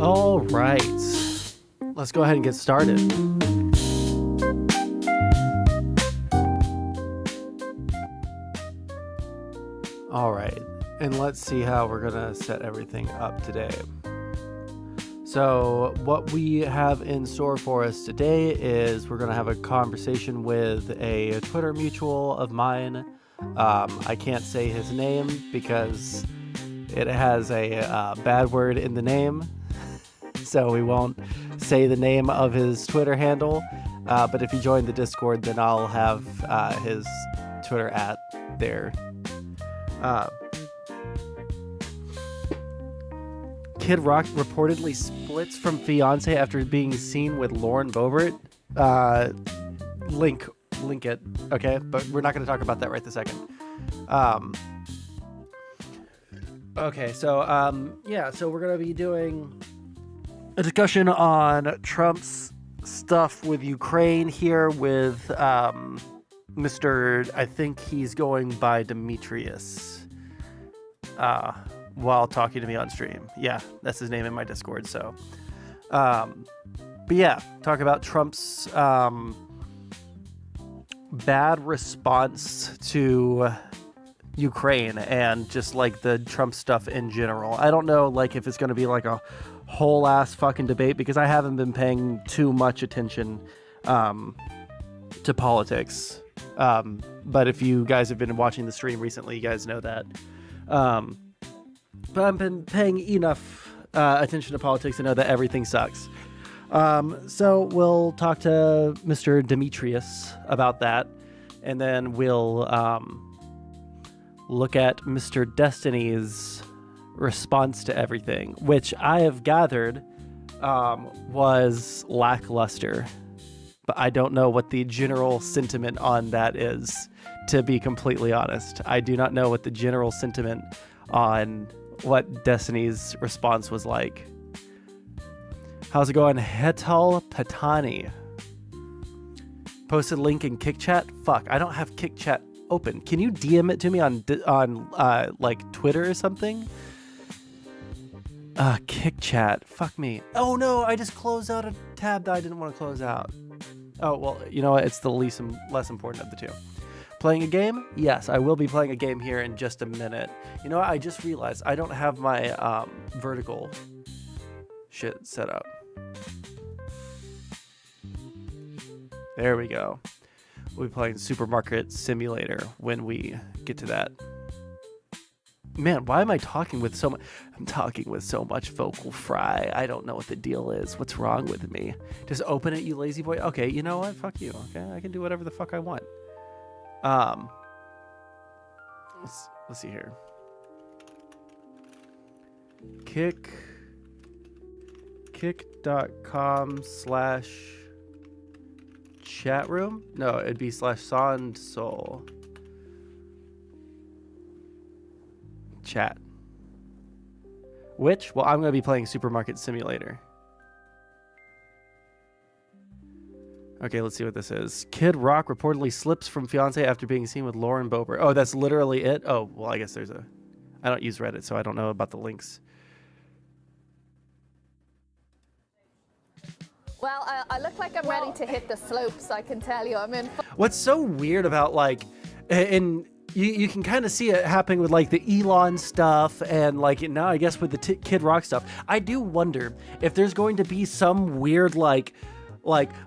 All right, let's go ahead and get started. All right, and let's see how we're gonna set everything up today. So what we have in store for us today is we're gonna have a conversation with a Twitter mutual of mine. I can't say his name because it has a bad word in the name. So we won't say the name of his Twitter handle, but if you join the Discord, then I'll have his Twitter @ there. Kid Rock reportedly splits from fiance after being seen with Lauren Boebert. Link it, okay? But we're not going to talk about that right this second. Okay, so so we're going to be doing a discussion on Trump's stuff with Ukraine here with Mr. I think he's going by Demetrius while talking to me on stream. Yeah, that's his name in my Discord. So, but yeah, talk about Trump's bad response to Ukraine and just like the Trump stuff in general. I don't know like if it's going to be like a whole ass fucking debate because I haven't been paying too much attention to politics. But if you guys have been watching the stream recently, you guys know that. But I've been paying enough attention to politics to know that everything sucks. So we'll talk to Mr. Demetrius about that, and then we'll look at Mr. Destiny's response to everything, which I have gathered was lackluster. But I don't know what the general sentiment on that is, to be completely honest. I do not know what the general sentiment on what Destiny's response was like. How's it going? Hetal Patani posted link in Kick Chat. Fuck, I don't have Kick Chat open. Can you DM it to me on like Twitter or something? Kick Chat. Fuck me. Oh no, I just closed out a tab that I didn't want to close out. Oh, well, you know what? It's the less important of the two. Playing a game? Yes, I will be playing a game here in just a minute. You know what? I just realized I don't have my vertical shit set up. There we go. We'll be playing Supermarket Simulator when we get to that. Man, why am I talking with so much? I'm talking with so much vocal fry. I don't know what the deal is. What's wrong with me? Just open it, you lazy boy. Okay, you know what? Fuck you. Okay, I can do whatever the fuck I want. Let's see here. kick.com/chat room. No, it'd be /Sondsol. Chat. Which? Well, I'm going to be playing Supermarket Simulator. Okay, let's see what this is. Kid Rock reportedly slips from fiance after being seen with Lauren Boebert. Oh, that's literally it? Oh, well, I guess there's a... I don't use Reddit, so I don't know about the links. Well, I look like I'm ready to hit the slopes, I can tell you. I'm in... What's so weird about, like... And you can kind of see it happening with, like, the Elon stuff and, like, now I guess with the Kid Rock stuff. I do wonder if there's going to be some weird, like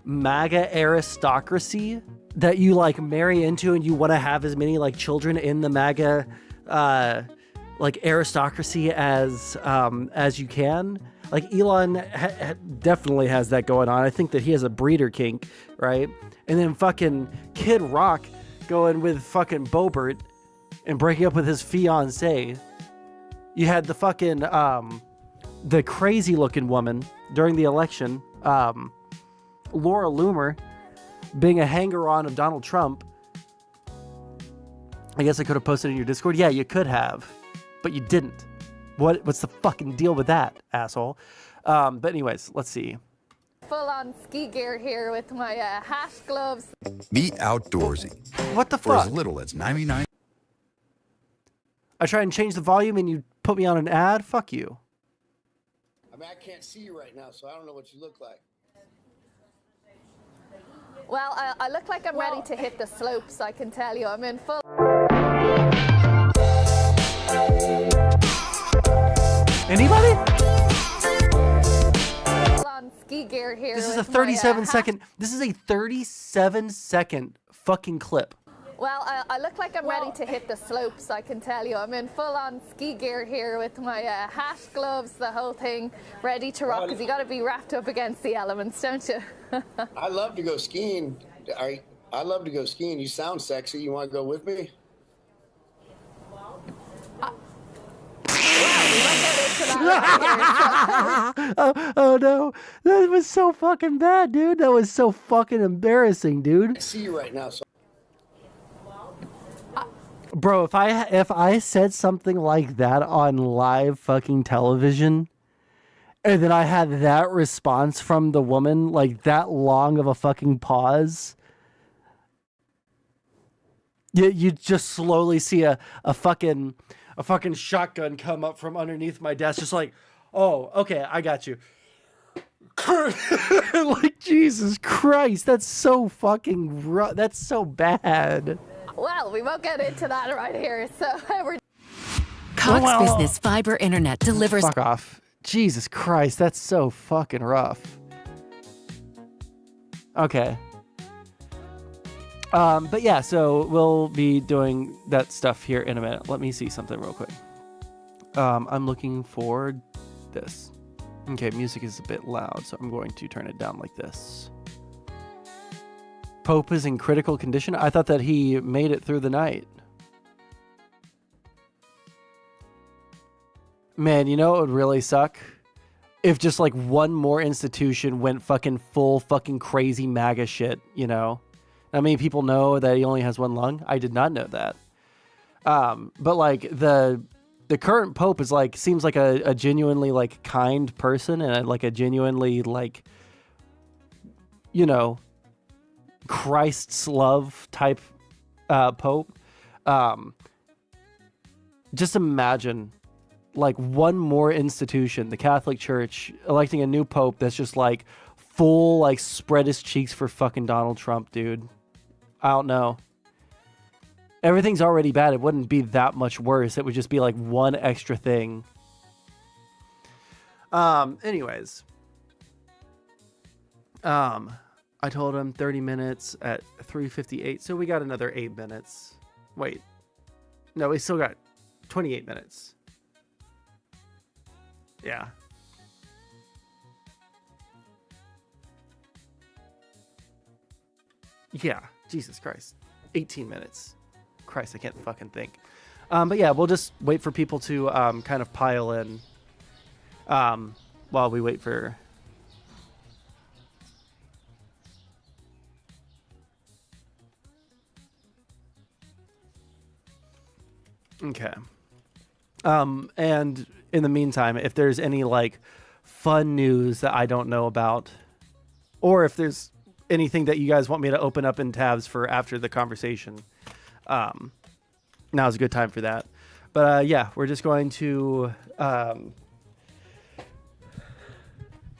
MAGA aristocracy that you, like, marry into and you want to have as many, like, children in the MAGA, like, aristocracy as you can. Like, Elon definitely has that going on. I think that he has a breeder kink, right? And then fucking Kid Rock going with fucking Boebert and breaking up with his fiancée. You had the fucking, the crazy looking woman during the election, Laura Loomer, being a hanger-on of Donald Trump. I guess I could have posted in your Discord. Yeah, you could have, but you didn't. What's the fucking deal with that, asshole? But anyways, let's see. Full-on ski gear here with my hat, gloves. Be outdoorsy. What the For fuck? as little as 99. I try and change the volume and you put me on an ad? Fuck you. I mean, I can't see you right now, so I don't know what you look like. Well, I look like I'm ready to hit the slopes, I can tell you. I'm in full... Anybody? On ski gear here. This is a 37-second. This is a 37-second fucking clip. Well, I look like I'm ready to hit the slopes, I can tell you. I'm in full-on ski gear here with my hat, gloves, the whole thing, ready to rock, because you got to be wrapped up against the elements, don't you? I love to go skiing. I love to go skiing. You sound sexy. You want to go with me? Oh no, that was so fucking bad, dude. That was so fucking embarrassing, dude. I see you right now, so Bro, if I said something like that on live fucking television, and then I had that response from the woman, like that long of a fucking pause, you just slowly see a fucking shotgun come up from underneath my desk, just like, oh, okay, I got you. Like, Jesus Christ, that's so fucking that's so bad. Well, we won't get into that right here, so we're... Cox Business Fiber Internet delivers... Fuck off. Jesus Christ, that's so fucking rough. Okay. But yeah, so we'll be doing that stuff here in a minute. Let me see something real quick. I'm looking for this. Okay, music is a bit loud, so I'm going to turn it down like this. Pope is in critical condition? I thought that he made it through the night. Man, you know what would really suck? If just like one more institution went fucking full fucking crazy MAGA shit, you know? How many people know that he only has one lung? I did not know that. But like the current Pope is like, seems like a genuinely like kind person and like a genuinely like, you know, Christ's love type Pope. Just imagine like one more institution, the Catholic Church, electing a new Pope that's just like full like spread his cheeks for fucking Donald Trump, dude. I don't know. Everything's already bad. It wouldn't be that much worse. It would just be like one extra thing. Anyways. I told him 30 minutes at 3:58, so we got another 8 minutes. Wait. No, we still got 28 minutes. Yeah. Yeah, Jesus Christ. 18 minutes. Christ, I can't fucking think. But yeah, we'll just wait for people to kind of pile in while we wait for... Okay. And in the meantime, if there's any like fun news that I don't know about, or if there's anything that you guys want me to open up in tabs for after the conversation, now's a good time for that. But yeah, we're just going to, I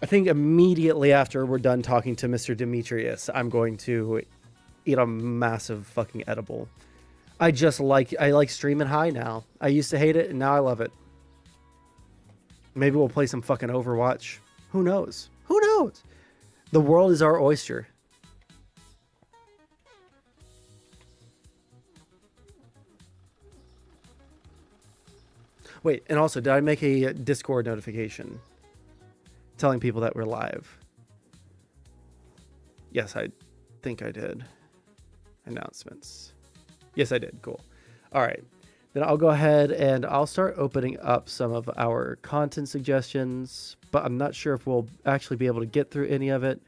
think immediately after we're done talking to Mr. Demetrius, I'm going to eat a massive fucking edible. I like streaming high now. I used to hate it, and now I love it. Maybe we'll play some fucking Overwatch. Who knows? Who knows? The world is our oyster. Wait, and also, did I make a Discord notification telling people that we're live? Yes, I think I did. Announcements. Yes, I did. Cool. All right. Then I'll go ahead and I'll start opening up some of our content suggestions, but I'm not sure if we'll actually be able to get through any of it.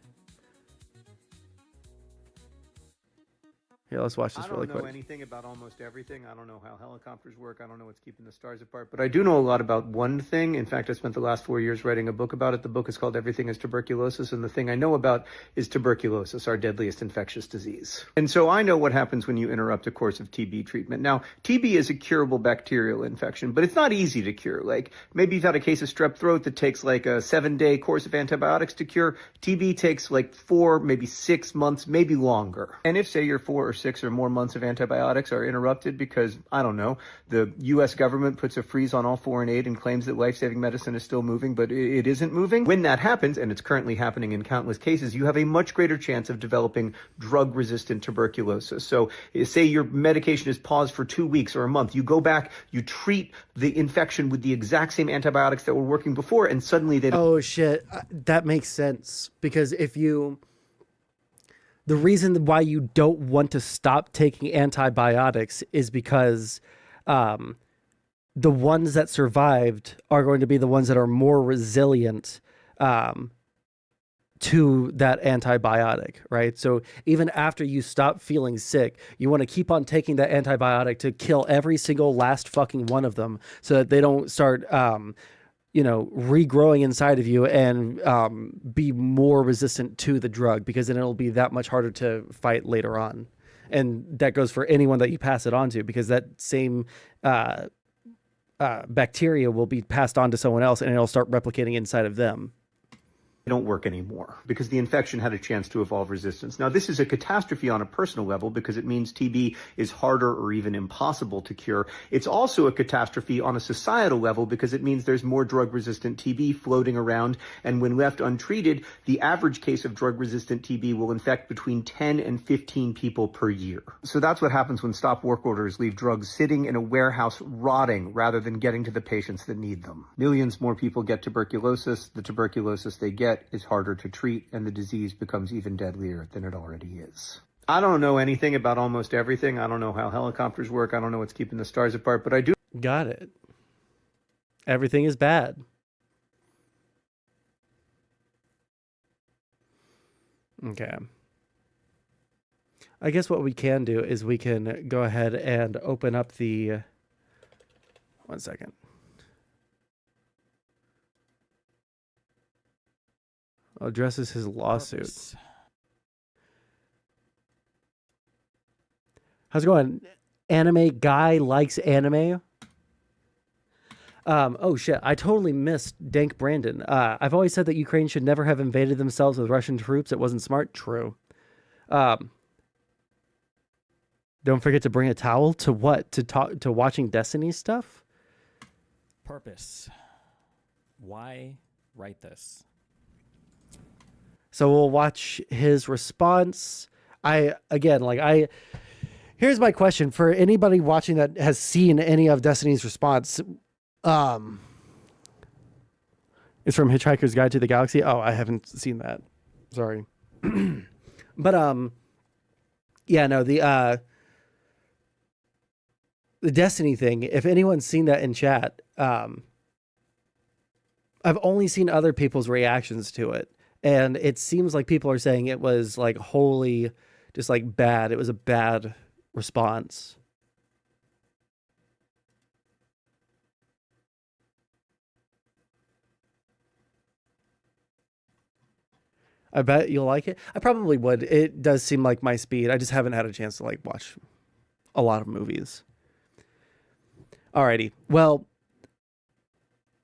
Here, let's watch this really quick. I don't know anything about almost everything. I don't know how helicopters work. I don't know what's keeping the stars apart. But I do know a lot about one thing. In fact, I spent the last 4 years writing a book about it. The book is called Everything is Tuberculosis. And the thing I know about is tuberculosis, our deadliest infectious disease. And so I know what happens when you interrupt a course of TB treatment. Now, TB is a curable bacterial infection, but it's not easy to cure. Like maybe you've had a case of strep throat that takes like a 7-day course of antibiotics to cure. TB takes like 4, maybe 6 months, maybe longer. And if, say, you're 4 or 6 or more months of antibiotics are interrupted because, I don't know, the U.S. government puts a freeze on all foreign aid and claims that life-saving medicine is still moving, but it isn't moving. When that happens, and it's currently happening in countless cases, you have a much greater chance of developing drug-resistant tuberculosis. So say your medication is paused for 2 weeks or a month. You go back, you treat the infection with the exact same antibiotics that were working before, and suddenly they... Oh, shit. That makes sense. Because if you... The reason why you don't want to stop taking antibiotics is because the ones that survived are going to be the ones that are more resilient to that antibiotic, right? So even after you stop feeling sick, you want to keep on taking that antibiotic to kill every single last fucking one of them so that they don't start... regrowing inside of you and be more resistant to the drug, because then it'll be that much harder to fight later on. And that goes for anyone that you pass it on to, because that same bacteria will be passed on to someone else and it'll start replicating inside of them. Don't work anymore because the infection had a chance to evolve resistance. Now, this is a catastrophe on a personal level because it means TB is harder or even impossible to cure. It's also a catastrophe on a societal level because it means there's more drug-resistant TB floating around, and when left untreated, the average case of drug-resistant TB will infect between 10 and 15 people per year. So that's what happens when stop work orders leave drugs sitting in a warehouse rotting rather than getting to the patients that need them. Millions more people get tuberculosis. The tuberculosis they get is harder to treat, and the disease becomes even deadlier than it already is. I don't know anything about almost everything. I don't know how helicopters work. I don't know what's keeping the stars apart, but I do. Got it. Everything is bad. Okay. I guess what we can do is we can go ahead and open up the... One second. Addresses his lawsuit. How's it going? Anime guy likes anime. Oh shit, I totally missed Dank Brandon. I've always said that Ukraine should never have invaded themselves with Russian troops. It wasn't smart. True. Don't forget to bring a towel to what? To watching Destiny stuff? Purpose. Why write this? So we'll watch his response. Here's Here's my question for anybody watching that has seen any of Destiny's Response. It's from Hitchhiker's Guide to the Galaxy. Oh, I haven't seen that. Sorry. But yeah, no, the Destiny thing, if anyone's seen that in chat, I've only seen other people's reactions to it. And it seems like people are saying it was like wholly just like bad. It was a bad response. I bet you'll like it. I probably would. It does seem like my speed. I just haven't had a chance to like watch a lot of movies. Alrighty. Well,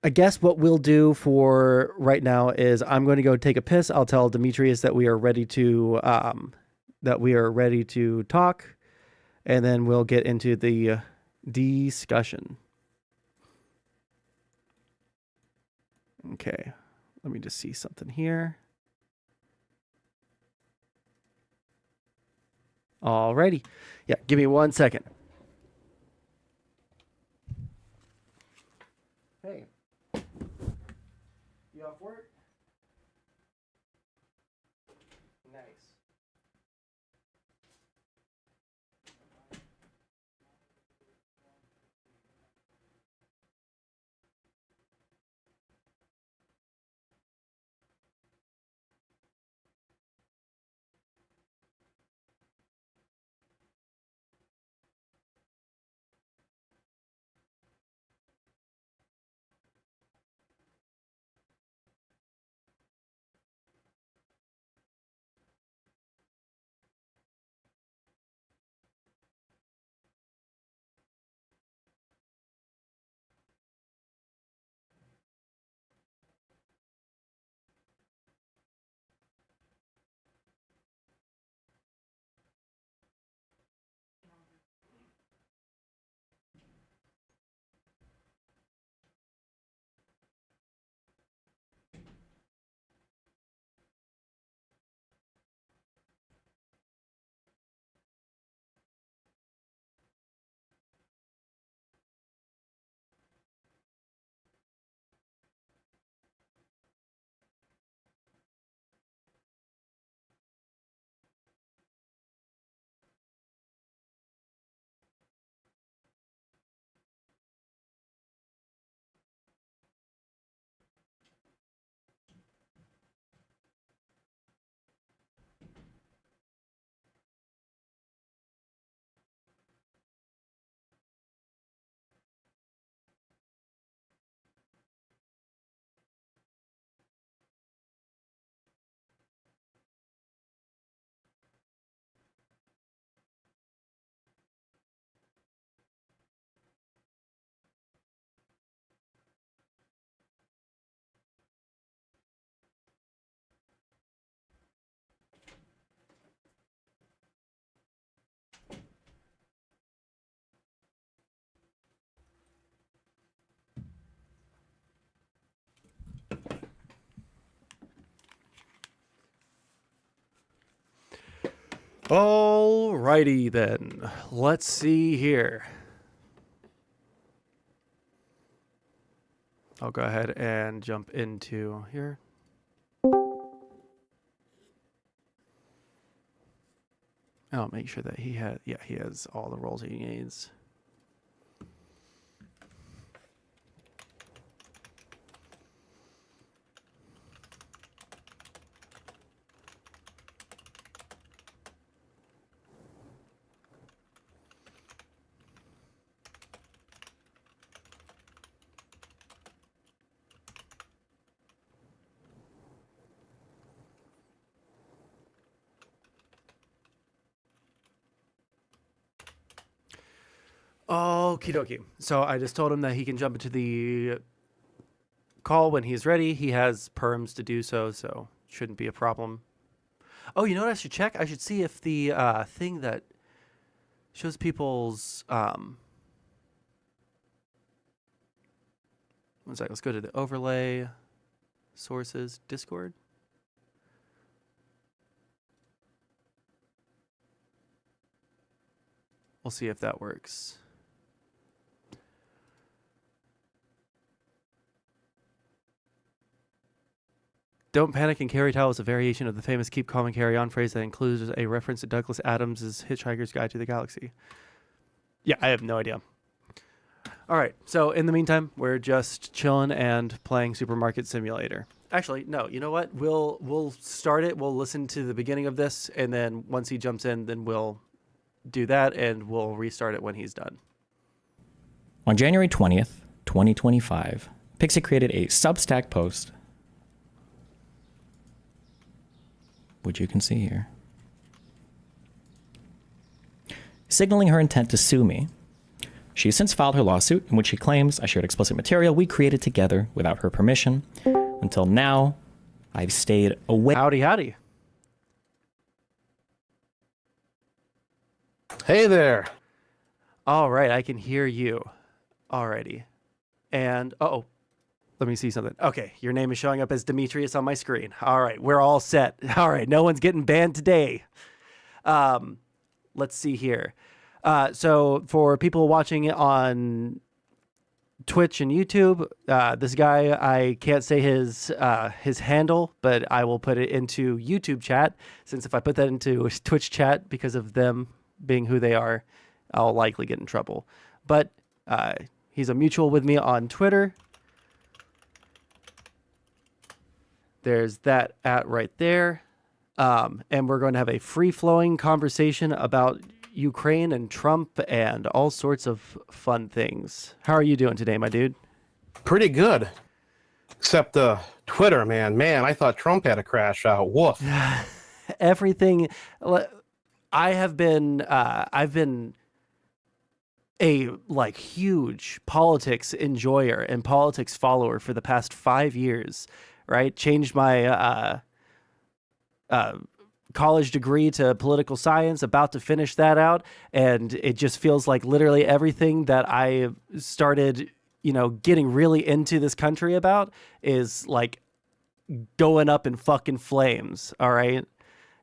I guess what we'll do for right now is I'm going to go take a piss. I'll tell Demetrius that we are ready to talk, and then we'll get into the discussion. Okay. Let me just see something here. Alrighty. Yeah, give me 1 second. Hey. You off work? Nice. Alrighty then. Let's see here. I'll go ahead and jump into here. I'll make sure that he has all the roles he needs. Okie dokie. So I just told him that he can jump into the call when he's ready. He has perms to do so, so shouldn't be a problem. Oh, you know what I should check? I should see if the thing that shows people's... one sec, let's go to the overlay, sources, Discord. We'll see if that works. Don't panic and carry towel is a variation of the famous keep calm and carry on phrase that includes a reference to Douglas Adams' Hitchhiker's Guide to the Galaxy. Yeah, I have no idea. All right, so in the meantime, we're just chilling and playing Supermarket Simulator. Actually, no, you know what? We'll start it. We'll listen to the beginning of this, and then once he jumps in, then we'll do that, and we'll restart it when he's done. On January 20th, 2025, Pixie created a Substack post, which you can see here, signaling her intent to sue me. She has since filed her lawsuit in which she claims I shared explicit material we created together without her permission. Until now, I've stayed away. Howdy, howdy. Hey there. All right, I can hear you already. And, uh-oh, let me see something. Okay, your name is showing up as Demetrius on my screen. All right, we're all set. All right, no one's getting banned today. Let's see here. So for people watching on Twitch and YouTube, this guy, I can't say his handle, but I will put it into YouTube chat, since if I put that into Twitch chat because of them being who they are, I'll likely get in trouble. But he's a mutual with me on Twitter. There's that right there. And we're going to have a free-flowing conversation about Ukraine and Trump and all sorts of fun things. How are you doing today, my dude? Pretty good. Except Twitter, man, I thought Trump had a crash out. Woof. Everything. I've been a huge politics enjoyer and politics follower for the past 5 years, right? Changed my college degree to political science, about to finish that out, and it just feels like literally everything that I started, getting really into this country about is like going up in fucking flames. All right,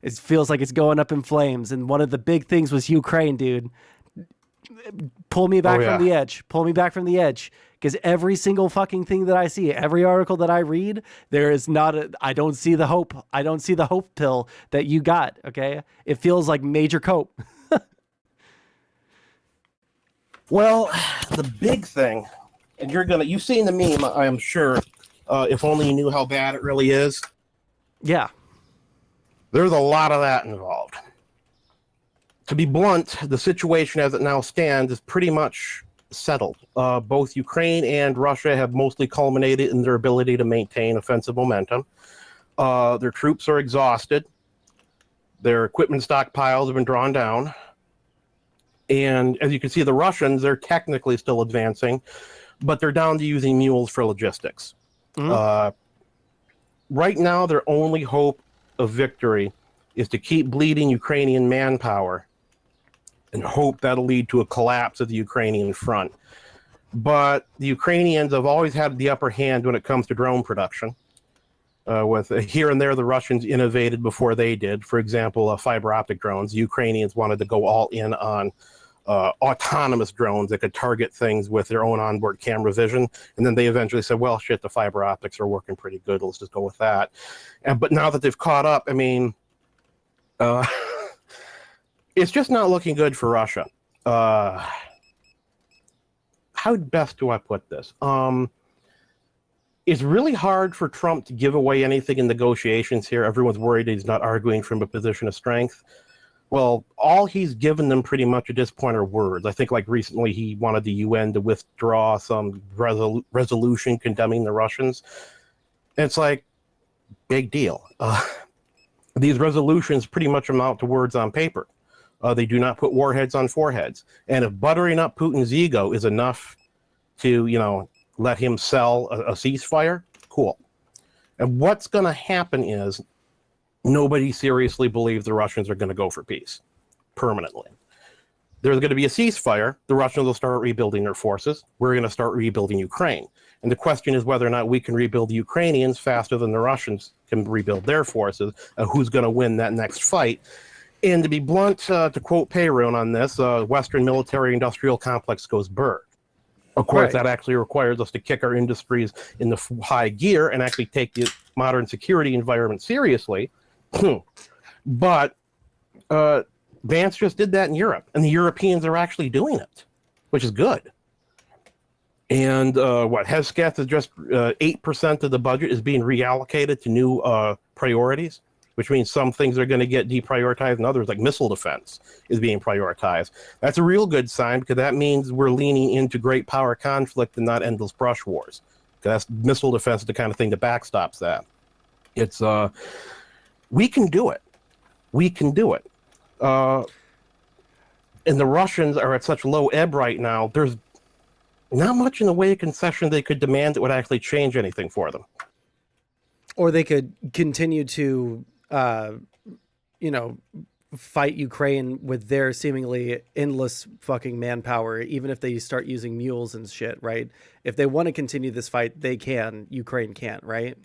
it feels like it's going up in flames, and one of the big things was Ukraine, dude. Pull me back from the edge. Pull me back from the edge. Because every single fucking thing that I see, every article that I read, there is I don't see the hope. I don't see the hope pill that you got, okay? It feels like major cope. Well, the big thing, and you've seen the meme, I am sure, if only you knew how bad it really is. Yeah. There's a lot of that involved. To be blunt, the situation as it now stands is pretty much settled. Both Ukraine and Russia have mostly culminated in their ability to maintain offensive momentum. Their troops are exhausted. Their equipment stockpiles have been drawn down. And as you can see, the Russians, they're technically still advancing, but they're down to using mules for logistics. Mm-hmm. Right now, their only hope of victory is to keep bleeding Ukrainian manpower and hope that'll lead to a collapse of the Ukrainian front. But the Ukrainians have always had the upper hand when it comes to drone production. With here and there, the Russians innovated before they did. For example, fiber optic drones. The Ukrainians wanted to go all in on autonomous drones that could target things with their own onboard camera vision. And then they eventually said, well, shit, the fiber optics are working pretty good. Let's just go with that. But now that they've caught up, I mean, it's just not looking good for Russia. How best do I put this? It's really hard for Trump to give away anything in negotiations here. Everyone's worried he's not arguing from a position of strength. Well, all he's given them pretty much at this point are words. I think like recently he wanted the UN to withdraw some resolution condemning the Russians. And it's like, big deal. These resolutions pretty much amount to words on paper. They do not put warheads on foreheads. And if buttering up Putin's ego is enough to, let him sell a ceasefire, cool. And what's going to happen is nobody seriously believes the Russians are going to go for peace permanently. There's going to be a ceasefire. The Russians will start rebuilding their forces. We're going to start rebuilding Ukraine. And the question is whether or not we can rebuild the Ukrainians faster than the Russians can rebuild their forces, and who's going to win that next fight. And to be blunt, to quote Payron on this, Western military-industrial complex goes burr. Of course, Right. that actually requires us to kick our industries in the high gear and actually take the modern security environment seriously. But Vance just did that in Europe, and the Europeans are actually doing it, which is good. And Hesketh is just 8% of the budget is being reallocated to new priorities, which means some things are going to get deprioritized and others, like missile defense, is being prioritized. That's a real good sign because that means we're leaning into great power conflict and not endless brush wars. Because that's missile defense is the kind of thing that backstops that. It's we can do it. We can do it. And the Russians are at such low ebb right now. There's not much in the way of concession they could demand that would actually change anything for them. Or they could continue to, fight Ukraine with their seemingly endless fucking manpower, even if they start using mules and shit, right? If they want to continue this fight, they can. Ukraine can't, right?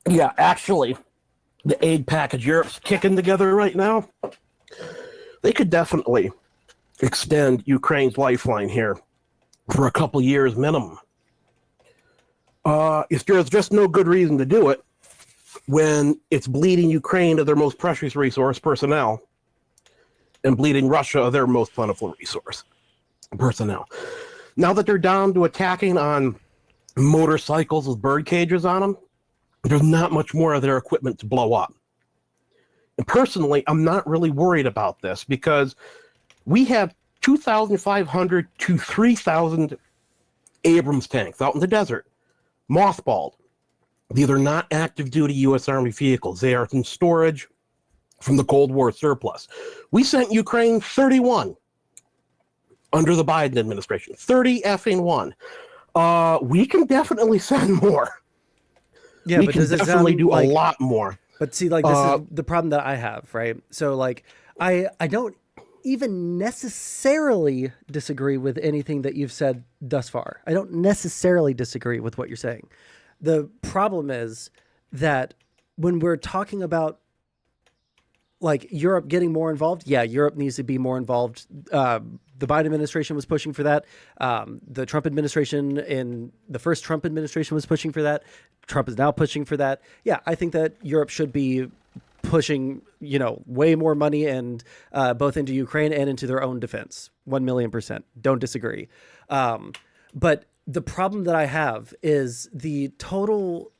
Yeah, actually, the aid package Europe's kicking together right now, they could definitely extend Ukraine's lifeline here for a couple years minimum. If there's just no good reason to do it when it's bleeding Ukraine of their most precious resource, personnel, and bleeding Russia of their most plentiful resource, personnel. Now that they're down to attacking on motorcycles with bird cages on them, there's not much more of their equipment to blow up. And personally, I'm not really worried about this because we have 2,500 to 3,000 Abrams tanks out in the desert, mothballed. These are not active duty U.S. Army vehicles. They are in storage from the Cold War surplus. We sent Ukraine 31 under the Biden administration. 30 effing one. We can definitely send more. Yeah, we but can does it definitely sound do like, a lot more. But see, like, this is the problem that I have, right? So, like, I don't even necessarily disagree with anything that you've said thus far. I don't necessarily disagree with what you're saying. The problem is that when we're talking about, like, Europe getting more involved, yeah, Europe needs to be more involved. The Biden administration was pushing for that. The Trump administration in the first Trump administration was pushing for that. Trump is now pushing for that. Yeah, I think that Europe should be pushing, way more money and both into Ukraine and into their own defense. 1,000,000%. Don't disagree. But the problem that I have is the total,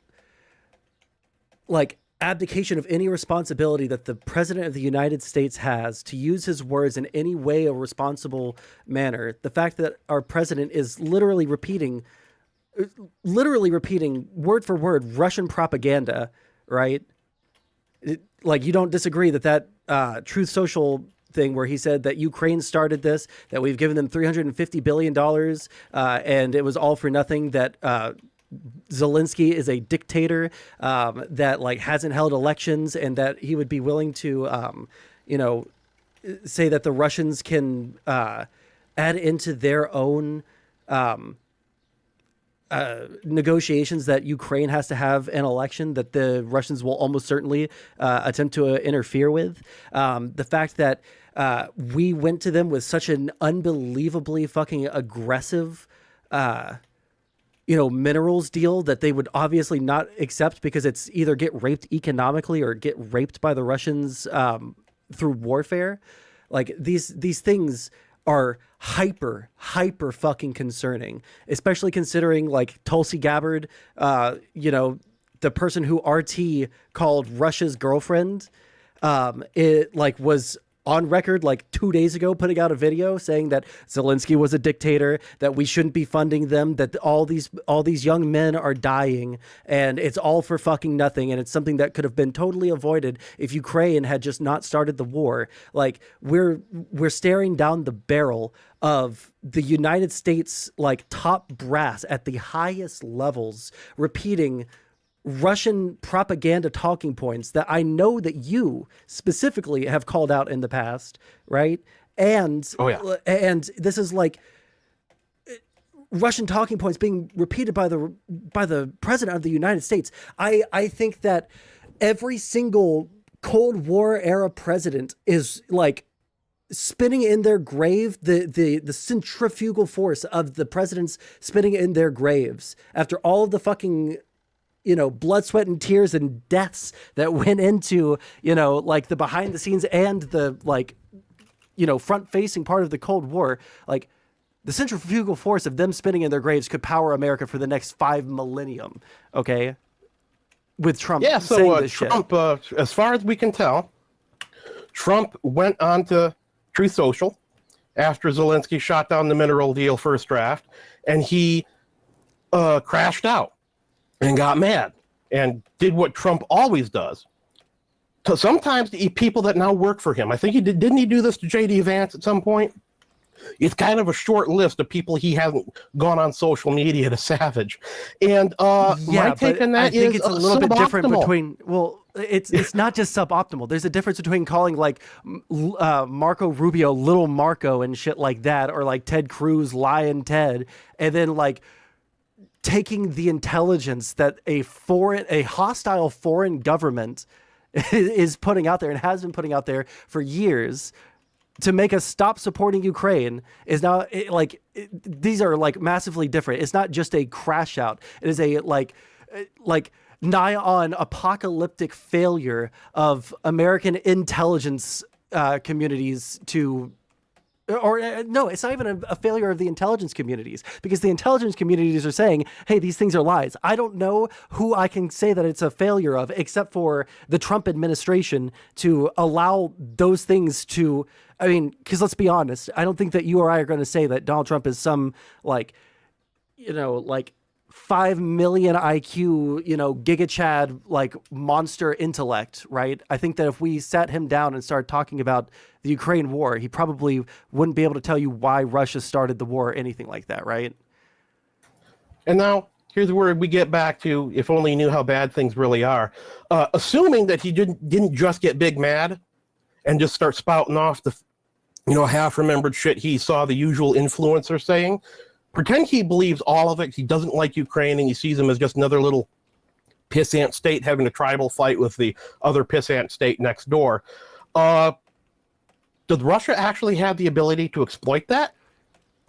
abdication of any responsibility that the president of the United States has to use his words in any way a responsible manner. The fact that our president is literally repeating word for word Russian propaganda, right? You don't disagree that Truth Social thing where he said that Ukraine started this, that we've given them $350 billion, and it was all for nothing, that Zelensky is a dictator, that hasn't held elections, and that he would be willing to, say that the Russians can add into their own negotiations that Ukraine has to have an election that the Russians will almost certainly attempt to interfere with. The fact that we went to them with such an unbelievably fucking aggressive minerals deal that they would obviously not accept because it's either get raped economically or get raped by the Russians through warfare. These things are hyper fucking concerning, especially considering Tulsi Gabbard, the person who RT called Russia's girlfriend, it was on record 2 days ago putting out a video saying that Zelensky was a dictator, that we shouldn't be funding them, that all these young men are dying and it's all for fucking nothing, and it's something that could have been totally avoided if Ukraine had just not started the war. We're staring down the barrel of the United States top brass at the highest levels repeating Russian propaganda talking points that I know that you specifically have called out in the past, right? And and this is Russian talking points being repeated by the president of the United States. I think that every single Cold War era president is like spinning in their grave, the centrifugal force of the presidents spinning in their graves after all of the fucking, blood, sweat, and tears and deaths that went into, like the behind the scenes and the like, front facing part of the Cold War. Like, the centrifugal force of them spinning in their graves could power America for the next 5 millennium. Okay. With Trump saying this Trump, shit. as far as we can tell, Trump went on to Truth Social after Zelensky shot down the mineral deal first draft, and he crashed out and got mad and did what Trump always does. So sometimes the people that now work for him, I think didn't he do this to J.D. Vance at some point? It's kind of a short list of people he hasn't gone on social media to savage. And my take on that I think is it's a little bit different suboptimal. between, it's not just suboptimal. There's a difference between calling like Marco Rubio Little Marco and shit like that, or like Ted Cruz Lion Ted, and then like taking the intelligence that a hostile foreign government is putting out there and has been putting out there for years to make us stop supporting Ukraine is now these are like massively different. It's not just a crash out. It is a like nigh on apocalyptic failure of American intelligence communities to, no, it's not even a failure of the intelligence communities, because the intelligence communities are saying, hey, these things are lies. I don't know who I can say that it's a failure of, except for the Trump administration, to allow those things to, I mean, because let's be honest, I don't think that you or I are going to say that Donald Trump is some 5 million IQ, Giga Chad, like monster intellect, right? I think that if we sat him down and started talking about the Ukraine war, he probably wouldn't be able to tell you why Russia started the war or anything like that, right? And now here's where we get back to, if only he knew how bad things really are. Assuming that he didn't just get big mad and just start spouting off the half-remembered shit he saw the usual influencer saying. Pretend he believes all of it. He doesn't like Ukraine, and he sees them as just another little pissant state having a tribal fight with the other pissant state next door. Does Russia actually have the ability to exploit that?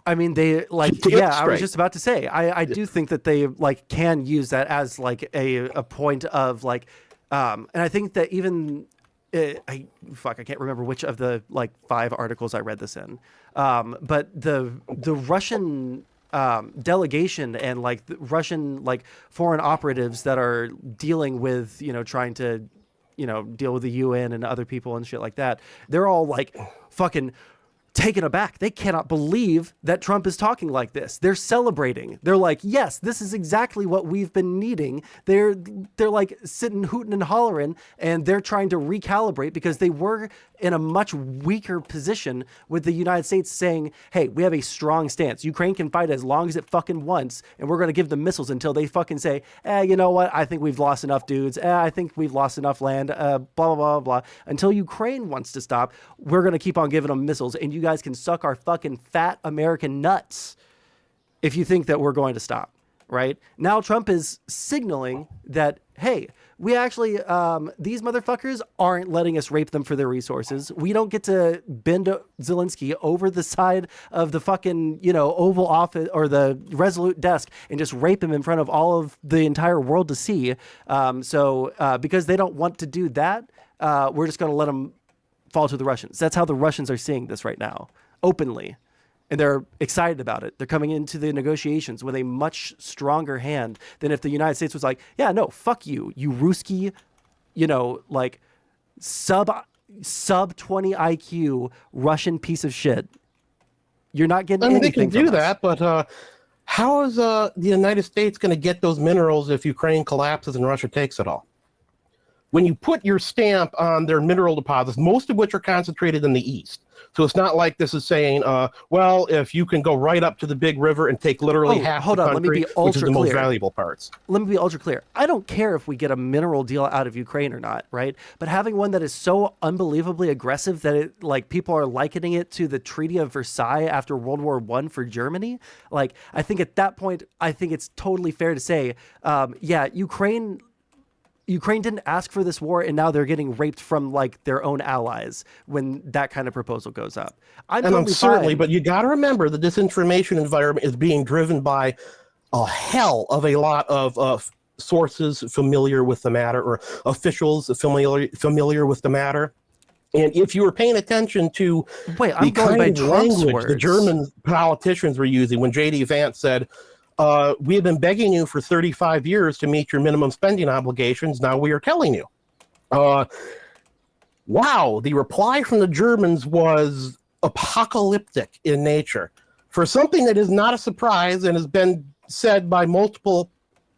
I mean, they I was just about to say, I do think that they can use that as a point of and I think that even I can't remember which of the 5 articles I read this in, but the Russian delegation and the Russian foreign operatives that are dealing with trying to deal with the UN and other people and shit like that, they're all fucking taken aback. They cannot believe that Trump is talking like this. They're celebrating. They're like, yes, this is exactly what we've been needing. They're sitting hooting and hollering, and they're trying to recalibrate because they were in a much weaker position with the United States saying, hey, we have a strong stance. Ukraine can fight as long as it fucking wants, and we're going to give them missiles until they fucking say, you know what? I think we've lost enough dudes. I think we've lost enough land, blah, blah, blah, blah. Until Ukraine wants to stop, we're going to keep on giving them missiles, and you guys can suck our fucking fat American nuts if you think that we're going to stop, right? Now Trump is signaling that, hey, we actually, these motherfuckers aren't letting us rape them for their resources. We don't get to bend Zelensky over the side of the fucking, Oval Office or the Resolute desk and just rape him in front of all of the entire world to see. So because they don't want to do that, we're just going to let them fall to the Russians. That's how the Russians are seeing this right now, openly. And they're excited about it. They're coming into the negotiations with a much stronger hand than if the United States was like, yeah, no, fuck you, you Ruski, sub 20 IQ Russian piece of shit. You're not getting anything they can from do us. that, but how is the United States going to get those minerals if Ukraine collapses and Russia takes it all? When you put your stamp on their mineral deposits, most of which are concentrated in the east. So it's not like this is saying, well, if you can go right up to the big river and take literally half the country, let me be which is the most ultra-clear. valuable parts. Let me be ultra clear. I don't care if we get a mineral deal out of Ukraine or not, right? But having one that is so unbelievably aggressive that it people are likening it to the Treaty of Versailles after World War I for Germany. I think at that point, I think it's totally fair to say, yeah, Ukraine Ukraine didn't ask for this war, and now they're getting raped from like their own allies when that kind of proposal goes up. I'm certainly, but you got to remember the disinformation environment is being driven by a hell of a lot of sources familiar with the matter, or officials familiar with the matter. And if you were paying attention to the kind of language the German politicians were using when J.D. Vance said, we have been begging you for 35 years to meet your minimum spending obligations. Now we are telling you. Wow, the reply from the Germans was apocalyptic in nature. For something that is not a surprise and has been said by multiple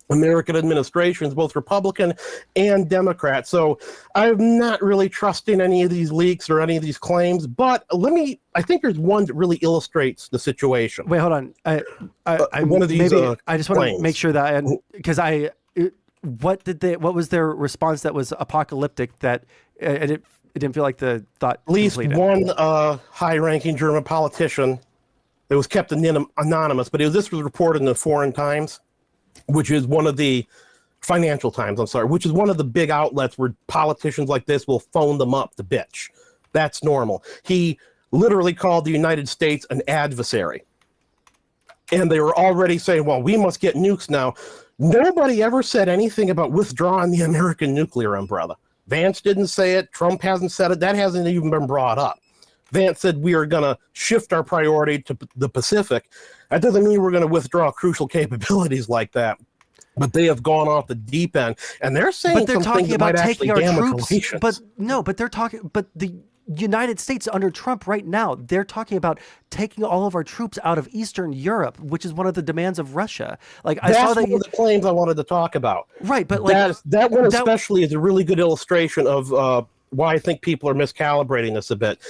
American administrations, both Republican and Democrat. So I'm not really trusting any of these leaks or any of these claims, but I think there's one that really illustrates the situation. Wait, hold on. One of these I just want to make sure that, because what was their response that was apocalyptic that it didn't feel like the thought at least completed? One high-ranking German politician that was kept anonymous, but this was reported in the Foreign Times, which is one of the Financial Times, I'm sorry, which is one of the big outlets where politicians like this will phone them up to bitch. That's normal. He literally called the United States an adversary. And they were already saying, well, we must get nukes now. Nobody ever said anything about withdrawing the American nuclear umbrella. Vance didn't say it. Trump hasn't said it. That hasn't even been brought up. Vance said we are going to shift our priority to the Pacific. That doesn't mean we're going to withdraw crucial capabilities like that. But they have gone off the deep end, and they're saying but they're talking about taking our troops. Relations. But they're talking. But the United States under Trump right now, they're talking about taking all of our troops out of Eastern Europe, which is one of the demands of Russia. Like that's one of the claims I wanted to talk about. Right, but like that one especially is a really good illustration of why I think people are miscalibrating this a bit.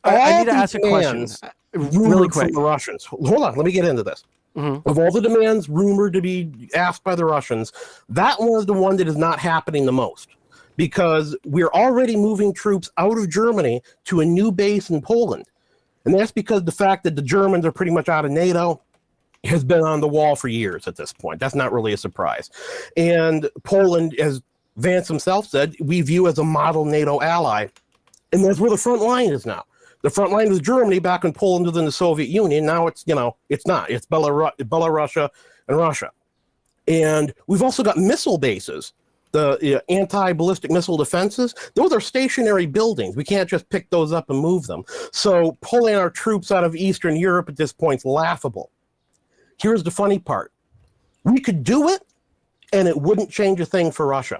I need to ask a question really quick from the Russians. Hold on, let me get into this. Mm-hmm. Of all the demands rumored to be asked by the Russians, that one is the one that is not happening the most, because we're already moving troops out of Germany to a new base in Poland. And that's because the fact that the Germans are pretty much out of NATO has been on the wall for years at this point. That's not really a surprise. And Poland, as Vance himself said, we view as a model NATO ally. And that's where the front line is now. The front line was Germany back when Poland was in the Soviet Union. Now it's not. It's Belarus and Russia. And we've also got missile bases, the anti-ballistic missile defenses. Those are stationary buildings. We can't just pick those up and move them. So pulling our troops out of Eastern Europe at this point is laughable. Here's the funny part. We could do it, and it wouldn't change a thing for Russia.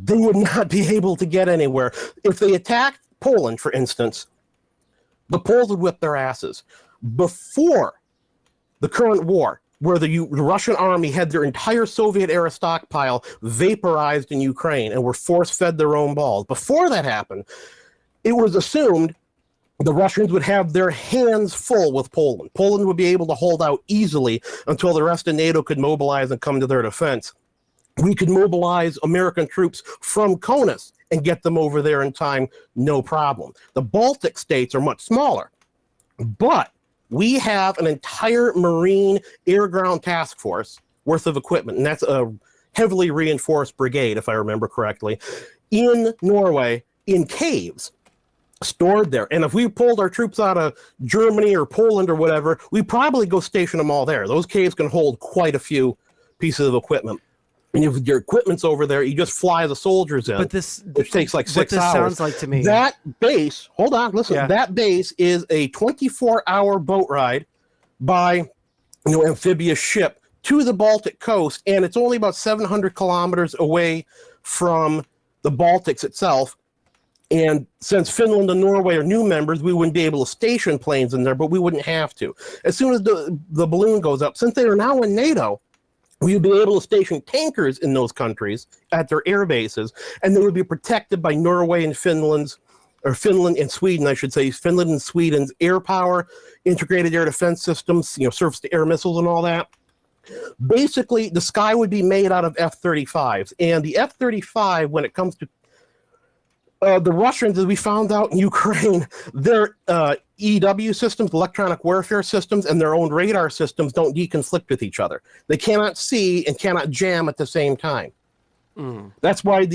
They would not be able to get anywhere. If they attacked Poland, for instance, the Poles would whip their asses. Before the current war, where the Russian army had their entire Soviet-era stockpile vaporized in Ukraine and were force-fed their own balls, before that happened, it was assumed the Russians would have their hands full with Poland. Poland would be able to hold out easily until the rest of NATO could mobilize and come to their defense. We could mobilize American troops from Kaunas and get them over there in time, no problem. The Baltic states are much smaller, but we have an entire Marine air-ground task force worth of equipment, and that's a heavily reinforced brigade, if I remember correctly, in Norway, in caves, stored there. And if we pulled our troops out of Germany or Poland or whatever, we'd probably go station them all there. Those caves can hold quite a few pieces of equipment. And if your equipment's over there, you just fly the soldiers in, which takes like 6 hours. Sounds like to me. That base, hold on, listen. Yeah. That base is a 24-hour boat ride by amphibious ship to the Baltic coast, and it's only about 700 kilometers away from the Baltics itself. And since Finland and Norway are new members, we wouldn't be able to station planes in there, but we wouldn't have to. As soon as the balloon goes up, since they are now in NATO, we would be able to station tankers in those countries at their air bases, and they would be protected by Norway and Finland and Sweden, I should say, Finland and Sweden's air power, integrated air defense systems, surface-to-air missiles and all that. Basically, the sky would be made out of F-35s, and the F-35, when it comes to the Russians, as we found out in Ukraine, their EW systems, electronic warfare systems, and their own radar systems don't deconflict with each other. They cannot see and cannot jam at the same time. That's why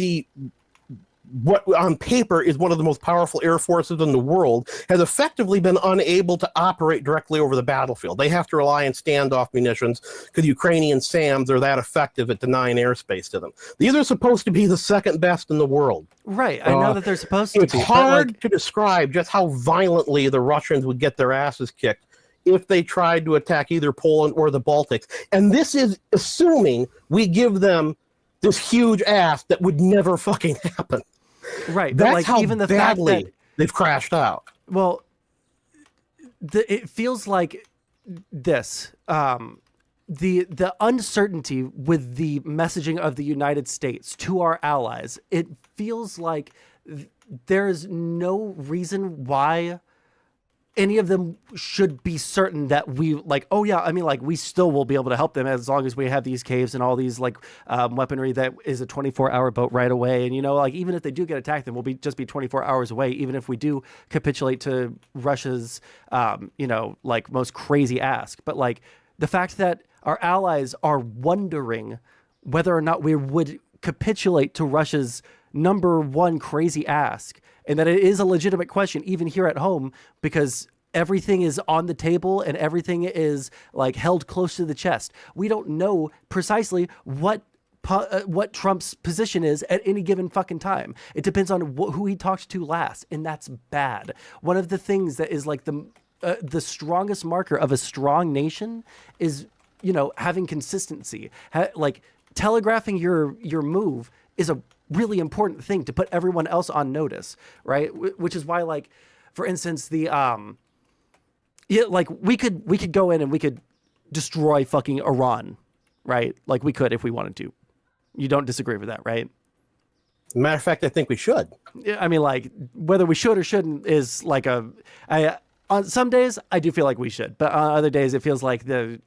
what on paper is one of the most powerful air forces in the world has effectively been unable to operate directly over the battlefield. They have to rely on standoff munitions because Ukrainian SAMs are that effective at denying airspace to them. These are supposed to be the second best in the world. Right. I know that they're supposed to It's be. hard to describe just how violently the Russians would get their asses kicked if they tried to attack either Poland or the Baltics. And this is assuming we give them this huge ass that would never fucking happen. Right. That's like how even the badly fact that they've crashed out. Well, it feels like this. The uncertainty with the messaging of the United States to our allies, it feels like there's no reason why any of them should be certain that we we still will be able to help them as long as we have these caves and all these weaponry that is a 24-hour boat right away. And even if they do get attacked, then we'll just be 24 hours away. Even if we do capitulate to Russia's most crazy ask. But the fact that our allies are wondering whether or not we would capitulate to Russia's number one crazy ask, and that it is a legitimate question even here at home, because everything is on the table and everything is held close to the chest. We don't know precisely what Trump's position is at any given fucking time. It depends on who he talks to last, and that's bad. One of the things that is the strongest marker of a strong nation is having consistency. Telegraphing your move is a really important thing to put everyone else on notice, right? Which is why, for instance, we could go in and we could destroy fucking Iran, right? We could if we wanted to. You don't disagree with that, right? Matter of fact, I think we should. I mean, whether we should or shouldn't is on some days I do feel like we should, but on other days it feels like the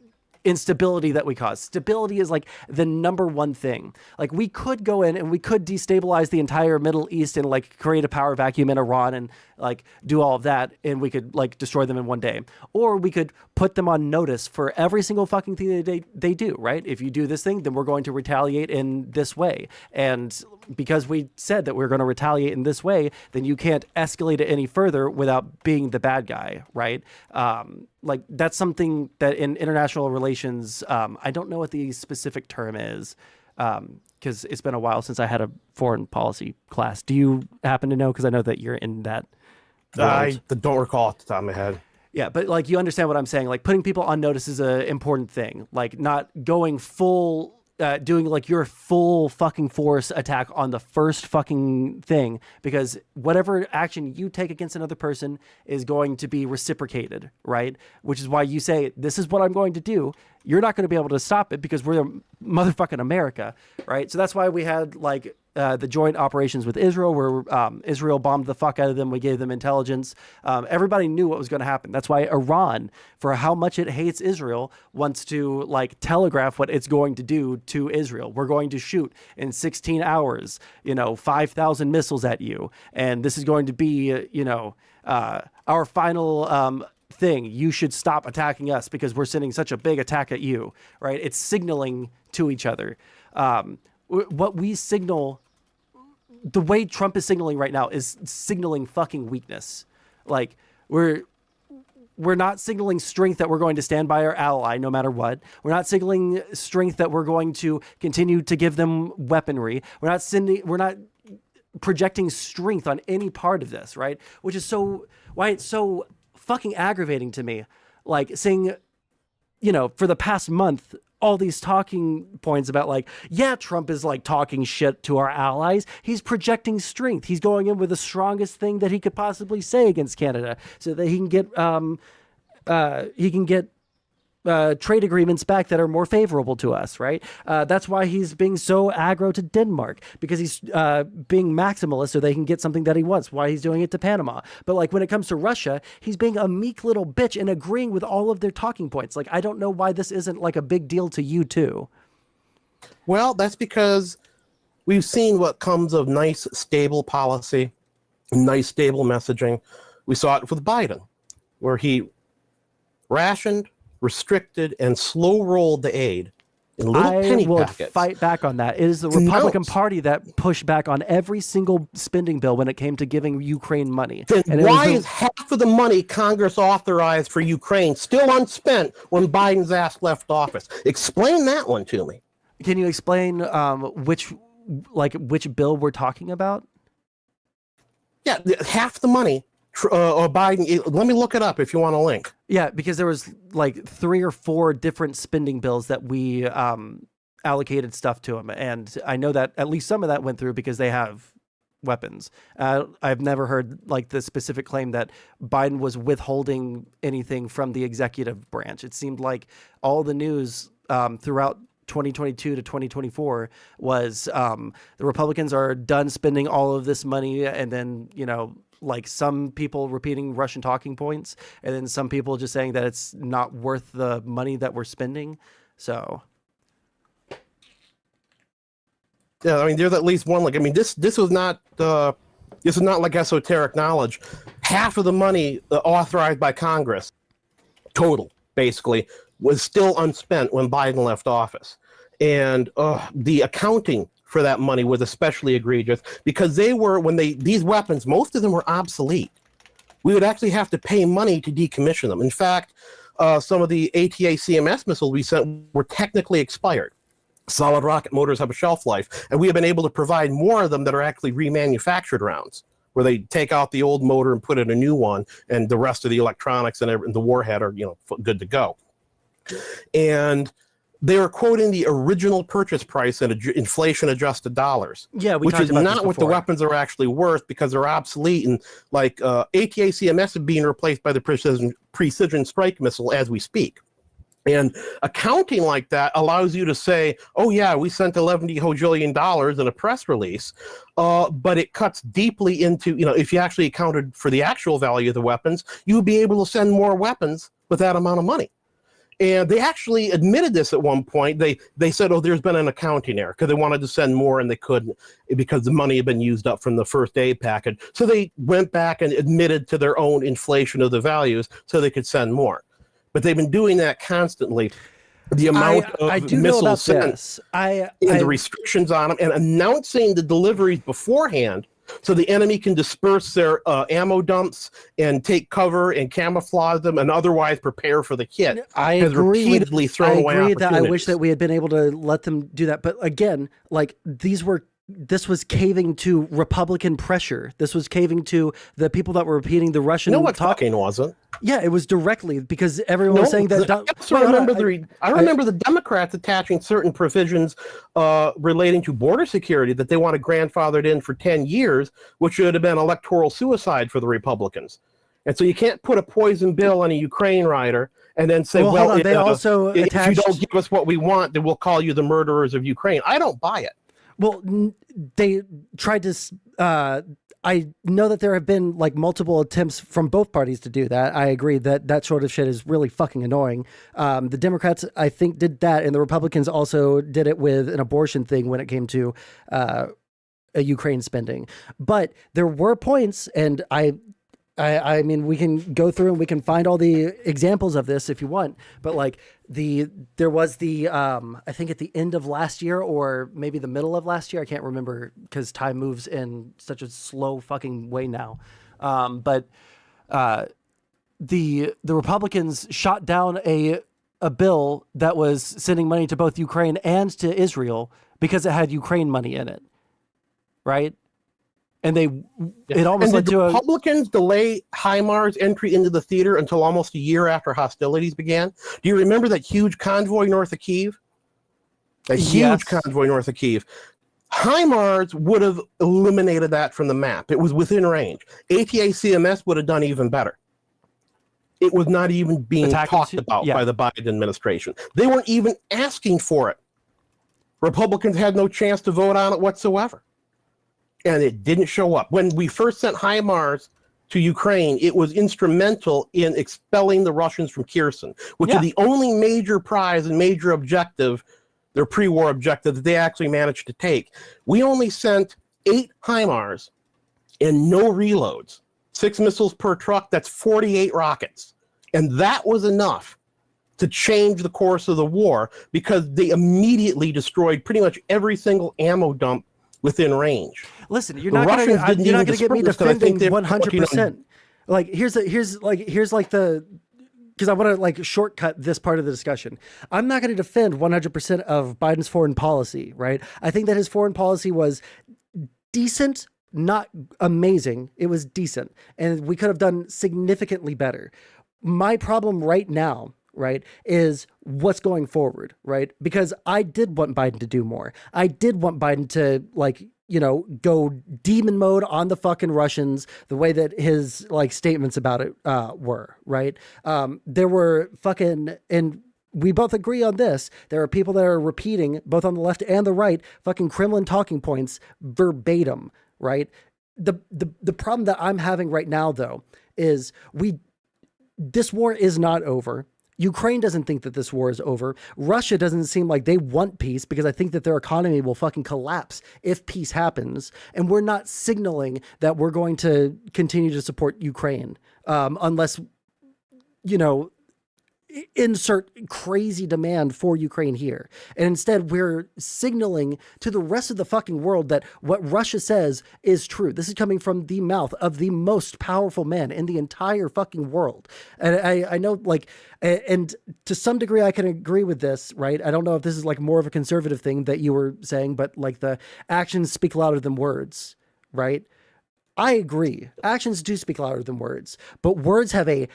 instability that we cause. Stability is the number one thing. We could go in and we could destabilize the entire Middle East and create a power vacuum in Iran and do all of that, and we could destroy them in one day. Or we could put them on notice for every single fucking thing that they do, right? If you do this thing, then we're going to retaliate in this way. And because we said that we're going to retaliate in this way, then you can't escalate it any further without being the bad guy, right? That's something that in international relations, I don't know what the specific term is, because it's been a while since I had a foreign policy class. Do you happen to know? Because I know that you're in that world. I don't recall off the top of my head. Yeah, but you understand what I'm saying. Putting people on notice is an important thing. Not going full, doing your full fucking force attack on the first fucking thing, because whatever action you take against another person is going to be reciprocated, right? Which is why you say, this is what I'm going to do. You're not going to be able to stop it because we're motherfucking America, right? So that's why we had the joint operations with Israel, where Israel bombed the fuck out of them. We gave them intelligence. Everybody knew what was going to happen. That's why Iran, for how much it hates Israel, wants to telegraph what it's going to do to Israel. We're going to shoot in 16 hours, 5,000 missiles at you. And this is going to be, our final thing. You should stop attacking us because we're sending such a big attack at you, right? It's signaling to each other. What we signal, the way Trump is signaling right now is signaling fucking weakness. We're not signaling strength that we're going to stand by our ally no matter what. We're not signaling strength that we're going to continue to give them weaponry. We're not projecting strength on any part of this, right? Which is why it's so fucking aggravating to me. Saying, for the past month, all these talking points about Trump is talking shit to our allies. He's projecting strength. He's going in with the strongest thing that he could possibly say against Canada so that he can get trade agreements back that are more favorable to us, right? That's why he's being so aggro to Denmark, because he's being maximalist so they can get something that he wants. Why he's doing it to Panama. But when it comes to Russia, he's being a meek little bitch and agreeing with all of their talking points. I don't know why this isn't a big deal to you too. Well, that's because we've seen what comes of nice, stable policy, nice, stable messaging. We saw it with Biden, where he rationed, restricted, and slow-rolled the aid in little I penny will packets. fight back on that. It is the Republican Party that pushed back on every single spending bill when it came to giving Ukraine money. Then And why is half of the money Congress authorized for Ukraine still unspent when Biden's ass left office? Explain that one to me. Can you explain which bill we're talking about? Yeah, half the money. Biden. Let me look it up if you want a link. Yeah, because there was like 3 or 4 different spending bills that we allocated stuff to them, and I know that at least some of that went through because they have weapons. I've never heard like the specific claim that Biden was withholding anything from the executive branch. It seemed like all the news throughout 2022 to 2024 was the Republicans are done spending all of this money, and then like some people repeating Russian talking points, and then some people just saying that it's not worth the money that we're spending. So, yeah, I mean, there's at least one. Like, I mean, this was not this is not like esoteric knowledge. Half of the money authorized by Congress, total basically, was still unspent when Biden left office, and the accounting for that money was especially egregious because these weapons, most of them were obsolete. We would actually have to pay money to decommission them. In fact, some of the ATACMS missiles we sent were technically expired. Solid rocket motors have a shelf life, and we have been able to provide more of them that are actually remanufactured rounds, where they take out the old motor and put in a new one, and the rest of the electronics and the warhead are good to go. And they were quoting the original purchase price in inflation-adjusted dollars. Yeah, which is not what the weapons are actually worth because they're obsolete. And like ATACMS is being replaced by the precision strike missile as we speak. And accounting like that allows you to say, oh, yeah, we sent $11 hojillion in a press release, but it cuts deeply into, if you actually accounted for the actual value of the weapons, you would be able to send more weapons with that amount of money. And they actually admitted this at one point. They said, oh, there's been an accounting error because they wanted to send more and they couldn't because the money had been used up from the first aid package. So they went back and admitted to their own inflation of the values so they could send more. But they've been doing that constantly. The amount of missiles sent and the restrictions on them and announcing the deliveries beforehand so the enemy can disperse their ammo dumps and take cover and camouflage them and otherwise prepare for the hit. I agree. Repeatedly thrown away that I wish opportunities. that we had been able to let them do that. But again, like this was caving to Republican pressure. This was caving to the people that were repeating the Russian. No, what talking wasn't. Yeah, it was directly because everyone was saying that. I remember the Democrats attaching certain provisions relating to border security that they wanted grandfathered in for 10 years, which should have been electoral suicide for the Republicans. And so you can't put a poison bill on a Ukraine rider and then say, if you don't give us what we want, then we'll call you the murderers of Ukraine. I don't buy it. Well, they tried to. I know that there have been like multiple attempts from both parties to do that. I agree that sort of shit is really fucking annoying. The Democrats, I think, did that, and the Republicans also did it with an abortion thing when it came to a Ukraine spending. But there were points, and I mean, we can go through and we can find all the examples of this if you want, but like there was the, I think at the end of last year or maybe the middle of last year, I can't remember because time moves in such a slow fucking way now. But the Republicans shot down a bill that was sending money to both Ukraine and to Israel because it had Ukraine money in it. Right. And it almost led to Republicans delay HIMARS entry into the theater until almost a year after hostilities began. Do you remember that huge convoy north of Kyiv? Convoy north of Kyiv. HIMARS would have eliminated that from the map. It was within range. ATACMS would have done even better. It was not even being talked about by the Biden administration. They weren't even asking for it. Republicans had no chance to vote on it whatsoever. And it didn't show up. When we first sent HIMARS to Ukraine, it was instrumental in expelling the Russians from Kherson, which is the only major prize and major objective, their pre-war objective, that they actually managed to take. We only sent 8 HIMARS and no reloads. 6 missiles per truck, that's 48 rockets. And that was enough to change the course of the war because they immediately destroyed pretty much every single ammo dump within range. Listen, you're The not Russians gonna didn't even get me disperse 'cause I think defending they were 100%. Like here's like the, because I want to like shortcut this part of the discussion. I'm not going to defend 100% of Biden's foreign policy, right? I think that his foreign policy was decent, not amazing. It was decent, and we could have done significantly better. My problem right now, right, is what's going forward, right? Because I did want Biden to do more. I did want Biden to, like, you know, go demon mode on the fucking Russians the way that his like statements about it were, right? There were fucking, and we both agree on this, there are people that are repeating, both on the left and the right, fucking Kremlin talking points verbatim, right? The problem that I'm having right now, though, is this war is not over. Ukraine doesn't think that this war is over. Russia doesn't seem like they want peace because I think that their economy will fucking collapse if peace happens. And we're not signaling that we're going to continue to support Ukraine unless, you know, insert crazy demand for Ukraine here. And instead we're signaling to the rest of the fucking world that what Russia says is true. This is coming from the mouth of the most powerful man in the entire fucking world. And I know, like, and to some degree I can agree with this, right? I don't know if this is like more of a conservative thing that you were saying, but like the actions speak louder than words, right? I agree. Actions do speak louder than words, but words have a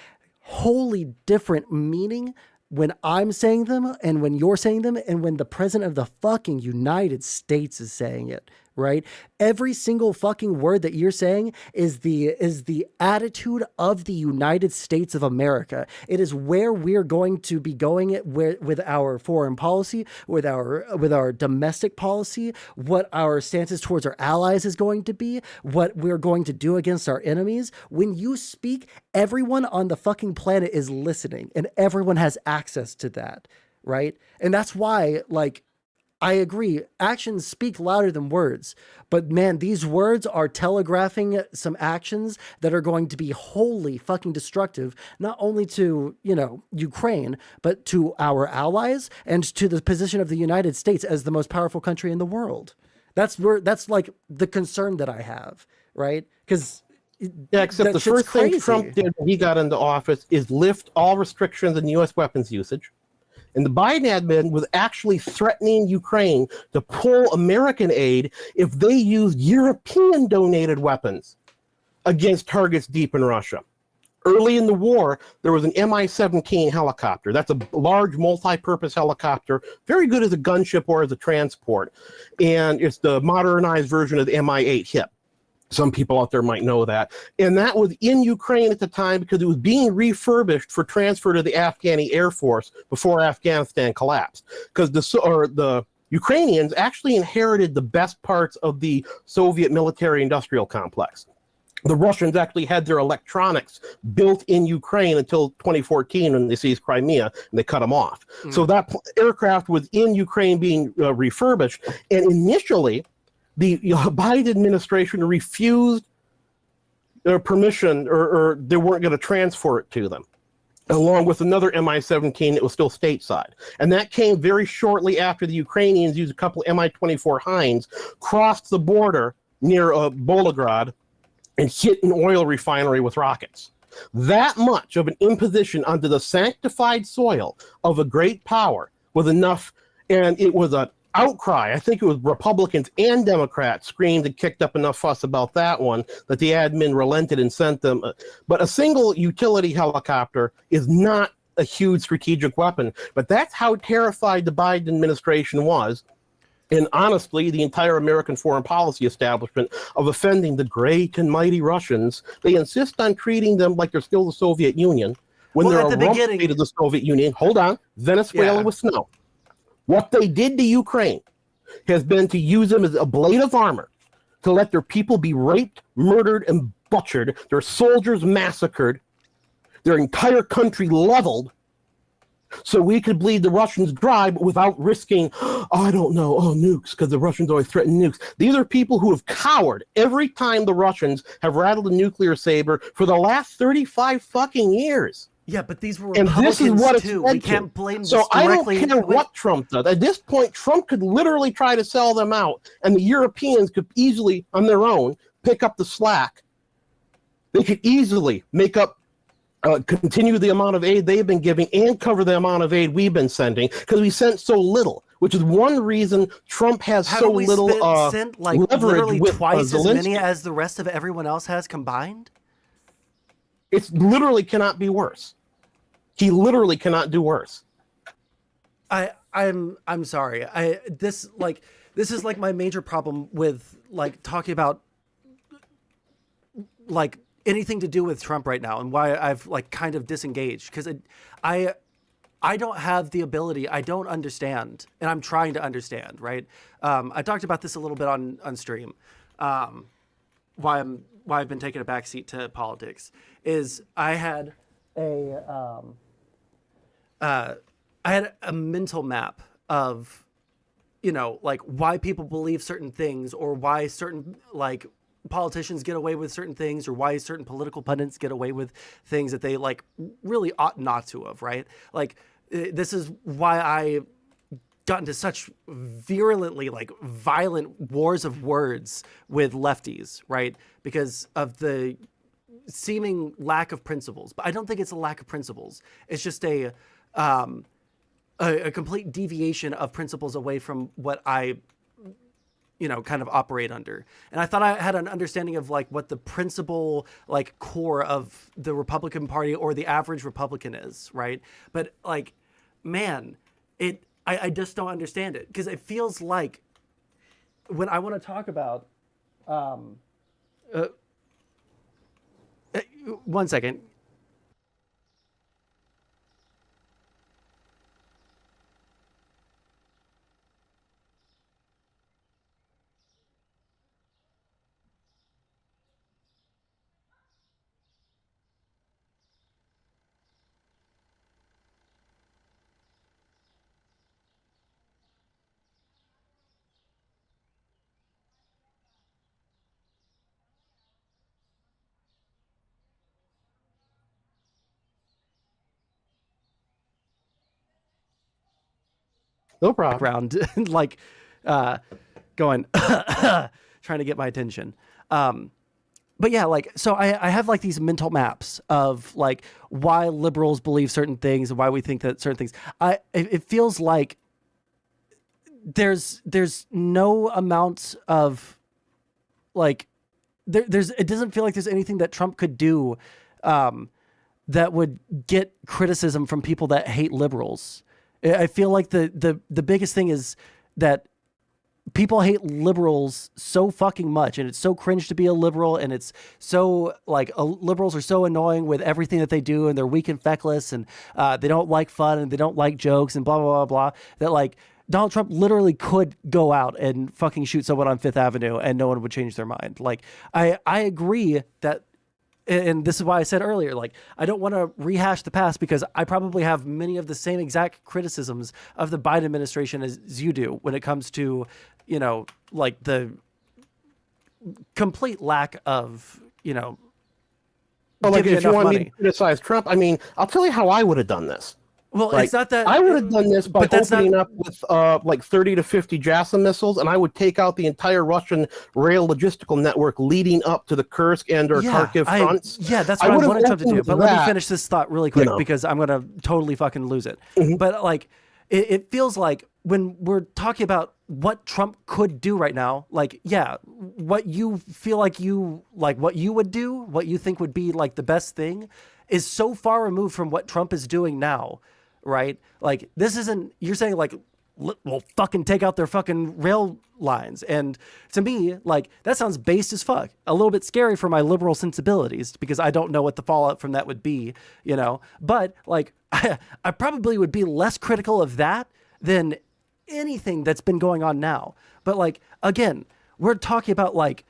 wholly different meaning when I'm saying them and when you're saying them and when the president of the fucking United States is saying it, right? Every single fucking word that you're saying is the attitude of the United States of America. It is where we're going to be going with our foreign policy, with our domestic policy, what our stances towards our allies is going to be, what we're going to do against our enemies. When you speak, everyone on the fucking planet is listening and everyone has access to that, right? And that's why, like, I agree. Actions speak louder than words, but man, these words are telegraphing some actions that are going to be wholly fucking destructive, not only to, you know, Ukraine, but to our allies and to the position of the United States as the most powerful country in the world. That's like the concern that I have, right? Because yeah, except the first thing Trump did when he got into office is lift all restrictions on U.S. weapons usage. And the Biden admin was actually threatening Ukraine to pull American aid if they used European-donated weapons against targets deep in Russia. Early in the war, there was an Mi-17 helicopter. That's a large multi-purpose helicopter, very good as a gunship or as a transport. And it's the modernized version of the Mi-8 HIP. Some people out there might know that. And that was in Ukraine at the time because it was being refurbished for transfer to the Afghani Air Force before Afghanistan collapsed. Because the Ukrainians actually inherited the best parts of the Soviet military-industrial complex. The Russians actually had their electronics built in Ukraine until 2014 when they seized Crimea and they cut them off. So that aircraft was in Ukraine being refurbished. And initially, the Biden administration refused their permission or they weren't going to transfer it to them, along with another Mi-17 that was still stateside. And that came very shortly after the Ukrainians used a couple of Mi-24 Hinds, crossed the border near Volgograd, and hit an oil refinery with rockets. That much of an imposition onto the sanctified soil of a great power was enough, and it was an outcry. I think it was Republicans and Democrats screamed and kicked up enough fuss about that one that the admin relented and sent them. But a single utility helicopter is not a huge strategic weapon. But that's how terrified the Biden administration was. And honestly, the entire American foreign policy establishment of offending the great and mighty Russians. They insist on treating them like they're still the Soviet Union when they're a rump state of the Soviet Union. Hold on. Venezuela with snow. What they did to Ukraine has been to use them as a blade of armor to let their people be raped, murdered, and butchered, their soldiers massacred, their entire country leveled, so we could bleed the Russians dry but without risking, nukes, because the Russians always threaten nukes. These are people who have cowered every time the Russians have rattled a nuclear saber for the last 35 fucking years. Yeah, but these were And Republicans this is what it's too. led We to. can't blame So this I don't directly. care what Trump does. At this point, Trump could literally try to sell them out, and the Europeans could easily, on their own, pick up the slack. They could easily make up, continue the amount of aid they've been giving and cover the amount of aid we've been sending because we sent so little, which is one reason Trump has so Haven't we little sent like leverage literally with twice as Zelensky. many as the rest of everyone else has combined? It literally cannot be worse. He literally cannot do worse. I'm sorry. This is like my major problem with like talking about like anything to do with Trump right now and why I've like kind of disengaged because I don't have the ability. I don't understand, and I'm trying to understand. Right? I talked about this a little bit on stream. Why I've been taking a backseat to politics is I had a mental map of, you know, like why people believe certain things or why certain like politicians get away with certain things or why certain political pundits get away with things that they like really ought not to have, right? Like this is why I got into such virulently like violent wars of words with lefties, right? Because of the seeming lack of principles. But I don't think it's a lack of principles. It's just a complete deviation of principles away from what I, you know, kind of operate under. And I thought I had an understanding of like what the principle, like core of the Republican Party or the average Republican is, right? But like, man, I just don't understand it because it feels like when I want to talk about, one second. No problem. Background, like going, trying to get my attention. But yeah, like, so I have like these mental maps of like why liberals believe certain things and why we think that certain things. It feels like there's no amount of like it doesn't feel like there's anything that Trump could do that would get criticism from people that hate liberals. I feel like the biggest thing is that people hate liberals so fucking much, and it's so cringe to be a liberal, and it's so like liberals are so annoying with everything that they do, and they're weak and feckless, and they don't like fun, and they don't like jokes, and blah blah blah blah. That like Donald Trump literally could go out and fucking shoot someone on Fifth Avenue, and no one would change their mind. Like I agree that. And this is why I said earlier, like, I don't want to rehash the past because I probably have many of the same exact criticisms of the Biden administration as you do when it comes to, you know, like the complete lack of, you know, Well, like giving if you enough want money. me to criticize Trump, I mean, I'll tell you how I would have done this. Well, Like, it's not that I would have done this by but that's opening not- up with like 30 to 50 JASSM missiles, and I would take out the entire Russian rail logistical network leading up to the Kursk and or Kharkiv fronts. That's I what I would have wanted Trump to do. opened But let me that, finish this thought really quick you know. because I'm going to totally fucking lose it. Mhm. But like, it feels like when we're talking about what Trump could do right now, like, yeah, what you feel like what you would do, what you think would be like the best thing is so far removed from what Trump is doing now. Right? Like, this isn't, you're saying like, we'll fucking take out their fucking rail lines. And to me, like, that sounds based as fuck. A little bit scary for my liberal sensibilities because I don't know what the fallout from that would be, you know? But like, I probably would be less critical of that than anything that's been going on now. But like, again, we're talking about like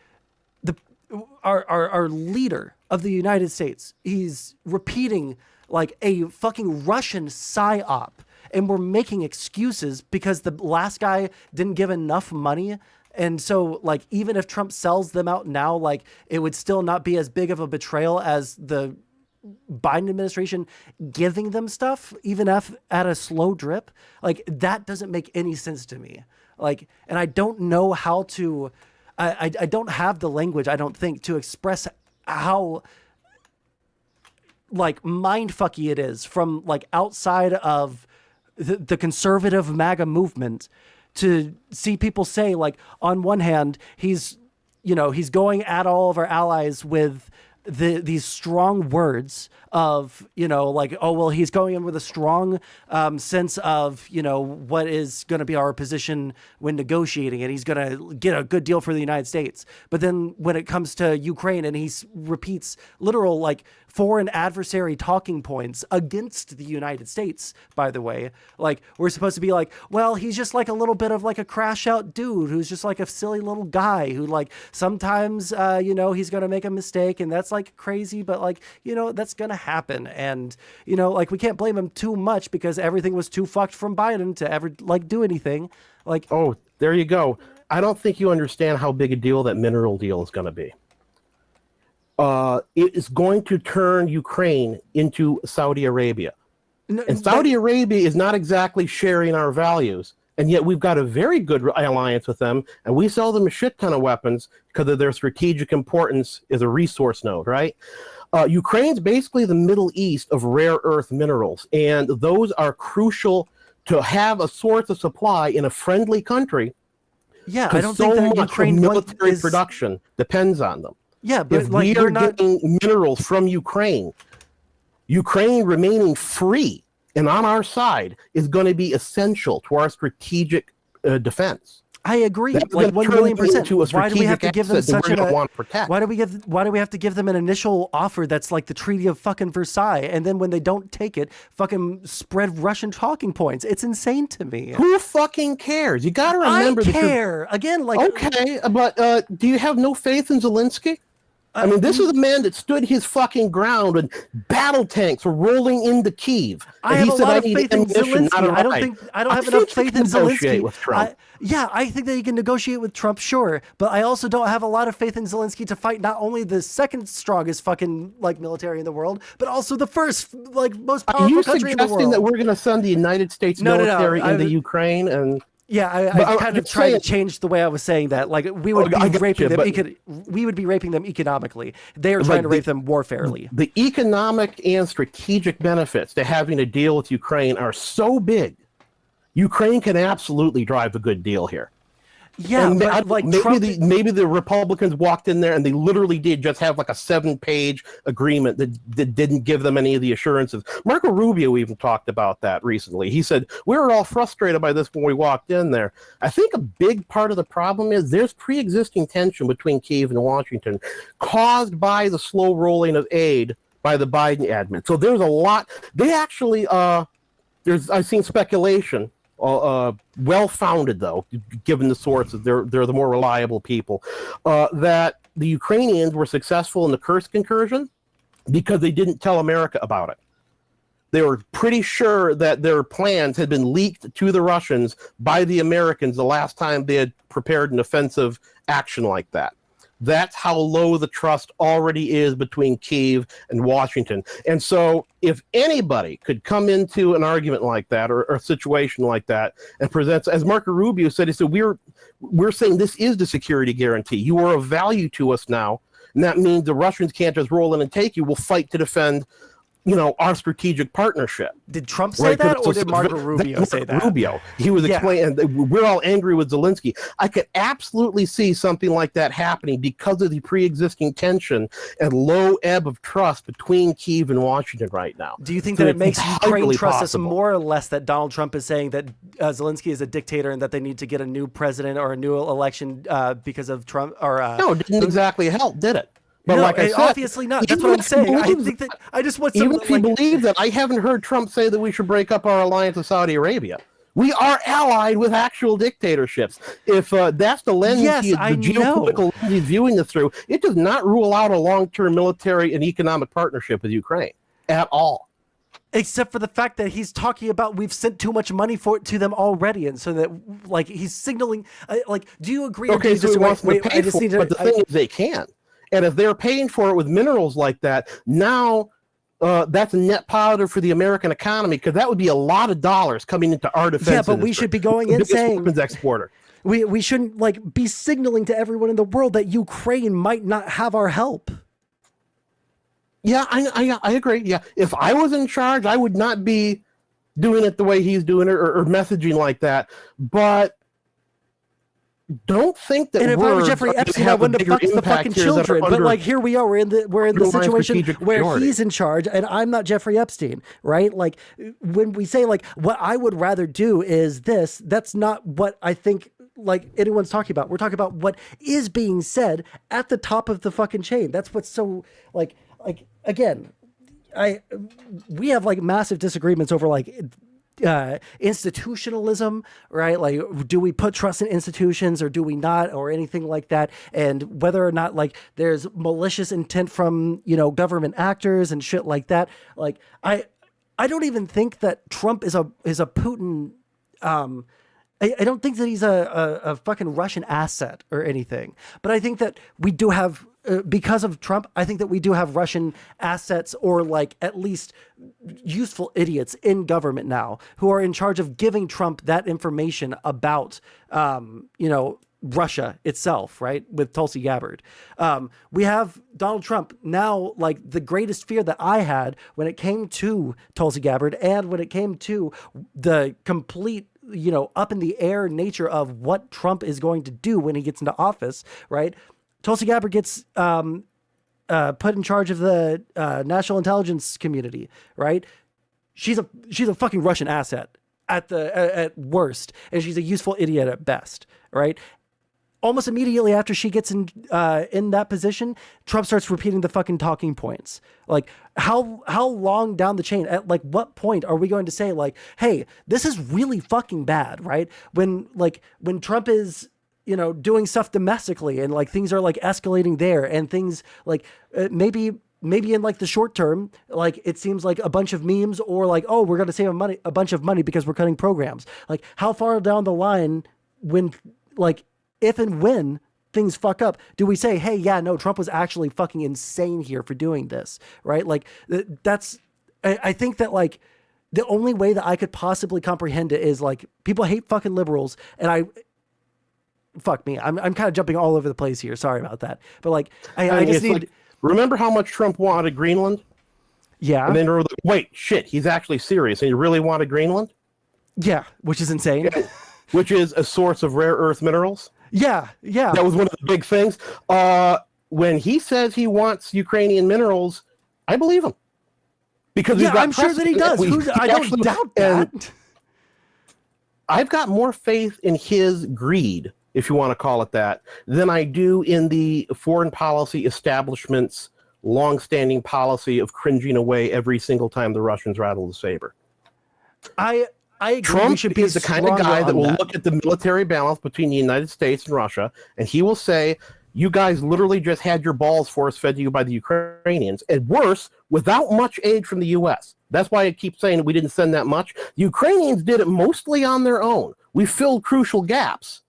our leader of the United States. He's repeating like a fucking Russian psyop, and we're making excuses because the last guy didn't give enough money. And so like, even if Trump sells them out now, like it would still not be as big of a betrayal as the Biden administration giving them stuff, even if at a slow drip, like that doesn't make any sense to me. Like, and I don't know how to, I don't have the language, I don't think, to express how like mindfucky it is from like outside of the conservative MAGA movement to see people say, like, on one hand, he's going at all of our allies with these strong words of, like, oh, well, he's going in with a strong sense of, what is going to be our position when negotiating, and he's going to get a good deal for the United States. But then when it comes to Ukraine, and he repeats literal, like, foreign adversary talking points against the United States, by the way, like, we're supposed to be like, well, he's just like a little bit of like a crash out dude who's just like a silly little guy who, like, sometimes, he's going to make a mistake, and that's like crazy, but like, that's going to happen. And, like, we can't blame him too much because everything was too fucked from Biden to ever like do anything. Like, oh, there you go. I don't think you understand how big a deal that mineral deal is going to be. It is going to turn Ukraine into Saudi Arabia. And Saudi Arabia is not exactly sharing our values. And yet we've got a very good alliance with them. And we sell them a shit ton of weapons because of their strategic importance as a resource node, right? Ukraine's basically the Middle East of rare earth minerals. And those are crucial to have a source of supply in a friendly country. Yeah, I don't think that Ukraine military production depends on them. Yeah, but if like, we are getting minerals from Ukraine remaining free and on our side is going to be essential to our strategic defense. I agree, like 1,000,000%. Why do we have to give them such why do we have to give them an initial offer that's like the Treaty of fucking Versailles, and then when they don't take it, fucking spread Russian talking points? It's insane to me. Who fucking cares? You got to remember. I care again. Like, okay, but do you have no faith in Zelensky? I mean, this is a man that stood his fucking ground when battle tanks were rolling into Kyiv. I have a lot of faith in Zelensky. I don't have enough faith in Zelensky. With Trump. I think that he can negotiate with Trump, sure, but I also don't have a lot of faith in Zelensky to fight not only the second strongest fucking like military in the world, but also the first like most powerful country in the world. Are you suggesting that we're going to send the United States military into Ukraine and? Yeah, I kind of tried to change the way I was saying that. Like, we would be raping them. We would be raping them economically. They are trying to rape them warfarely. The economic and strategic benefits to having a deal with Ukraine are so big. Ukraine can absolutely drive a good deal here. Yeah, and but like maybe the Republicans walked in there and they literally did just have like a 7-page agreement that didn't give them any of the assurances. Marco Rubio even talked about that recently. He said, we were all frustrated by this when we walked in there. I think a big part of the problem is there's pre-existing tension between Kyiv and Washington caused by the slow rolling of aid by the Biden admin. So there's a lot. They actually, I've seen speculation, well-founded though, given the sources, they're the more reliable people, that the Ukrainians were successful in the Kursk incursion because they didn't tell America about it. They were pretty sure that their plans had been leaked to the Russians by the Americans the last time they had prepared an offensive action like that. That's how low the trust already is between Kyiv and Washington. And so if anybody could come into an argument like that or a situation like that and presents, as Marco Rubio said, he said, we're saying this is the security guarantee. You are of value to us now. And that means the Russians can't just roll in and take you. We'll fight to defend our strategic partnership. Did Trump say that, or did Marco Rubio say that? Rubio. He was explaining, we're all angry with Zelensky. I could absolutely see something like that happening because of the pre-existing tension and low ebb of trust between Kyiv and Washington right now. Do you think that it makes Ukraine trust us more or less that Donald Trump is saying that Zelensky is a dictator and that they need to get a new president or a new election because of Trump? No, it didn't exactly help, did it? But no, like I said, obviously not. That's what I'm saying. I think that I just want some. Even if you believe that, I haven't heard Trump say that we should break up our alliance with Saudi Arabia. We are allied with actual dictatorships. If that's the lens, the geopolitical lens he's viewing this through, it does not rule out a long-term military and economic partnership with Ukraine at all. Except for the fact that he's talking about we've sent too much money to them already, and so that like he's signaling. Like, do you agree? Okay, so he wants them to pay for it, but the thing is, they can. And if they're paying for it with minerals like that, now that's net positive for the American economy, because that would be a lot of dollars coming into our defense. Yeah, but we should be going in saying weapons exporter. We shouldn't like be signaling to everyone in the world that Ukraine might not have our help. Yeah, I agree. Yeah, if I was in charge, I would not be doing it the way he's doing it, or messaging like that. But don't think that. And if I were Jeffrey Epstein, I wouldn't have fucked the fucking children. But like here we are, we're in the situation where he's in charge, and I'm not Jeffrey Epstein, right? Like when we say like what I would rather do is this, that's not what I think like anyone's talking about. We're talking about what is being said at the top of the fucking chain. That's what's so like again, we have like massive disagreements over like institutionalism, right? Like, do we put trust in institutions or do we not, or anything like that? And whether or not like there's malicious intent from, you know, government actors and shit like that. Like, I don't even think that Trump is a Putin. I don't think that he's a fucking Russian asset or anything, but I think that we do have, because of Trump, I think that we do have Russian assets, or like at least useful idiots in government now who are in charge of giving Trump that information about, you know, Russia itself, right? With Tulsi Gabbard. We have Donald Trump now. Like the greatest fear that I had when it came to Tulsi Gabbard and when it came to the complete, you know, up in the air nature of what Trump is going to do when he gets into office, right? Tulsi Gabbard gets put in charge of the national intelligence community, right? She's a fucking Russian asset at worst, and she's a useful idiot at best, right? Almost immediately after she gets in that position, Trump starts repeating the fucking talking points. Like how long down the chain, at like what point are we going to say like, hey, this is really fucking bad, right? When Trump is, you know, doing stuff domestically and like things are like escalating there, and things like maybe in like the short term, like it seems like a bunch of memes, or like, oh, we're going to save a bunch of money because we're cutting programs. Like how far down the line, when like if and when things fuck up, do we say, hey, yeah, no, Trump was actually fucking insane here for doing this, right? Like that's, I think that like the only way that I could possibly comprehend it is like people hate fucking liberals, and fuck me, I'm kind of jumping all over the place here. Sorry about that. But like, I just need... Like, remember how much Trump wanted Greenland? Yeah. And then they were like, wait, shit, he's actually serious. And he really wanted Greenland? Yeah, which is insane. Which is a source of rare earth minerals. Yeah. That was one of the big things. When he says he wants Ukrainian minerals, I believe him. Because yeah, I'm sure that he does. I don't doubt that. I've got more faith in his greed, if you want to call it that, than I do in the foreign policy establishment's long-standing policy of cringing away every single time the Russians rattle the saber. I agree. Trump is the kind of guy that will look at the military balance between the United States and Russia, and he will say, you guys literally just had your balls force-fed to you by the Ukrainians, and worse, without much aid from the U.S. That's why I keep saying we didn't send that much. The Ukrainians did it mostly on their own. We filled crucial gaps,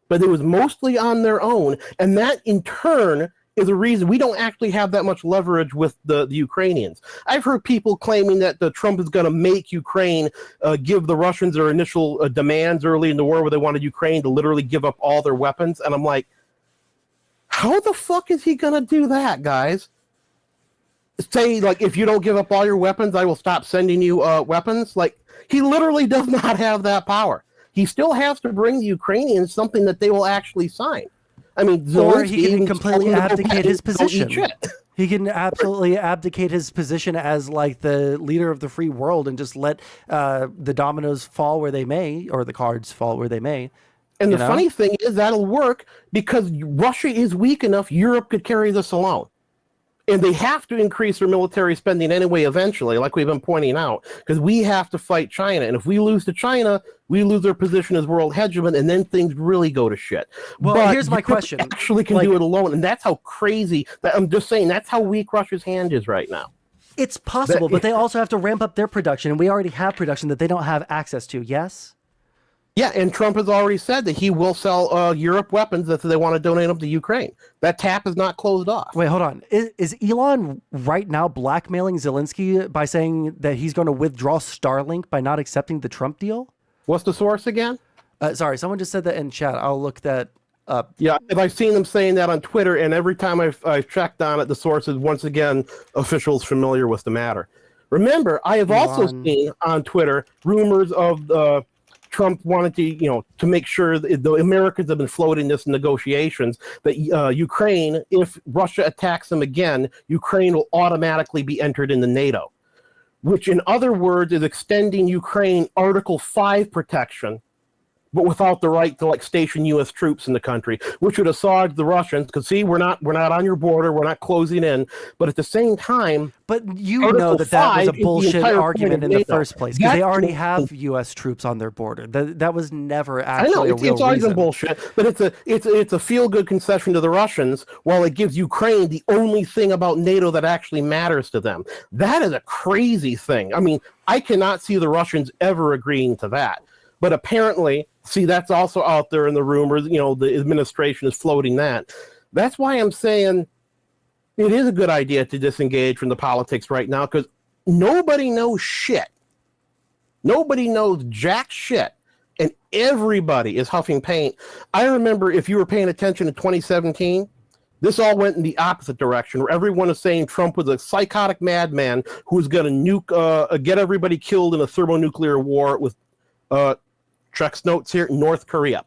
but it was mostly on their own, and that, in turn, is a reason we don't actually have that much leverage with the Ukrainians. I've heard people claiming that Trump is going to make Ukraine give the Russians their initial demands early in the war, where they wanted Ukraine to literally give up all their weapons. And I'm like, how the fuck is he going to do that, guys? Say, like, if you don't give up all your weapons, I will stop sending you weapons? Like, he literally does not have that power. He still has to bring the Ukrainians something that they will actually sign. I mean, or he can completely abdicate his position. He can absolutely abdicate his position as like the leader of the free world and just let the dominoes fall where they may, or the cards fall where they may. And the funny thing is that'll work because Russia is weak enough. Europe could carry this alone. And they have to increase their military spending anyway eventually, like we've been pointing out, because we have to fight China. And if we lose to China, we lose our position as world hegemon, and then things really go to shit. Well, but here's my question. Actually can do it alone, and that's how crazy, I'm just saying, that's how weak Russia's hand is right now. It's possible, but they also have to ramp up their production, and we already have production that they don't have access to, yes? Yeah, and Trump has already said that he will sell Europe weapons if they want to donate them to Ukraine. That tap is not closed off. Wait, hold on. Is Elon right now blackmailing Zelensky by saying that he's going to withdraw Starlink by not accepting the Trump deal? What's the source again? Sorry, someone just said that in chat. I'll look that up. Yeah, I've seen them saying that on Twitter, and every time I've checked on it, the source is once again officials familiar with the matter. Remember, I have also seen on Twitter rumors of Trump wanted to make sure that the Americans have been floating this in negotiations that Ukraine, if Russia attacks them again, Ukraine will automatically be entered into NATO, which in other words is extending Ukraine Article 5 protection, but without the right to station U.S. troops in the country, which would assuage the Russians. Because see, we're not on your border, we're not closing in, but at the same time, but you know that was a bullshit argument in the first place because they already have U.S. troops on their border. That was never actually a real it's always reason. Bullshit, but it's a feel good concession to the Russians, while it gives Ukraine the only thing about NATO that actually matters to them. That is a crazy thing. I mean, I cannot see the Russians ever agreeing to that. But apparently, see, that's also out there in the rumors. The administration is floating that. That's why I'm saying it is a good idea to disengage from the politics right now, because nobody knows shit. Nobody knows jack shit, and everybody is huffing paint. I remember, if you were paying attention in 2017, this all went in the opposite direction, where everyone is saying Trump was a psychotic madman who was going to get everybody killed in a thermonuclear war with Trex notes here, North Korea.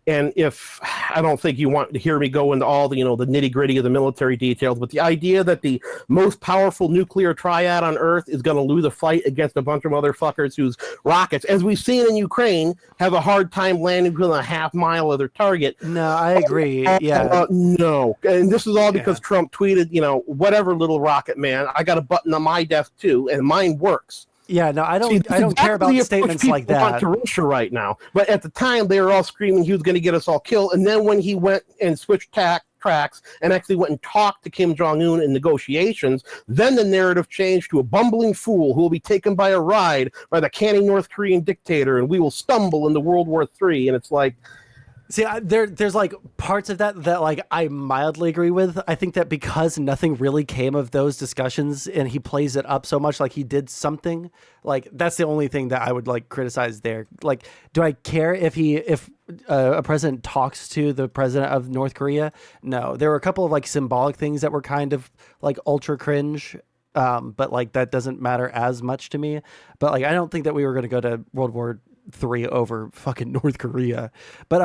And if I don't think you want to hear me go into all the the nitty gritty of the military details, but the idea that the most powerful nuclear triad on Earth is going to lose a fight against a bunch of motherfuckers whose rockets, as we've seen in Ukraine, have a hard time landing within a half mile of their target. No, I agree. Yeah. No, and this is all because Trump tweeted, whatever, little rocket man, I got a button on my desk too, and mine works. Yeah, no, I don't care about statements like that. Want to Russia right now, but at the time they were all screaming he was going to get us all killed. And then when he went and switched tracks and actually went and talked to Kim Jong-un in negotiations, then the narrative changed to a bumbling fool who will be taken by a ride by the canny North Korean dictator, and we will stumble into World War III. And it's like, see, there's parts of that I mildly agree with. I think that because nothing really came of those discussions and he plays it up so much like he did something, that's the only thing that I would criticize there. Do I care if a president talks to the president of North Korea? No. There were a couple of symbolic things that were kind of ultra cringe. But that doesn't matter as much to me. But I don't think that we were going to go to World War III over fucking North Korea. But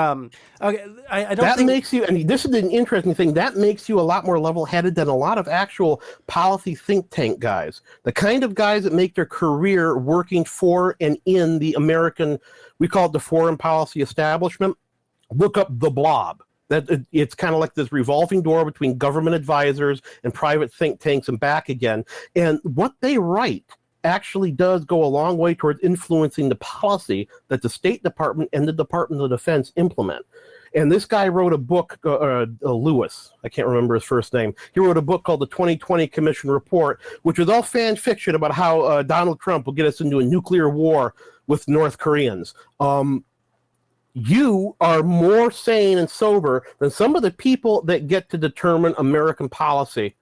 okay, I don't think makes you, and this is an interesting thing, that makes you a lot more level-headed than a lot of actual policy think tank guys. The kind of guys that make their career working for and in the American, we call it the foreign policy establishment. Look up The Blob. It's kind of like this revolving door between government advisors and private think tanks and back again. And what they write actually does go a long way towards influencing the policy that the State Department and the Department of Defense implement. And this guy wrote a book, Lewis, I can't remember his first name. He wrote a book called the 2020 Commission Report, which was all fan fiction about how Donald Trump will get us into a nuclear war with North Koreans. You are more sane and sober than some of the people that get to determine American policy,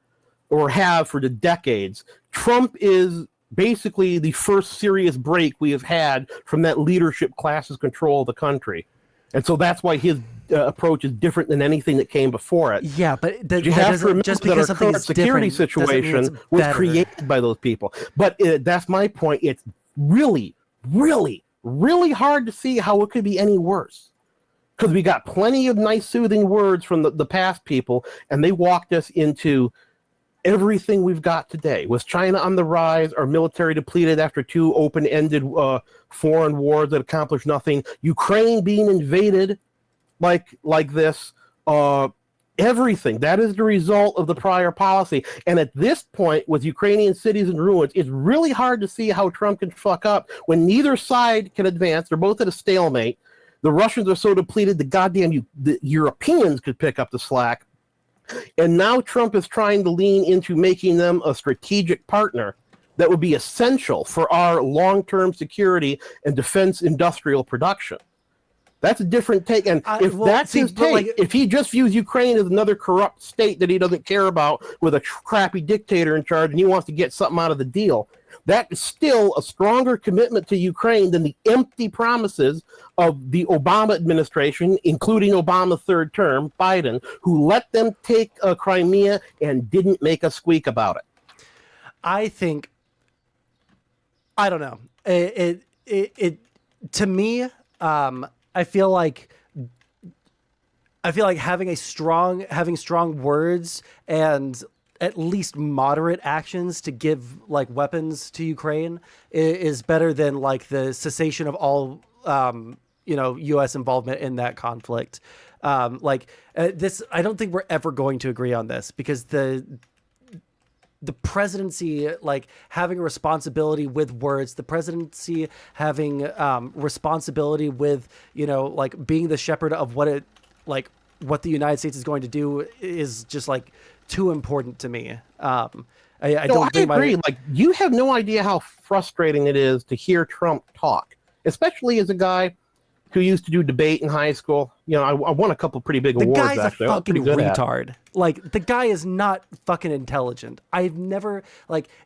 or have for the decades. Trump is basically the first serious break we have had from that leadership class's control of the country. And so that's why his approach is different than anything that came before it. Yeah, but you have to remember just that our current security situation was created by those people. But that's my point. It's really, really, really hard to see how it could be any worse. Because we got plenty of nice, soothing words from the past people, and they walked us into everything we've got today. Was China on the rise? Our military depleted after two open-ended foreign wars that accomplished nothing? Ukraine being invaded like this? Everything. That is the result of the prior policy. And at this point, with Ukrainian cities in ruins, it's really hard to see how Trump can fuck up when neither side can advance. They're both at a stalemate. The Russians are so depleted, the Europeans could pick up the slack. And now Trump is trying to lean into making them a strategic partner that would be essential for our long-term security and defense industrial production. That's a different take. And if that's his take, if he just views Ukraine as another corrupt state that he doesn't care about with a crappy dictator in charge and he wants to get something out of the deal, that is still a stronger commitment to Ukraine than the empty promises of the Obama administration, including Obama's third term, Biden, who let them take Crimea and didn't make a squeak about it. I think, I don't know. It to me, I feel like having strong words and at least moderate actions to give like weapons to Ukraine is better than like the cessation of all U.S. involvement in that conflict. This, I don't think we're ever going to agree on this because the presidency, like having a responsibility with words, the presidency having responsibility with, like being the shepherd of what the United States is going to do is just like too important to me. I agree. Like, you have no idea how frustrating it is to hear Trump talk, especially as a guy who used to do debate in high school. I won a couple pretty big awards. The guy's a fucking retard. Like, the guy is not fucking intelligent. I've never,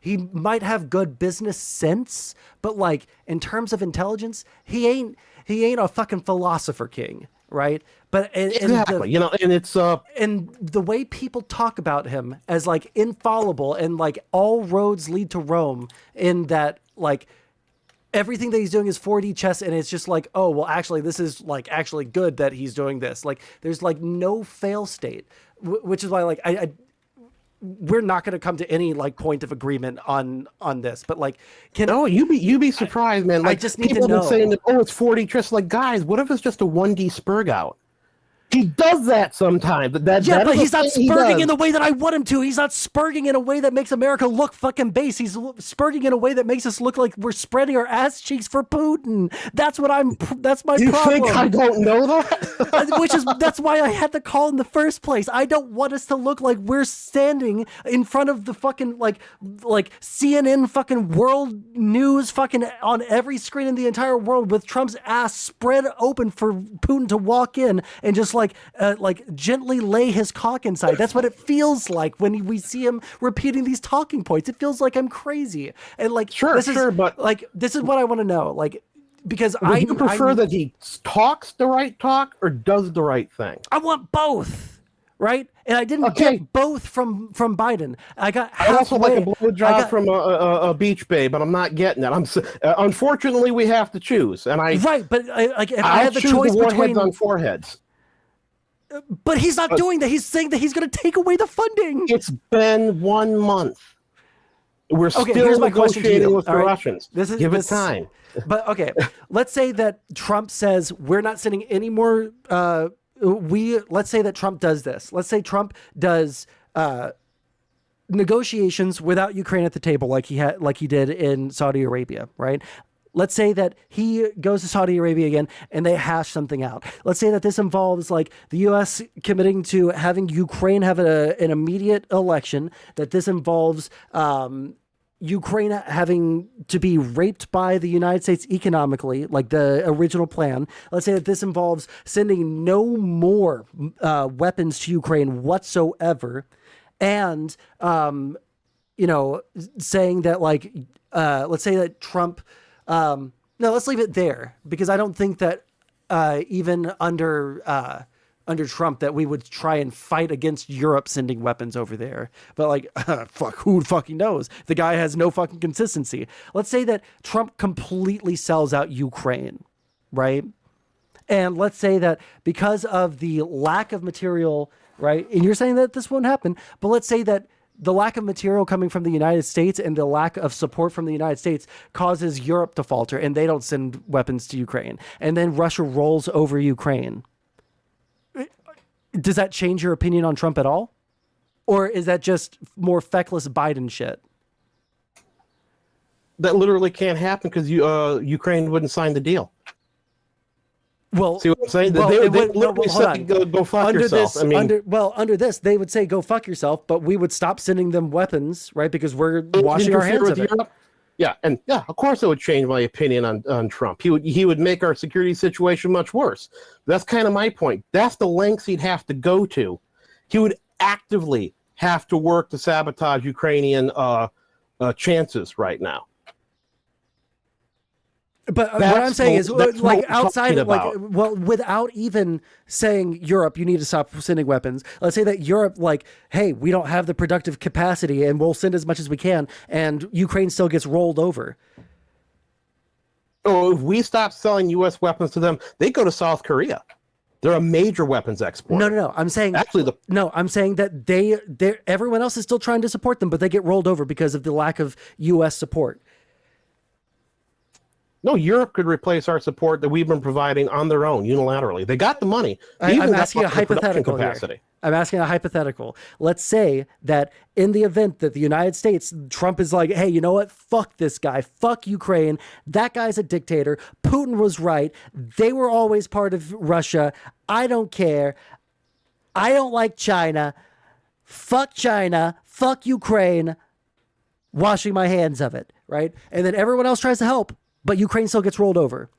he might have good business sense, but like in terms of intelligence, he ain't a fucking philosopher king, right? But exactly, and it's and the way people talk about him as like infallible and like all roads lead to Rome, in that like everything that he's doing is 4D chess, and it's just like, oh, well, actually, this is like actually good that he's doing this. Like, there's like no fail state, which is why like we're not going to come to any like point of agreement on this. But like, you be surprised, man. Like, I just need people to know. Have been saying that, it's 4D chess. Like, guys, what if it's just a 1D spurg out? He does that sometimes. But he's not spurging in the way that I want him to. He's not spurging in a way that makes America look fucking base. He's spurging in a way that makes us look like we're spreading our ass cheeks for Putin. That's my problem. You think I don't know that? That's why I had the call in the first place. I don't want us to look like we're standing in front of the fucking like CNN fucking world news fucking on every screen in the entire world with Trump's ass spread open for Putin to walk in and just like gently lay his cock inside. That's what it feels like when we see him repeating these talking points. It feels like I'm crazy. And like, but like, this is what I want to know. Like, because would you prefer that he talks the right talk or does the right thing? I want both, right? And I didn't get both from Biden. I also like a blowjob from a beach babe, but I'm not getting it. Unfortunately, we have to choose, and but if I had the choice between on foreheads. But he's not doing that. He's saying that he's going to take away the funding. It's been 1 month. We're still negotiating with the Russians. Give it time. But okay, let's say that Trump says we're not sending any more. Let's say that Trump does this. Let's say Trump does negotiations without Ukraine at the table, like he did in Saudi Arabia, right? Let's say that he goes to Saudi Arabia again and they hash something out. Let's say that this involves like the U.S. committing to having Ukraine have an immediate election, that this involves Ukraine having to be raped by the United States economically, like the original plan. Let's say that this involves sending no more weapons to Ukraine whatsoever. And, saying that like, let's say that Trump... no, let's leave it there, because I don't think that even under Trump that we would try and fight against Europe sending weapons over there. But like, who fucking knows? The guy has no fucking consistency. Let's say that Trump completely sells out Ukraine, right? And let's say that because of the lack of material, right? And you're saying that this won't happen, but let's say that the lack of material coming from the United States and the lack of support from the United States causes Europe to falter and they don't send weapons to Ukraine. And then Russia rolls over Ukraine. Does that change your opinion on Trump at all? Or is that just more feckless Biden shit? That literally can't happen because Ukraine wouldn't sign the deal. Well, see what I'm saying? They literally said, go fuck yourself. Under this, they would say, go fuck yourself, but we would stop sending them weapons, right? Because we're washing our hands of it. Yeah, and yeah, of course it would change my opinion on Trump. He would make our security situation much worse. That's kind of my point. That's the lengths he'd have to go to. He would actively have to work to sabotage Ukrainian chances right now. But That's what I'm saying is, that's like, what we're outside talking of, like, about. well, without even saying Europe, you need to stop sending weapons. Let's say that Europe, like, hey, we don't have the productive capacity and we'll send as much as we can, and Ukraine still gets rolled over. Oh, if we stop selling U.S. weapons to them, they go to South Korea. They're a major weapons exporter. No. I'm saying Actually, I'm saying that they everyone else is still trying to support them, but they get rolled over because of the lack of U.S. support. No, Europe could replace our support that we've been providing on their own unilaterally. They got the money. I'm asking a the production hypothetical capacity. here. I'm asking a hypothetical. Let's say that in the event that the United States, Trump is like, hey, you know what? Fuck this guy. Fuck Ukraine. That guy's a dictator. Putin was right. They were always part of Russia. I don't care. I don't like China. Fuck China. Fuck Ukraine. Washing my hands of it, right? And then everyone else tries to help, but Ukraine still gets rolled over.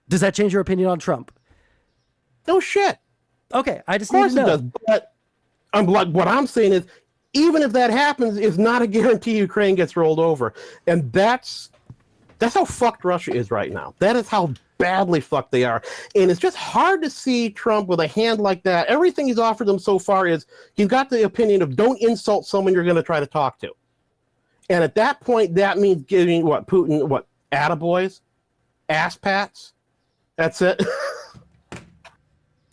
Does that change your opinion on Trump? No shit. Okay, I just Of course need to know. it does. But what I'm saying is, even if that happens, it's not a guarantee Ukraine gets rolled over. And that's how fucked Russia is right now. That is how badly fucked they are. And it's just hard to see Trump with a hand like that. Everything he's offered them so far is he's got the opinion of don't insult someone you're going to try to talk to. And at that point, that means giving Putin, attaboys, ass pats. That's it.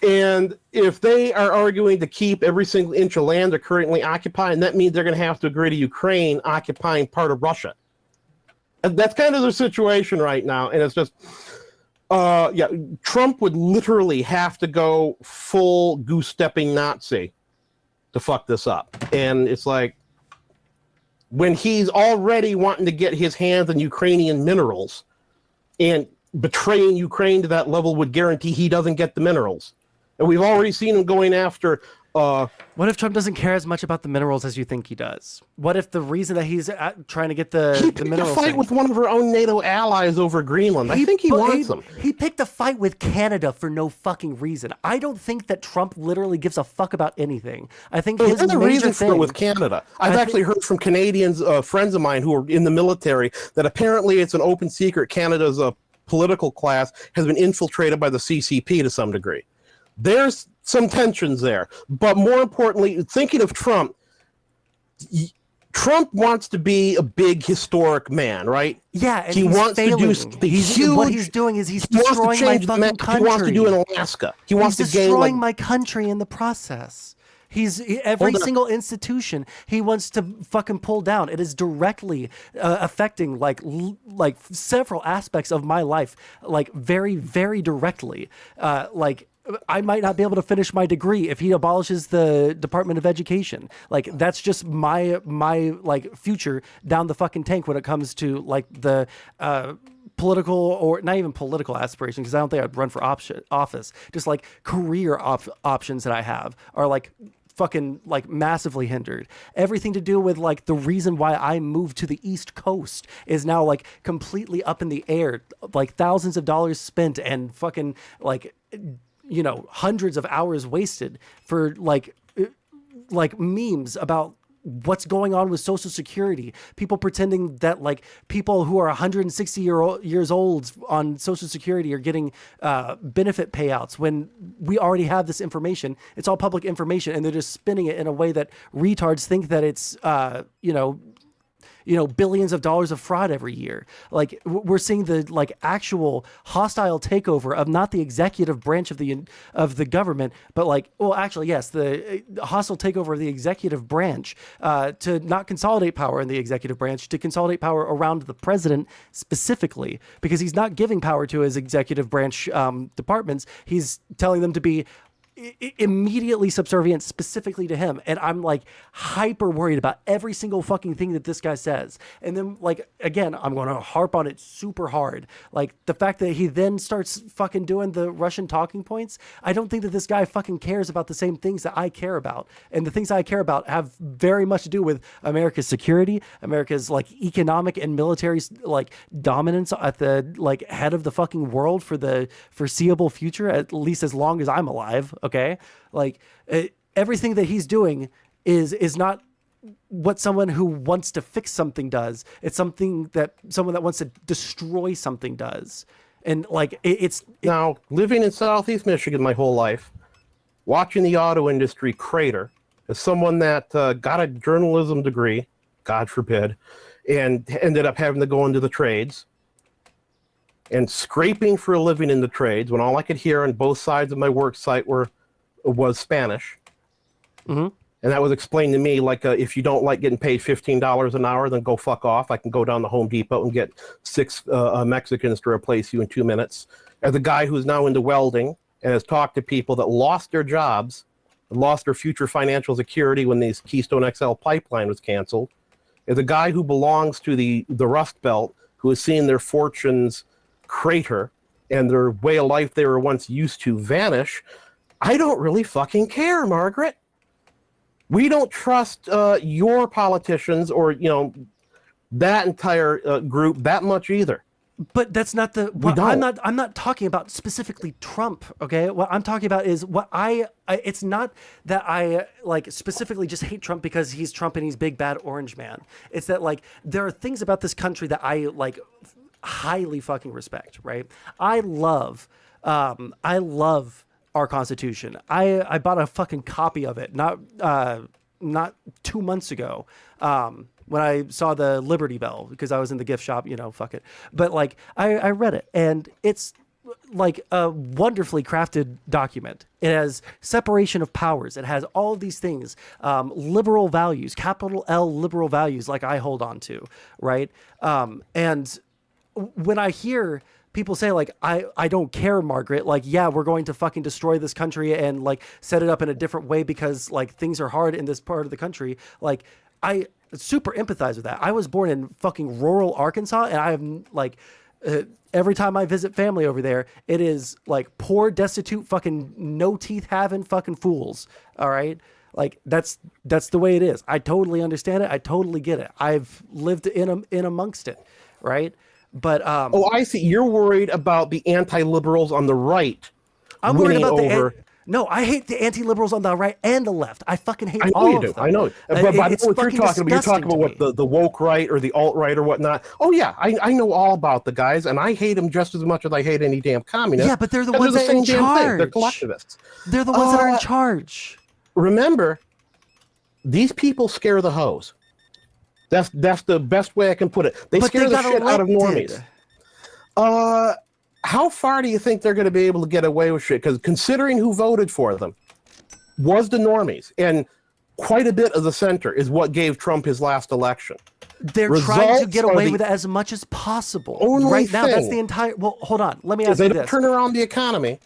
And if they are arguing to keep every single inch of land they're currently occupying, that means they're going to have to agree to Ukraine occupying part of Russia. And that's kind of the situation right now. And it's just, Trump would literally have to go full goose-stepping Nazi to fuck this up. And it's like, when he's already wanting to get his hands on Ukrainian minerals, and betraying Ukraine to that level would guarantee he doesn't get the minerals. And we've already seen him going after... what if Trump doesn't care as much about the minerals as you think he does? What if the reason that he's trying to get the minerals... He picked a fight with one of our own NATO allies over Greenland. I think he wants them. He picked a fight with Canada for no fucking reason. I don't think that Trump literally gives a fuck about anything. I think his There's a major reason thing... for it with Canada. I've actually heard from Canadians, friends of mine who are in the military, that apparently it's an open secret Canada's political class has been infiltrated by the CCP to some degree. There's some tensions there. But more importantly, thinking of Trump, Trump wants to be a big historic man, right? Yeah, and he wants to do something huge. What he's doing is he's destroying my fucking country. He wants to do in Alaska. He wants to gain destroying my country in the process. Every single institution he wants to fucking pull down. It is directly affecting like several aspects of my life, like very, very directly. Like I might not be able to finish my degree if he abolishes the Department of Education. Like that's just my like future down the fucking tank when it comes to like the political, or not even political aspiration, because I don't think I'd run for office. Just like career options that I have are like fucking like massively hindered. Everything to do with like the reason why I moved to the East Coast is now like completely up in the air. Like thousands of dollars spent and fucking like, you know, hundreds of hours wasted for like memes about what's going on with Social Security. People pretending that like people who are 160 years old on Social Security are getting benefit payouts when we already have this information. It's all public information, and they're just spinning it in a way that retards think that it's billions of dollars of fraud every year. Like we're seeing the like actual hostile takeover of not the executive branch of the government, but like, well, actually, yes, the hostile takeover of the executive branch to not consolidate power in the executive branch, to consolidate power around the president specifically, because he's not giving power to his executive branch departments. He's telling them to be immediately subservient specifically to him. And I'm like hyper worried about every single fucking thing that this guy says. And then like, again, I'm going to harp on it super hard. Like the fact that he then starts fucking doing the Russian talking points. I don't think that this guy fucking cares about the same things that I care about. And the things I care about have very much to do with America's security, America's like economic and military like dominance at the like head of the fucking world for the foreseeable future, at least as long as I'm alive. Okay. Like everything that he's doing is not what someone who wants to fix something does. It's something that someone that wants to destroy something does. And like, now living in Southeast Michigan my whole life, watching the auto industry crater as someone that got a journalism degree, God forbid, and ended up having to go into the trades and scraping for a living in the trades when all I could hear on both sides of my work site was Spanish. Mm-hmm. And that was explained to me like, if you don't like getting paid $15 an hour, then go fuck off. I can go down to Home Depot and get 6 Mexicans to replace you in 2 minutes. As a guy who's now into welding and has talked to people that lost their jobs, lost their future financial security when this Keystone XL pipeline was canceled, as a guy who belongs to the Rust Belt, who has seen their fortunes crater and their way of life they were once used to vanish, I don't really fucking care, Margaret. We don't trust your politicians or, you know, that entire group that much either. But that's not the. I'm not talking about specifically Trump. Okay, what I'm talking about is what I. It's not that I like specifically just hate Trump because he's Trump and he's big bad orange man. It's that like there are things about this country that I like highly fucking respect. Right? I love our Constitution. I bought a fucking copy of it not 2 months ago. When I saw the Liberty Bell, because I was in the gift shop, you know, fuck it. But like, I read it, and it's like a wonderfully crafted document. It has separation of powers. It has all of these things, liberal values, capital L liberal values, like I hold on to, right? And when I hear people say like, I don't care, Margaret, like, yeah, we're going to fucking destroy this country and like set it up in a different way because like things are hard in this part of the country. Like, I super empathize with that. I was born in fucking rural Arkansas, and I have like every time I visit family over there, it is like poor, destitute, fucking no teeth having fucking fools. All right. Like that's the way it is. I totally understand it. I totally get it. I've lived in amongst it. Right. But, oh, I see. You're worried about the anti-liberals on the right. I'm worried about No, I hate the anti-liberals on the right and the left. I fucking hate all of them. I know. But I know what you're talking about. You're talking about what the woke right or the alt-right or whatnot. Oh, yeah. I know all about the guys, and I hate them just as much as I hate any damn communist. Yeah, but they're the ones that are in charge. They're collectivists. They're the ones that are in charge. Remember, these people scare the hoes. That's the best way I can put it. They scare the shit out of normies. How far do you think they're going to be able to get away with shit? Because considering who voted for them was the normies, and quite a bit of the center is what gave Trump his last election. They're trying to get away with it as much as possible. Right now, that's the entire... Well, hold on. Let me ask you this. They don't turn around the economy.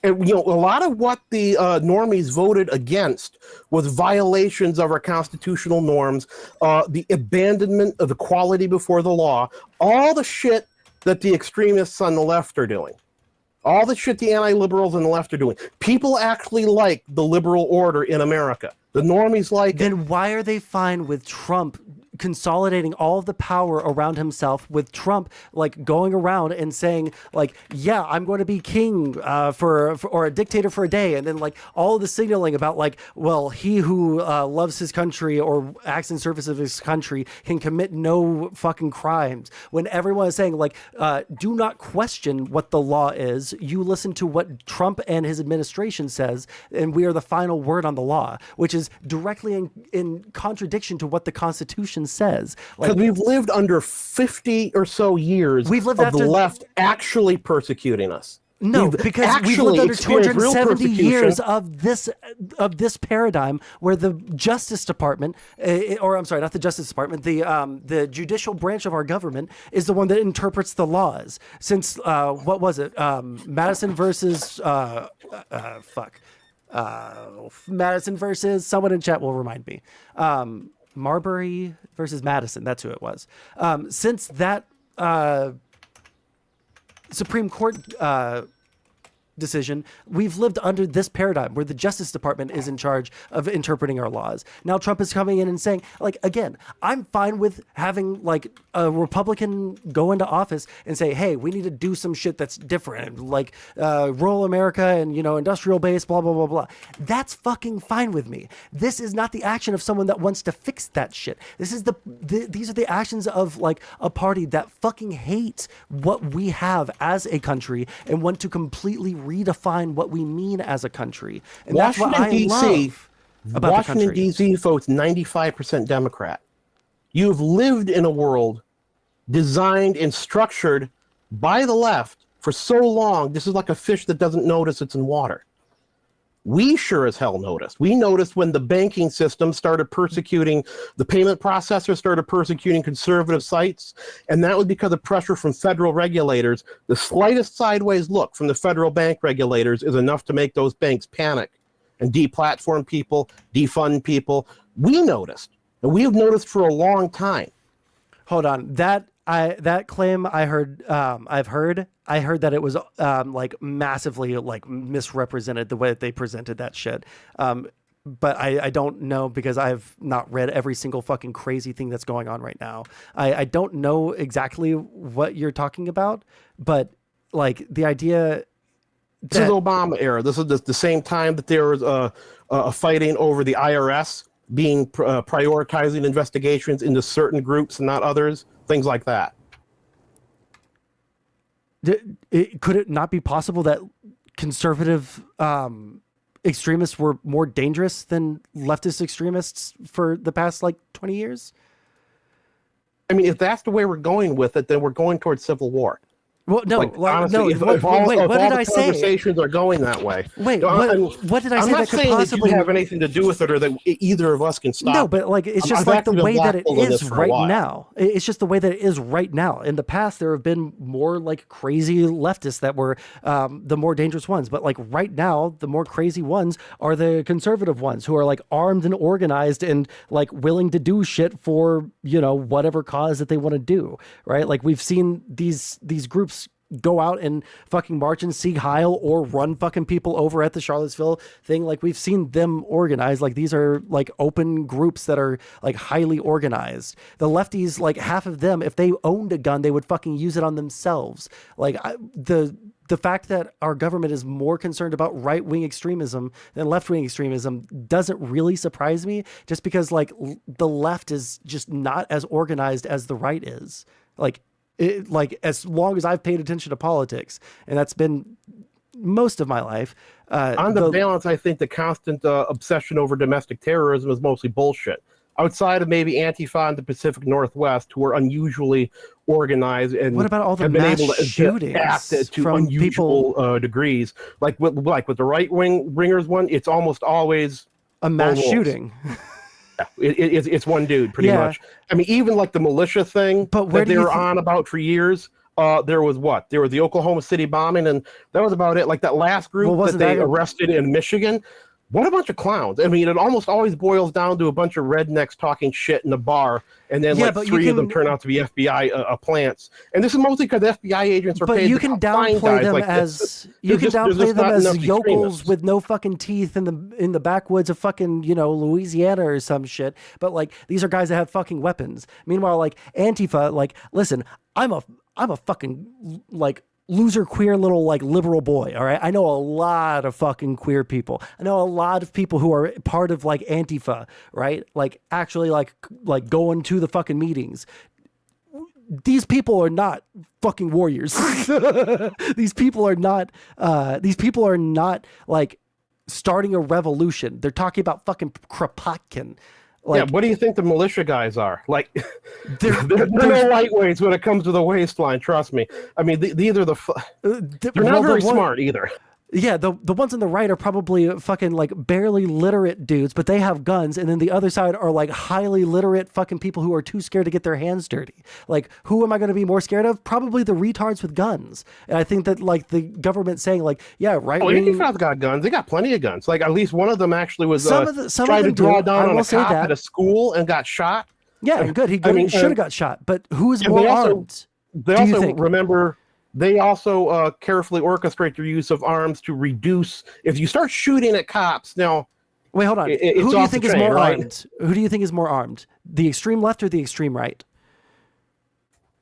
And, you know, a lot of what the normies voted against was violations of our constitutional norms, the abandonment of equality before the law, all the shit that the extremists on the left are doing. All the shit the anti-liberals on the left are doing. People actually like the liberal order in America. The normies like it. Then why are they fine with Trump consolidating all of the power around himself, with Trump like going around and saying like, yeah, I'm going to be king or a dictator for a day, and then like all of the signaling about like, well, he who loves his country or acts in service of his country can commit no fucking crimes, when everyone is saying like, do not question what the law is, you listen to what Trump and his administration says, and we are the final word on the law, which is directly in contradiction to what the Constitution says. Because we've lived under 50 or so years of the left actually persecuting us. No, We've because we've actually lived under experienced real 270 years persecution. of this paradigm where the Justice Department, or I'm sorry, not the Justice Department, the judicial branch of our government is the one that interprets the laws. Since what was it, Madison versus Madison versus someone in chat will remind me, Marbury versus Madison. That's who it was. Since that Supreme Court decision, we've lived under this paradigm where the Justice Department is in charge of interpreting our laws. Now Trump is coming in and saying, like, again, I'm fine with having like a Republican go into office and say, hey, we need to do some shit that's different, like rural America and, you know, industrial base, blah, blah, blah, blah. That's fucking fine with me. This is not the action of someone that wants to fix that shit. This is these are the actions of like a party that fucking hates what we have as a country and want to completely redefine what we mean as a country. And Washington, that's what I D.C. love about Washington, the country. D.C. votes 95% Democrat. You've lived in a world designed and structured by the left for so long. This is like a fish that doesn't notice it's in water. We sure as hell noticed. We noticed when the banking system started persecuting, the payment processor started persecuting conservative sites, and that was because of pressure from federal regulators. The slightest sideways look from the federal bank regulators is enough to make those banks panic and deplatform people, defund people. We noticed, and we have noticed for a long time. Hold on. That claim I heard, I heard that it was like massively like misrepresented the way that they presented that shit. But I don't know because I've not read every single fucking crazy thing that's going on right now. I don't know exactly what you're talking about, but like the idea. This is Obama era. This is the same time that there was a fighting over the IRS being prioritizing investigations into certain groups and not others, things like that. Could it not be possible that conservative extremists were more dangerous than leftist extremists for the past like 20 years? I mean, if that's the way we're going with it, then we're going towards civil war. Well, no, Honestly, no. if What did I say? Conversations are going that way. Wait, what did I say? I'm not that could saying possibly that you have anything to do with it, or that either of us can stop. No, but like it's just I've like the actually been way that it blackballing this is for a right while. now. It's just the way that it is right now. In the past, there have been more like crazy leftists that were the more dangerous ones. But like right now, the more crazy ones are the conservative ones who are like armed and organized and like willing to do shit for, you know, whatever cause that they want to do. Right? Like we've seen these groups go out and fucking march in Sieg Heil or run fucking people over at the Charlottesville thing. Like we've seen them organize. Like these are like open groups that are like highly organized. The lefties, like half of them, if they owned a gun, they would fucking use it on themselves. Like the fact that our government is more concerned about right-wing extremism than left-wing extremism doesn't really surprise me, just because like the left is just not as organized as the right is. Like as long as I've paid attention to politics, and that's been most of my life. On the balance, I think the constant obsession over domestic terrorism is mostly bullshit. Outside of maybe Antifa in the Pacific Northwest, who are unusually organized and what about all the have been mass able to shootings act to from unusual degrees? Like with the right wingers one, it's almost always a mass wolves. shooting. It's one dude, pretty much. I mean, even like the militia thing but where that they were on about for years. There was the Oklahoma City bombing, and that was about it. Like that last group that they arrested in Michigan. What a bunch of clowns. I mean, it almost always boils down to a bunch of rednecks talking shit in a bar, and then three of them turn out to be FBI plants. And this is mostly because FBI agents are paid. But you can downplay them as yokels with no fucking teeth in the backwoods of fucking, you know, Louisiana or some shit. But like these are guys that have fucking weapons. Meanwhile, like Antifa, like listen, I'm a fucking like loser queer little like liberal boy, all right? I know a lot of fucking queer people. I know a lot of people who are part of like Antifa, right? Like actually like going to the fucking meetings. These people are not fucking warriors. These people are not like starting a revolution. They're talking about fucking Kropotkin. Like, yeah, what do you think the militia guys are? Like, they're they're no lightweights when it comes to the waistline, trust me. I mean, these are they're not very smart either. Yeah, the ones on the right are probably fucking like barely literate dudes, but they have guns, and then the other side are like highly literate fucking people who are too scared to get their hands dirty. Like, who am I going to be more scared of? Probably the retards with guns. And I think that like the government saying like, yeah, right. Oh, Antifa's got guns. They got plenty of guns. Like at least one of them actually was trying to draw down on a cop at a school and got shot. Yeah, and good. He should have got shot. But who's more armed? They also remember. They also carefully orchestrate their use of arms to reduce. If you start shooting at cops now, wait, hold on. Who do you think is more armed? Who do you think is more armed? The extreme left or the extreme right?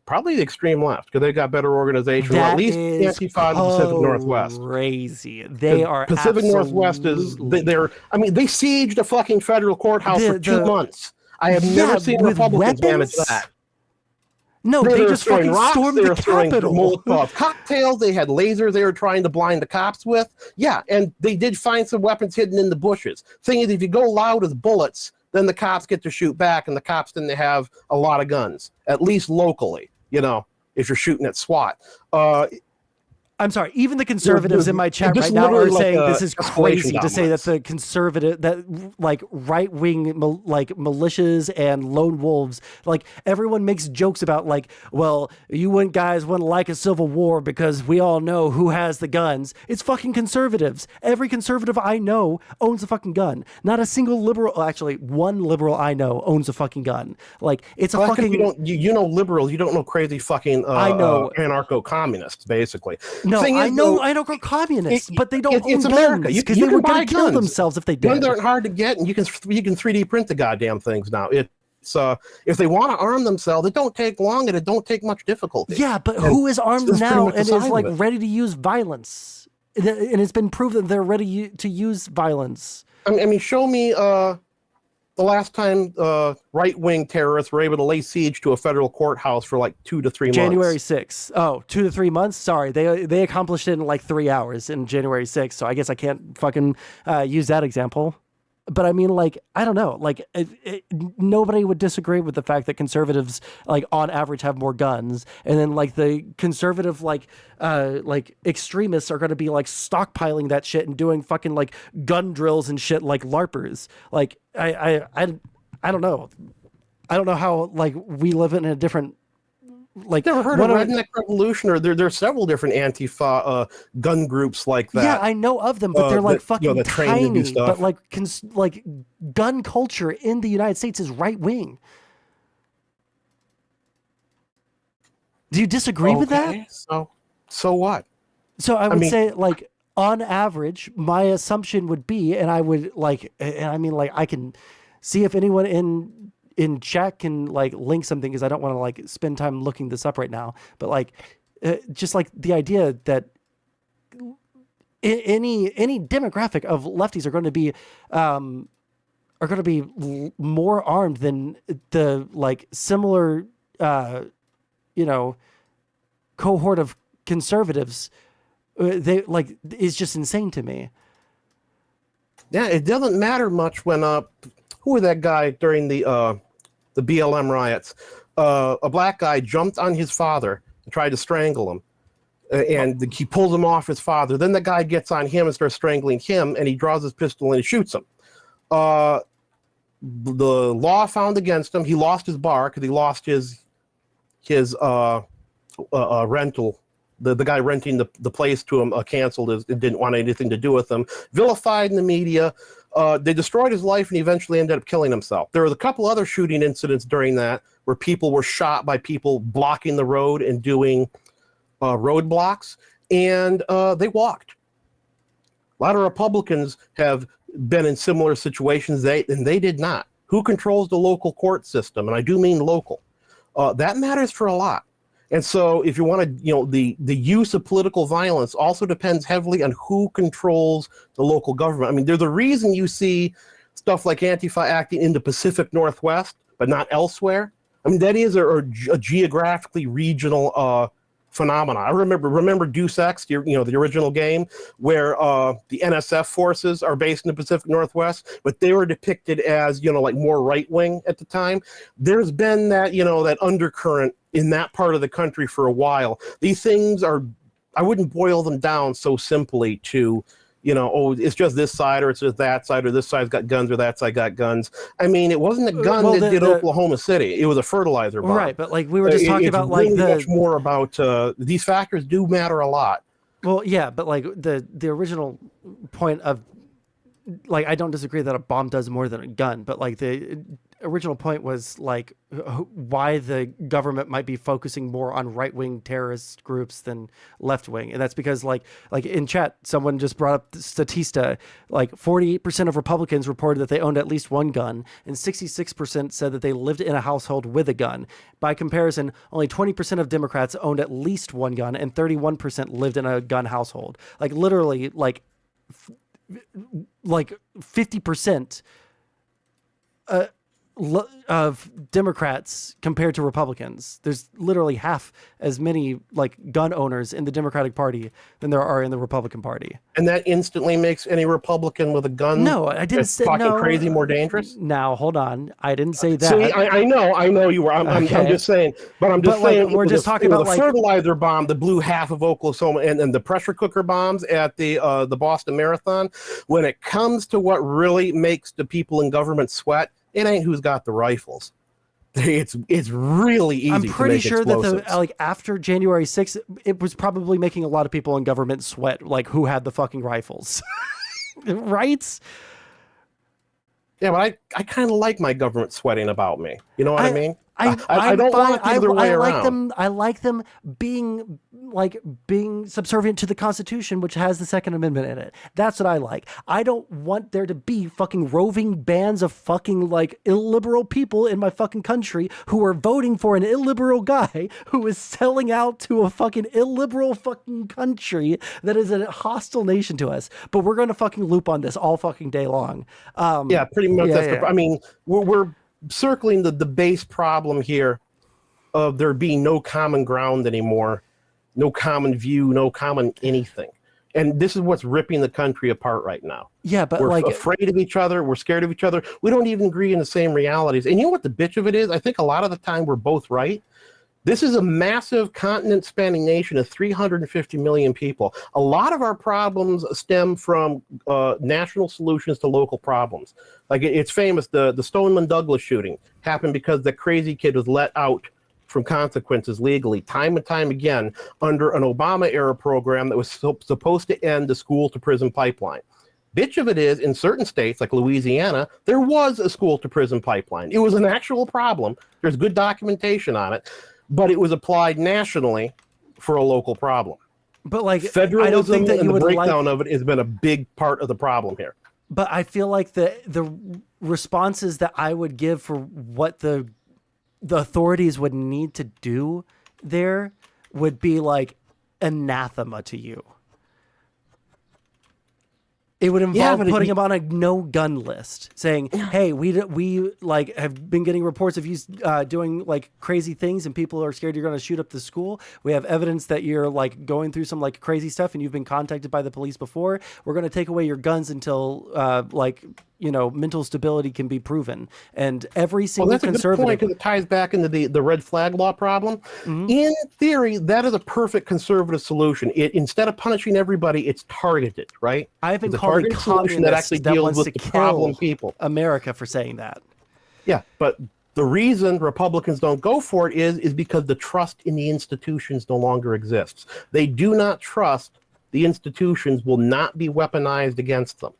Probably the extreme left because they've got better organization. Well, at least Antifa in the Pacific Northwest. Crazy. They are Pacific Northwest is they're. I mean, they sieged a fucking federal courthouse for 2 months. I have never seen Republicans manage that. No, they just fucking stormed the Capitol. Molotov cocktails. They had lasers they were trying to blind the cops with. Yeah, and they did find some weapons hidden in the bushes. Thing is, if you go loud with bullets, then the cops get to shoot back, and the cops tend to have a lot of guns, at least locally, you know, if you're shooting at SWAT. I'm sorry, even the conservatives in my chat right now are saying this is crazy to say that the conservative, that like right-wing like militias and lone wolves, like everyone makes jokes about like, well, you guys wouldn't like a civil war because we all know who has the guns. It's fucking conservatives. Every conservative I know owns a fucking gun. Not a single liberal, actually one liberal I know owns a fucking gun. Like it's a fucking. You know liberals, you don't know crazy fucking I know anarcho-communists basally. No, I know communists, but they don't own America. guns because they were going to kill themselves if they did. Guns aren't hard to get, and you can 3D print the goddamn things now. It's if they want to arm themselves, it don't take long and it don't take much difficulty. Yeah, but who is armed now and is like ready to use violence? And it's been proven they're ready to use violence. I mean, show me the last time right-wing terrorists were able to lay siege to a federal courthouse for like 2 to 3 months. January 6th. Oh, 2 to 3 months? Sorry, they accomplished it in like 3 hours in January 6th, so I guess I can't fucking use that example. But I mean, like, I don't know. Like, nobody would disagree with the fact that conservatives, like, on average have more guns. And then, like, the conservative, like extremists are going to be, like, stockpiling that shit and doing fucking, like, gun drills and shit like LARPers. Like, I don't know. I don't know how, like, we live in a different... Like, never heard of Redneck Revolution, or there are several different Antifa gun groups like that. Yeah, I know of them, but they're like fucking tiny. But like gun culture in the United States is right wing. Do you disagree with that? So what? So I would say, like, on average, my assumption would be, and I would like, and I mean, like, I can see if anyone in chat can like link something, because I don't want to like spend time looking this up right now, but like just like the idea that any demographic of lefties are going to be more armed than the like similar cohort of conservatives. They like is just insane to me. Yeah, it doesn't matter much when who was that guy during the BLM riots? A black guy jumped on his father and tried to strangle him. And he pulls him off his father. Then the guy gets on him and starts strangling him, and he draws his pistol and he shoots him. The law found against him. He lost his bar because he lost his rental. The guy renting the place to him canceled it, didn't want anything to do with him. Vilified in the media. They destroyed his life, and he eventually ended up killing himself. There was a couple other shooting incidents during that where people were shot by people blocking the road and doing roadblocks, and they walked. A lot of Republicans have been in similar situations, and they did not. Who controls the local court system? And I do mean local. That matters for a lot. And so if you want to, the use of political violence also depends heavily on who controls the local government. I mean, there's a reason you see stuff like Antifa acting in the Pacific Northwest, but not elsewhere. I mean, that is a geographically regional phenomena. I remember Deus Ex, the original game, where the NSF forces are based in the Pacific Northwest, but they were depicted as like more right wing at the time. There's been that that undercurrent in that part of the country for a while. These things I wouldn't boil them down so simply to it's just this side or it's just that side or this side's got guns or that side got guns. I mean, it wasn't a gun that did Oklahoma City. It was a fertilizer bomb. Right, but like we were just talking about really much more about these factors do matter a lot. Well, yeah, but like the original point of like I don't disagree that a bomb does more than a gun, but like the original point was like why the government might be focusing more on right-wing terrorist groups than left-wing, and that's because like in chat someone just brought up Statista, like 48% of Republicans reported that they owned at least one gun, and 66% said that they lived in a household with a gun. By comparison, only 20% of Democrats owned at least one gun, and 31% lived in a gun household. Like literally, like 50% of Democrats compared to Republicans. There's literally half as many like gun owners in the Democratic Party than there are in the Republican Party. And that instantly makes any Republican with a gun no, I didn't say fucking no, crazy more dangerous. Now hold on, I didn't say that. See, I know you were. I'm just saying, but I'm just saying we're just talking about the fertilizer bomb that blew half of Oklahoma and the pressure cooker bombs at the Boston Marathon. When it comes to what really makes the people in government sweat, it ain't who's got the rifles. It's really easy. I'm pretty sure explosives. that after January 6th, it was probably making a lot of people in government sweat, like who had the fucking rifles, right? Yeah, but I kind of like my government sweating about me. You know what I mean? I don't want it the other way around. I like them being subservient to the Constitution, which has the Second Amendment in it. That's what I like. I don't want there to be fucking roving bands of fucking like illiberal people in my fucking country who are voting for an illiberal guy who is selling out to a fucking illiberal fucking country that is a hostile nation to us. But we're going to fucking loop on this all fucking day long. Yeah, pretty much. I mean, we're circling the base problem here of there being no common ground anymore, no common view, no common anything. And this is what's ripping the country apart right now. Yeah, but we're afraid of each other. We're scared of each other. We don't even agree in the same realities. And you know what the bitch of it is? I think a lot of the time we're both right. This is a massive continent-spanning nation of 350 million people. A lot of our problems stem from national solutions to local problems. Like it's famous, the Stoneman Douglas shooting happened because the crazy kid was let out from consequences legally, time and time again, under an Obama-era program that was supposed to end the school-to-prison pipeline. Bitch of it is, in certain states, like Louisiana, there was a school-to-prison pipeline. It was an actual problem. There's good documentation on it. But it was applied nationally for a local problem. But like federalism, I don't think that and the breakdown of it has been a big part of the problem here. But I feel like the responses that I would give for what the authorities would need to do there would be like anathema to you. It would involve putting him on a no gun list, saying, "Hey, we like have been getting reports of you doing like crazy things, and people are scared you're going to shoot up the school. We have evidence that you're like going through some like crazy stuff, and you've been contacted by the police before. We're going to take away your guns until mental stability can be proven." And every single that's conservative, a good point because it ties back into the red flag law problem. Mm-hmm. In theory, that is a perfect conservative solution. Instead of punishing everybody, it's targeted, right? I haven't called a communist that actually deals with the problem people. America for saying that. Yeah, but the reason Republicans don't go for it is because the trust in the institutions no longer exists. They do not trust the institutions will not be weaponized against them.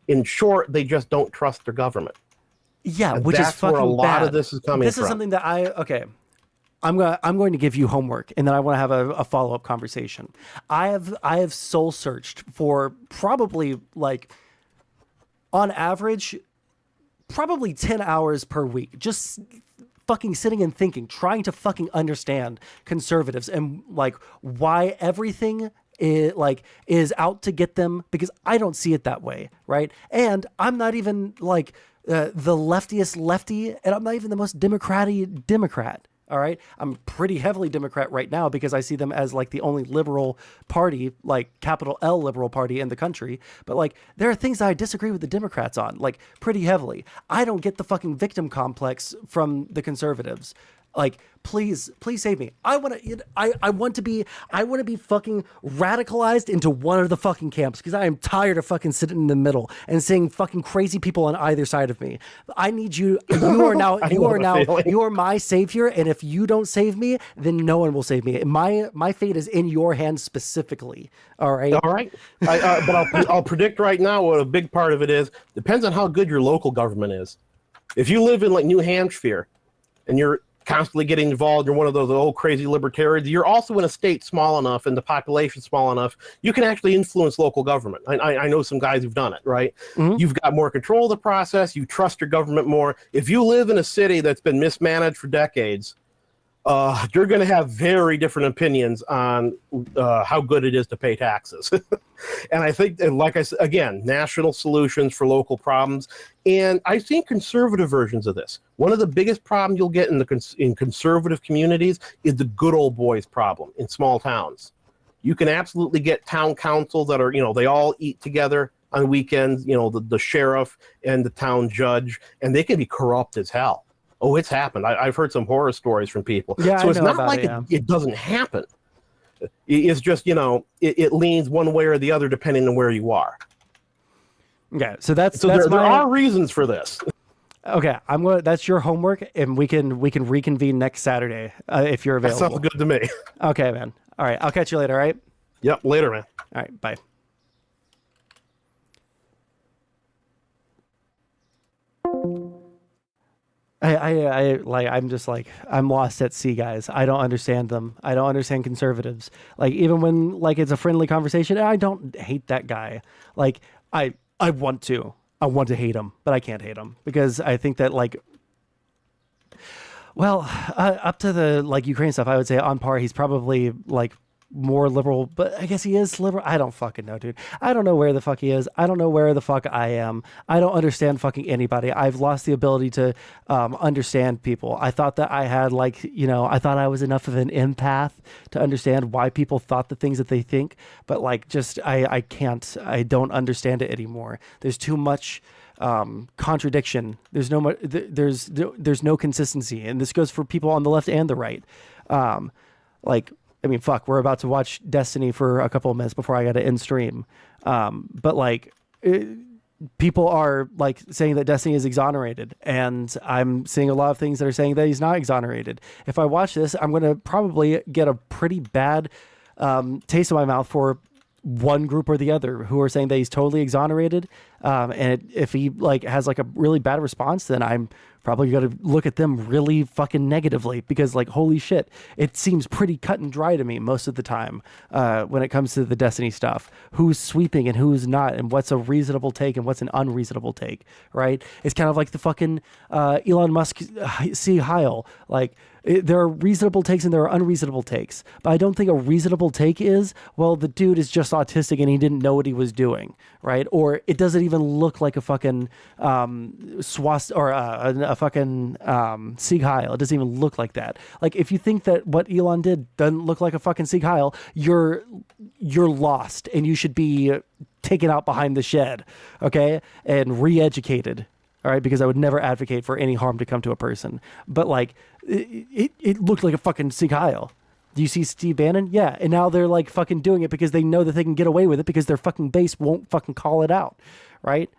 In short, they just don't trust their government. Yeah, and which that's is fucking where a lot bad. of this is coming This from. is something that I'm going to give you homework, and then I want to have a follow-up conversation. I have soul searched for probably like on average probably 10 hours per week, just fucking sitting and thinking, trying to fucking understand conservatives and like why everything is out to get them, because I don't see it that way, right? And I'm not even like the leftiest lefty, and I'm not even the most democratic Democrat. All right. I'm pretty heavily Democrat right now because I see them as like the only liberal party, like capital L liberal party in the country. But like, there are things I disagree with the Democrats on, like pretty heavily. I don't get the fucking victim complex from the conservatives. Like, please save me. I want to be fucking radicalized into one of the fucking camps because I am tired of fucking sitting in the middle and seeing fucking crazy people on either side of me. I need you. You are my savior. And if you don't save me, then no one will save me. My fate is in your hands specifically. All right. All right. But I'll predict right now what a big part of it is. Depends on how good your local government is. If you live in like New Hampshire and you're constantly getting involved, you're one of those old crazy libertarians, you're also in a state small enough and the population small enough, you can actually influence local government. I know some guys who've done it, right? Mm-hmm. You've got more control of the process, you trust your government more. If you live in a city that's been mismanaged for decades, you're going to have very different opinions on how good it is to pay taxes. And I think, and like I said, again, national solutions for local problems. And I've seen conservative versions of this. One of the biggest problems you'll get in conservative communities is the good old boys problem in small towns. You can absolutely get town councils that are, they all eat together on weekends, the sheriff and the town judge, and they can be corrupt as hell. Oh, it's happened. I've heard some horror stories from people. Yeah, so it's not like yeah. it doesn't happen. It's just, it leans one way or the other depending on where you are. Okay, so that's there are reasons for this. Okay, that's your homework, and we can reconvene next Saturday if you're available. That sounds good to me. Okay, man. All right, I'll catch you later. All right. Yep, later, man. All right, bye. I'm lost at sea, guys. I don't understand them. I don't understand conservatives. Like, even when like it's a friendly conversation, I don't hate that guy. Like, I want to hate him, but I can't hate him because I think that up to the like Ukraine stuff, I would say on par, he's probably like more liberal, but I guess he is liberal. I don't fucking know, dude. I don't know where the fuck he is. I don't know where the fuck I am. I don't understand fucking anybody. I've lost the ability to understand people. I thought that I had I thought I was enough of an empath to understand why people thought the things that they think, but I can't. I don't understand it anymore. There's too much contradiction. There's no consistency, and this goes for people on the left and the right. We're about to watch Destiny for a couple of minutes before I got to end stream. People are saying that Destiny is exonerated, and I'm seeing a lot of things that are saying that he's not exonerated. If I watch this, I'm going to probably get a pretty bad taste in my mouth for one group or the other who are saying that he's totally exonerated. If he has a really bad response, then I'm probably going to look at them really fucking negatively because holy shit, it seems pretty cut and dry to me most of the time when it comes to the Destiny stuff. Who's sweeping and who's not, and what's a reasonable take and what's an unreasonable take, right? It's kind of like the fucking Elon Musk Sea Heil. There are reasonable takes and there are unreasonable takes, but I don't think a reasonable take is, well, the dude is just autistic and he didn't know what he was doing, right? Or it doesn't even look like a fucking a fucking Sieg Heil. It doesn't even look like that. If you think that what Elon did doesn't look like a fucking Sieg Heil, you're lost and you should be taken out behind the shed, okay, and re-educated. All right, because I would never advocate for any harm to come to a person. But it looked like a fucking Sieg Heil. Do you see Steve Bannon? Yeah, and now they're fucking doing it because they know that they can get away with it because their fucking base won't fucking call it out, right?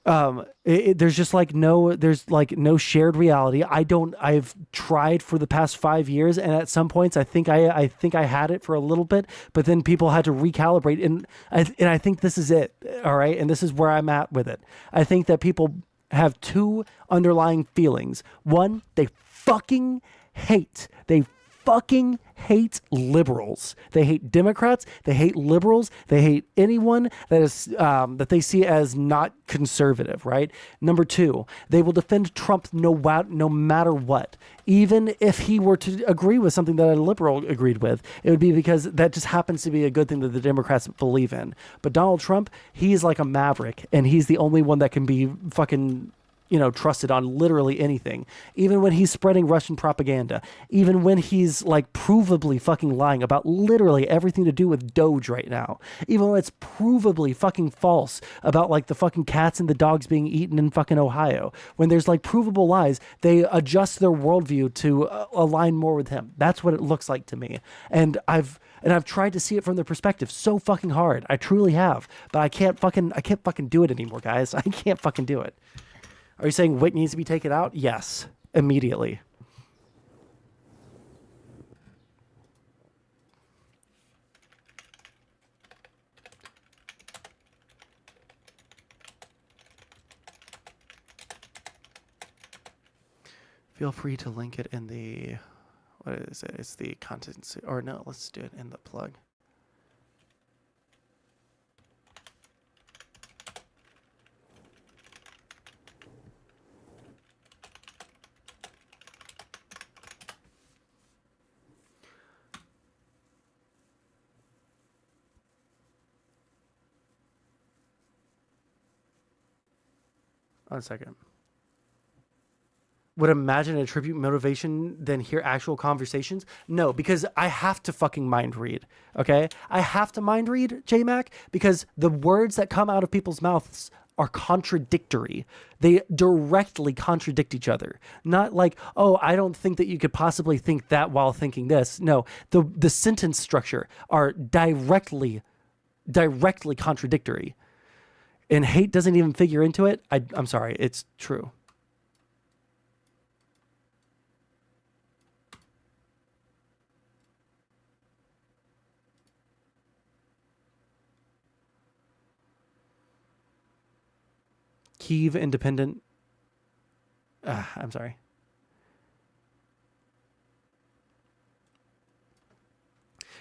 There's just no shared reality. I've tried for the past 5 years, and at some points I think I had it for a little bit, but then people had to recalibrate, and I think this is it. All right, and this is where I'm at with it. I think that people have two underlying feelings. One, they fucking hate liberals. They hate Democrats. They hate liberals. They hate anyone that is that they see as not conservative, right? Number two, they will defend Trump no matter what. Even if he were to agree with something that a liberal agreed with, it would be because that just happens to be a good thing that the Democrats believe in. But Donald Trump, he's like a maverick, and he's the only one that can be fucking trusted on literally anything. Even when he's spreading Russian propaganda, even when he's like provably fucking lying about literally everything to do with Doge right now, even when it's provably fucking false about like the fucking cats and the dogs being eaten in fucking Ohio, when there's like provable lies, they adjust their worldview to align more with him. That's what it looks like to me. And I've tried to see it from their perspective so fucking hard. I truly have, but I can't fucking do it anymore, guys. I can't fucking do it. Are you saying Wick needs to be taken out? Yes, immediately. Feel free to link it in the, what is it? It's the content, or no, let's do it in the plug. One second. Would imagine attribute motivation than hear actual conversations? No, because I have to fucking mind read, okay? I have to mind read, J-Mac, because the words that come out of people's mouths are contradictory. They directly contradict each other. Not like, oh, I don't think that you could possibly think that while thinking this. No, the sentence structure are directly contradictory. And hate doesn't even figure into it. I'm sorry, it's true. Kyiv independent. I'm sorry.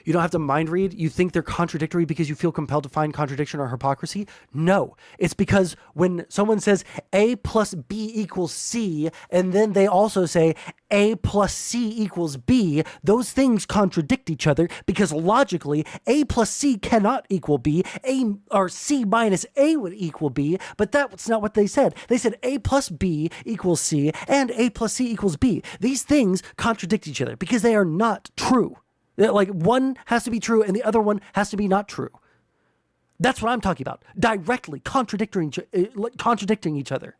You don't have to mind read. You think they're contradictory because you feel compelled to find contradiction or hypocrisy? No, it's because when someone says A plus B equals C, and then they also say A plus C equals B, those things contradict each other because logically A plus C cannot equal B, A or C minus A would equal B, but that's not what they said. They said A plus B equals C and A plus C equals B. These things contradict each other because they are not true. Like one has to be true and the other one has to be not true. That's what I'm talking about. Directly contradicting each other.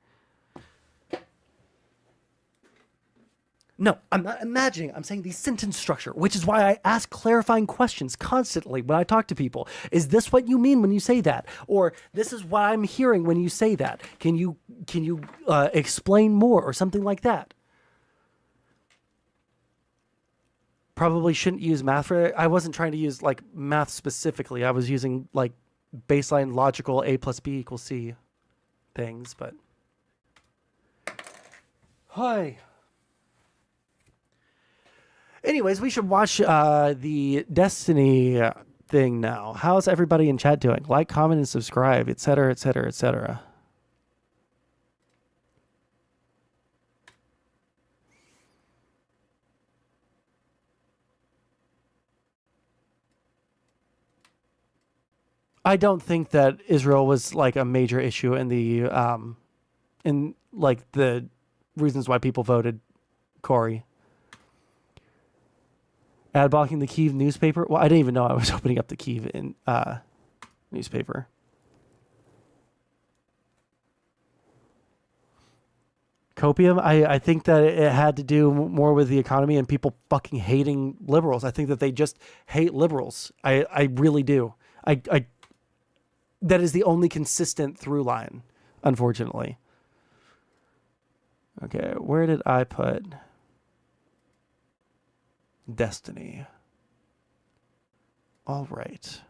No, I'm not imagining. I'm saying the sentence structure, which is why I ask clarifying questions constantly when I talk to people. Is this what you mean when you say that? Or this is what I'm hearing when you say that. Can you explain more or something like that? Probably shouldn't use math for it. I wasn't trying to use like math specifically. I was using like baseline logical A plus B equals C things, but hi. Anyways, we should watch the Destiny thing now. How's everybody in chat doing? Like, comment, and subscribe, etc., etc., etc. I don't think that Israel was like a major issue in the reasons why people voted Corey. Ad blocking the Kyiv newspaper. Well, I didn't even know I was opening up the Kyiv newspaper. Copium. I think that it had to do more with the economy and people fucking hating liberals. I think that they just hate liberals. I really do. That is the only consistent through line, unfortunately. Okay, where did I put Destiny? All right.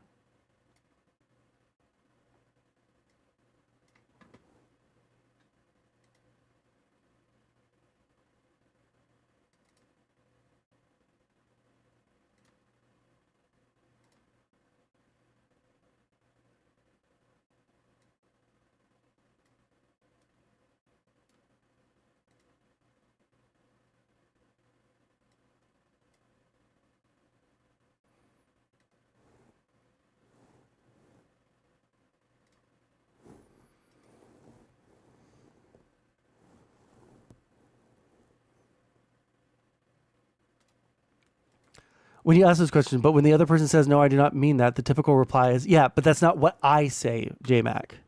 when you ask those questions, but when the other person says, no, I do not mean that, the typical reply is, yeah, but that's not what I say, J-Mac.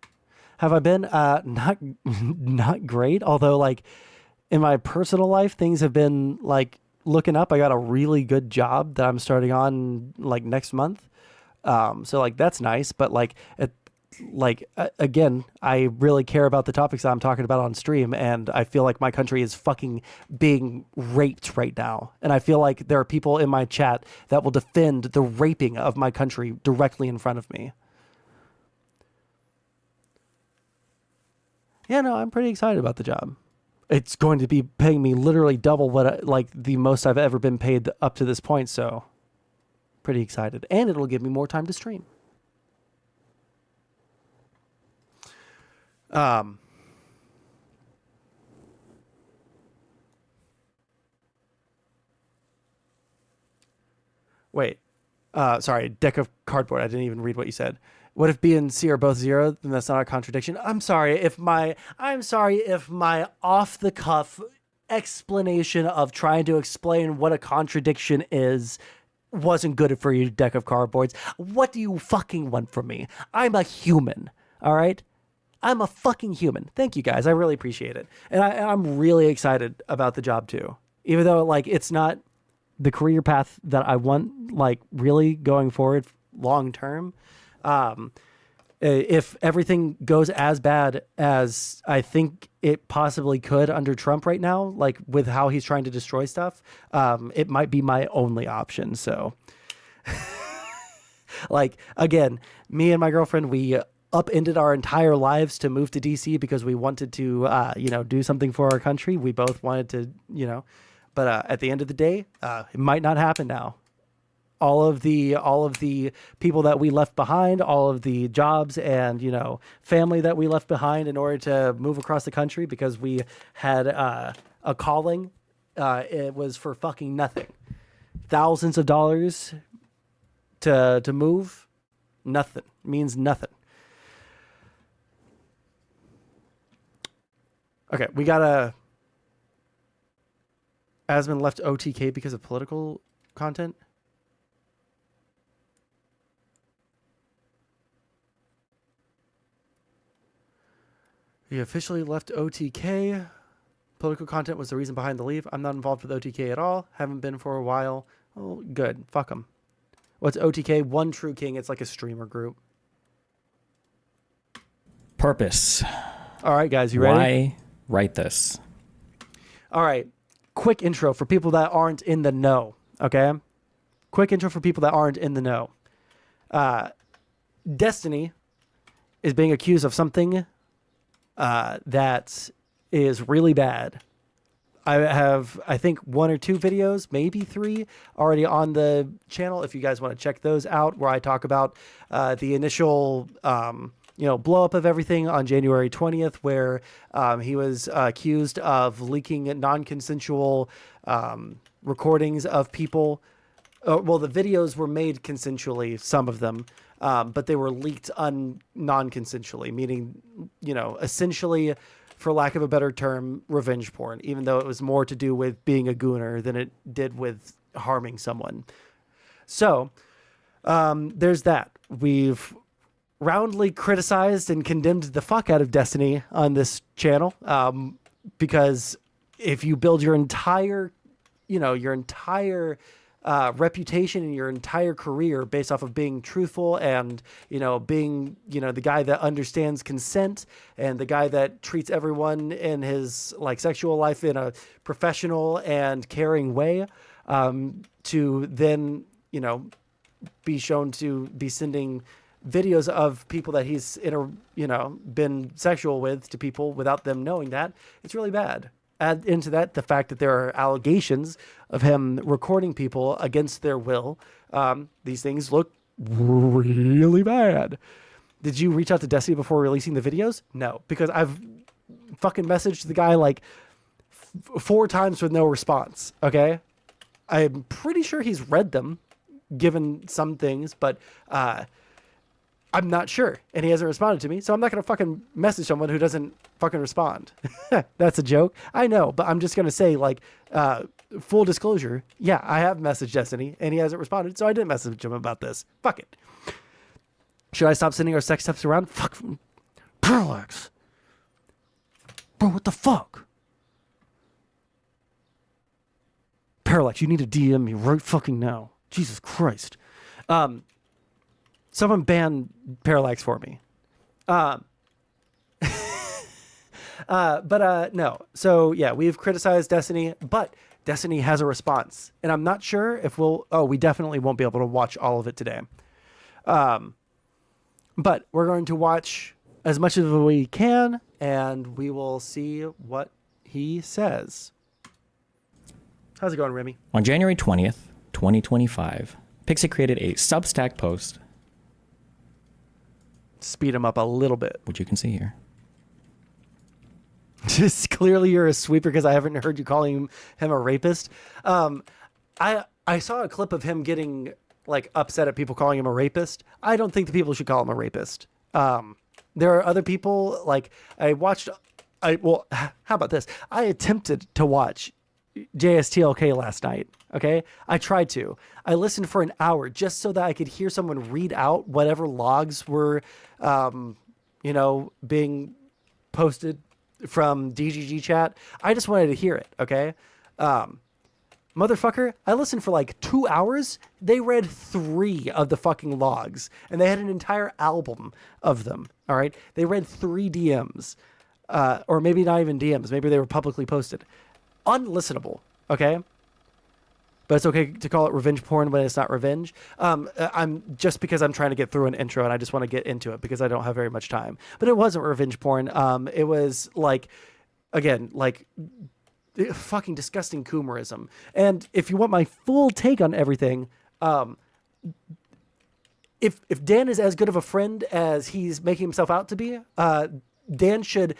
Have I been? Not great. Although, like, in my personal life, things have been, like, looking up. I got a really good job that I'm starting on, like, next month. So, like, that's nice. But, like, again, I really care about the topics that I'm talking about on stream, and I feel like my country is fucking being raped right now. And I feel like there are people in my chat that will defend the raping of my country directly in front of me. Yeah, no, I'm pretty excited about the job. It's going to be paying me literally double what the most I've ever been paid up to this point, so pretty excited. And it'll give me more time to stream. Wait. Sorry, deck of cardboard. I didn't even read what you said. What if B and C are both 0? Then that's not a contradiction. I'm sorry if my off the cuff explanation of trying to explain what a contradiction is wasn't good for you, deck of cardboards. What do you fucking want from me? I'm a human. All right? I'm a fucking human. Thank you guys. I really appreciate it. And I'm really excited about the job too. Even though like it's not the career path that I want, like really going forward long term. If everything goes as bad as I think it possibly could under Trump right now, like with how he's trying to destroy stuff, it might be my only option. So like, again, me and my girlfriend, we upended our entire lives to move to DC because we wanted to, do something for our country. We both wanted to, but at the end of the day, it might not happen now. All of the people that we left behind, all of the jobs and, family that we left behind in order to move across the country because we had a calling, it was for fucking nothing. Thousands of dollars to move, nothing. Means nothing. Okay, we got Asman left OTK because of political content. He officially left OTK. Political content was the reason behind the leave. I'm not involved with OTK at all. Haven't been for a while. Oh, good. Fuck them. What's OTK? One True King. It's like a streamer group. Purpose. All right, guys. You ready? Why write this? All right. Quick intro for people that aren't in the know. Okay? Quick intro for people that aren't in the know. Destiny is being accused of something that is really bad. I have, I think, 1 or 2 videos, maybe 3, already on the channel. If you guys want to check those out, where I talk about the initial, blow up of everything on January 20th, where he was accused of leaking non-consensual recordings of people. Well, the videos were made consensually, some of them. But they were leaked non-consensually, meaning, essentially, for lack of a better term, revenge porn, even though it was more to do with being a gooner than it did with harming someone. So there's that. We've roundly criticized and condemned the fuck out of Destiny on this channel because if you build your entire reputation in your entire career based off of being truthful and, being, the guy that understands consent and the guy that treats everyone in his sexual life in a professional and caring way, to then, be shown to be sending videos of people that he's been sexual with to people without them knowing that, it's really bad. Add into that the fact that there are allegations of him recording people against their will. These things look really bad. Did you reach out to Destiny before releasing the videos? No, because I've fucking messaged the guy 4 times with no response. Okay, I'm pretty sure he's read them, given some things, but I'm not sure, and he hasn't responded to me, so I'm not going to fucking message someone who doesn't fucking respond. That's a joke. I know, but I'm just going to say, full disclosure, yeah, I have messaged Destiny and he hasn't responded, so I didn't message him about this. Fuck it. Should I stop sending our sex tips around? Fuck. Parallax. Bro, what the fuck? Parallax, you need to DM me right fucking now. Jesus Christ. Someone ban Parallax for me. No. So yeah, we've criticized Destiny, but Destiny has a response, and I'm not sure if we definitely won't be able to watch all of it today. But we're going to watch as much as we can, and we will see what he says. How's it going, Remy? On January 20th, 2025, Pixie created a Substack post, Speed him up a little bit. which you can see here. Just clearly you're a sweeper because I haven't heard you calling him a rapist. I saw a clip of him getting like upset at people calling him a rapist. I don't think the people should call him a rapist. There are other people like how about this? I attempted to watch JSTLK last night. Okay. I tried to. I listened for an hour just so that I could hear someone read out whatever logs were, being posted from DGG chat. I just wanted to hear it. Okay. Motherfucker, I listened for like 2 hours. They read 3 of the fucking logs and they had an entire album of them. All right. They read 3 DMs, or maybe not even DMs. Maybe they were publicly posted. Unlistenable. Okay. But it's okay to call it revenge porn when it's not revenge. I'm just because I'm trying to get through an intro and I just want to get into it because I don't have very much time. But it wasn't revenge porn. It was like, again, like fucking disgusting coomerism. And if you want my full take on everything, if Dan is as good of a friend as he's making himself out to be, Dan should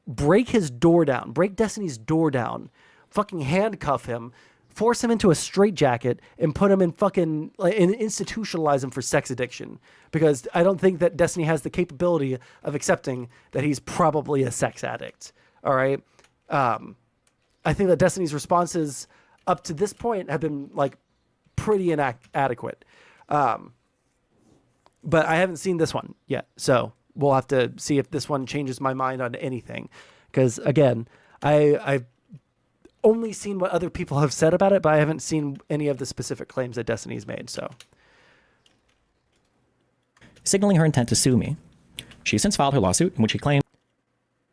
break his door down, break Destiny's door down, fucking handcuff him, force him into a straitjacket, and put him in fucking and institutionalize him for sex addiction. Because I don't think that Destiny has the capability of accepting that he's probably a sex addict. All right. I think that Destiny's responses up to this point have been like pretty inadequate. But I haven't seen this one yet. So we'll have to see if this one changes my mind on anything. Because again, I've only seen what other people have said about it, but I haven't seen any of the specific claims that Destiny's made. So, Signaling her intent to sue me, she has since filed her lawsuit in which she claimed.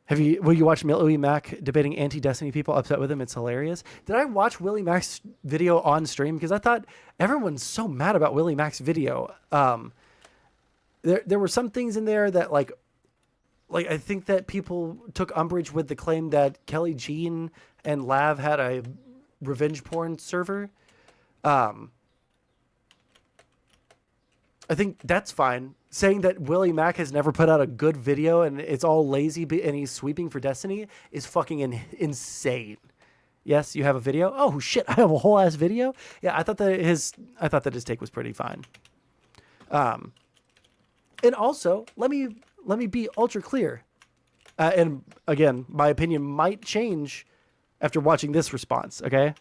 Will you watch Willie Mack debating anti-Destiny people upset with him? It's hilarious. Did I watch Willie Mack's video on stream? Because I thought everyone's so mad about Willie Mack's video. There were some things in there that like I think that people took umbrage with the claim that Kelly Jean and Lav had a revenge porn server. I think that's fine. Saying that Willie Mack has never put out a good video and it's all lazy and he's sweeping for Destiny is fucking insane. Yes, you have a video. Oh shit, I have a whole ass video. Yeah, I thought that his take was pretty fine. And also, let me be ultra clear. And again, my opinion might change after watching this response. Okay,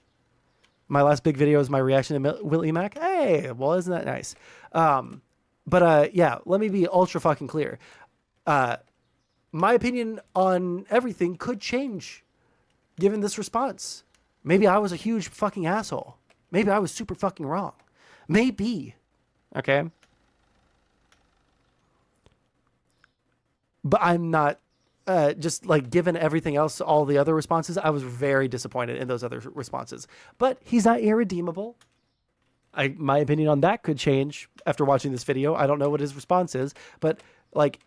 my last big video is my reaction to Willie Mack. Hey, well, isn't that nice? Yeah, let me be ultra fucking clear. My opinion on everything could change given this response. Maybe I was a huge fucking asshole. Maybe I was super fucking wrong. Maybe. Okay. But I'm not, just like given everything else, all the other responses, I was very disappointed in those other responses. But he's not irredeemable. My opinion on that could change after watching this video. I don't know what his response is, but like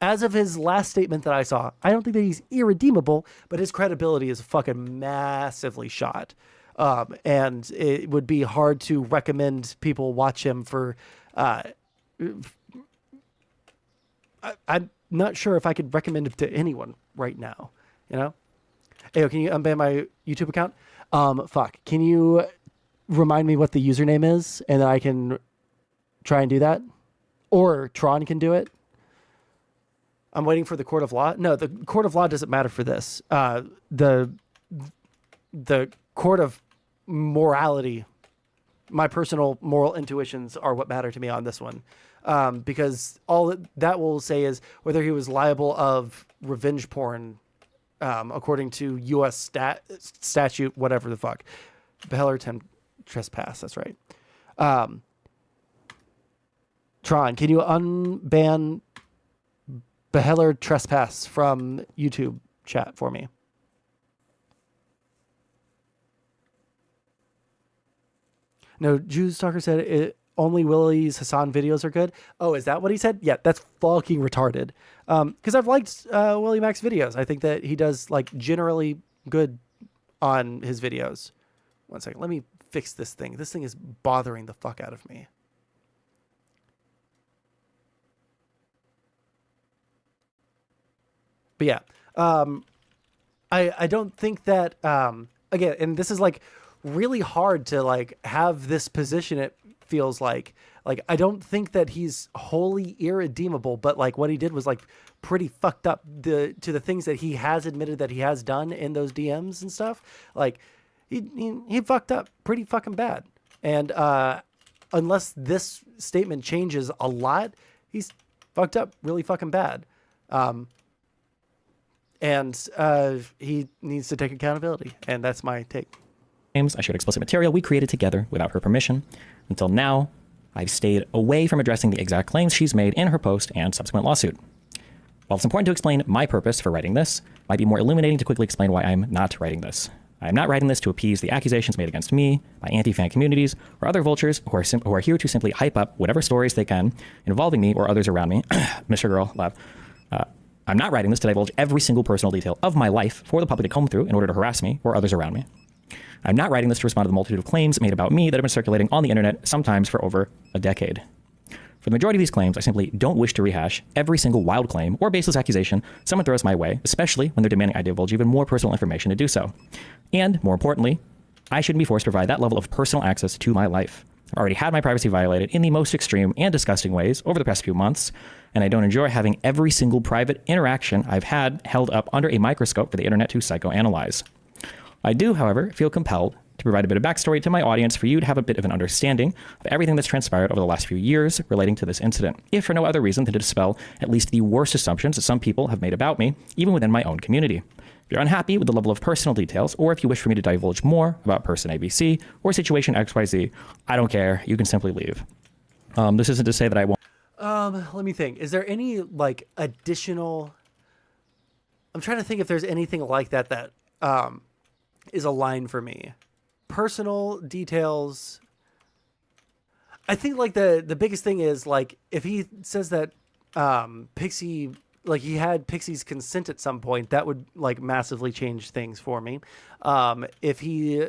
as of his last statement that I saw, I don't think that he's irredeemable, but his credibility is fucking massively shot. And it would be hard to recommend people watch him for, I'm not sure if I could recommend it to anyone right now, you know? Hey, can you unban my YouTube account? Can you remind me what the username is and then I can try and do that? Or Tron can do it? I'm waiting for the court of law. No, the court of law doesn't matter for this. The court of morality, my personal moral intuitions are what matter to me on this one. Because all that will say is whether he was liable of revenge porn, according to U.S. statute, whatever the fuck. Beheller trespass, that's right. Tron, can you unban Beheller trespass from YouTube chat for me? No, Jews Stalker said only Willie's Hassan videos are good. Oh, is that what he said? Yeah, that's fucking retarded. Because I've liked Willie Mac's videos. I think that he does like generally good on his videos. One second, let me fix this thing. This thing is bothering the fuck out of me. But yeah, I don't think that again, and this is like really hard to like have this position. It feels like I don't think that he's wholly irredeemable, but like what he did was like pretty fucked up to the things that he has admitted that he has done in those DMs and stuff. Like he fucked up pretty fucking bad. And unless this statement changes a lot, he's fucked up really fucking bad. And he needs to take accountability, and that's my take. I shared explicit material we created together without her permission. Until now, I've stayed away from addressing the exact claims she's made in her post and subsequent lawsuit. While it's important to explain my purpose for writing this, it might be more illuminating to quickly explain why I'm not writing this. I am not writing this to appease the accusations made against me by anti-fan communities or other vultures who are here to simply hype up whatever stories they can involving me or others around me. Mr. Girl, love. I'm not writing this to divulge every single personal detail of my life for the public to comb through in order to harass me or others around me. I'm not writing this to respond to the multitude of claims made about me that have been circulating on the internet, sometimes for over a decade. For the majority of these claims, I simply don't wish to rehash every single wild claim or baseless accusation someone throws my way, especially when they're demanding I divulge even more personal information to do so. And, more importantly, I shouldn't be forced to provide that level of personal access to my life. I've already had my privacy violated in the most extreme and disgusting ways over the past few months, and I don't enjoy having every single private interaction I've had held up under a microscope for the internet to psychoanalyze. I do, however, feel compelled to provide a bit of backstory to my audience for you to have a bit of an understanding of everything that's transpired over the last few years relating to this incident, if for no other reason than to dispel at least the worst assumptions that some people have made about me, even within my own community. If you're unhappy with the level of personal details, or if you wish for me to divulge more about person ABC or situation XYZ, I don't care. You can simply leave. This isn't to say that I won't. Let me think. Is there any like additional? I'm trying to think if there's anything like that that is a line for me. Personal details. I think like the biggest thing is like if he says that Pixie, like he had Pixie's consent at some point, that would like massively change things for me. If he,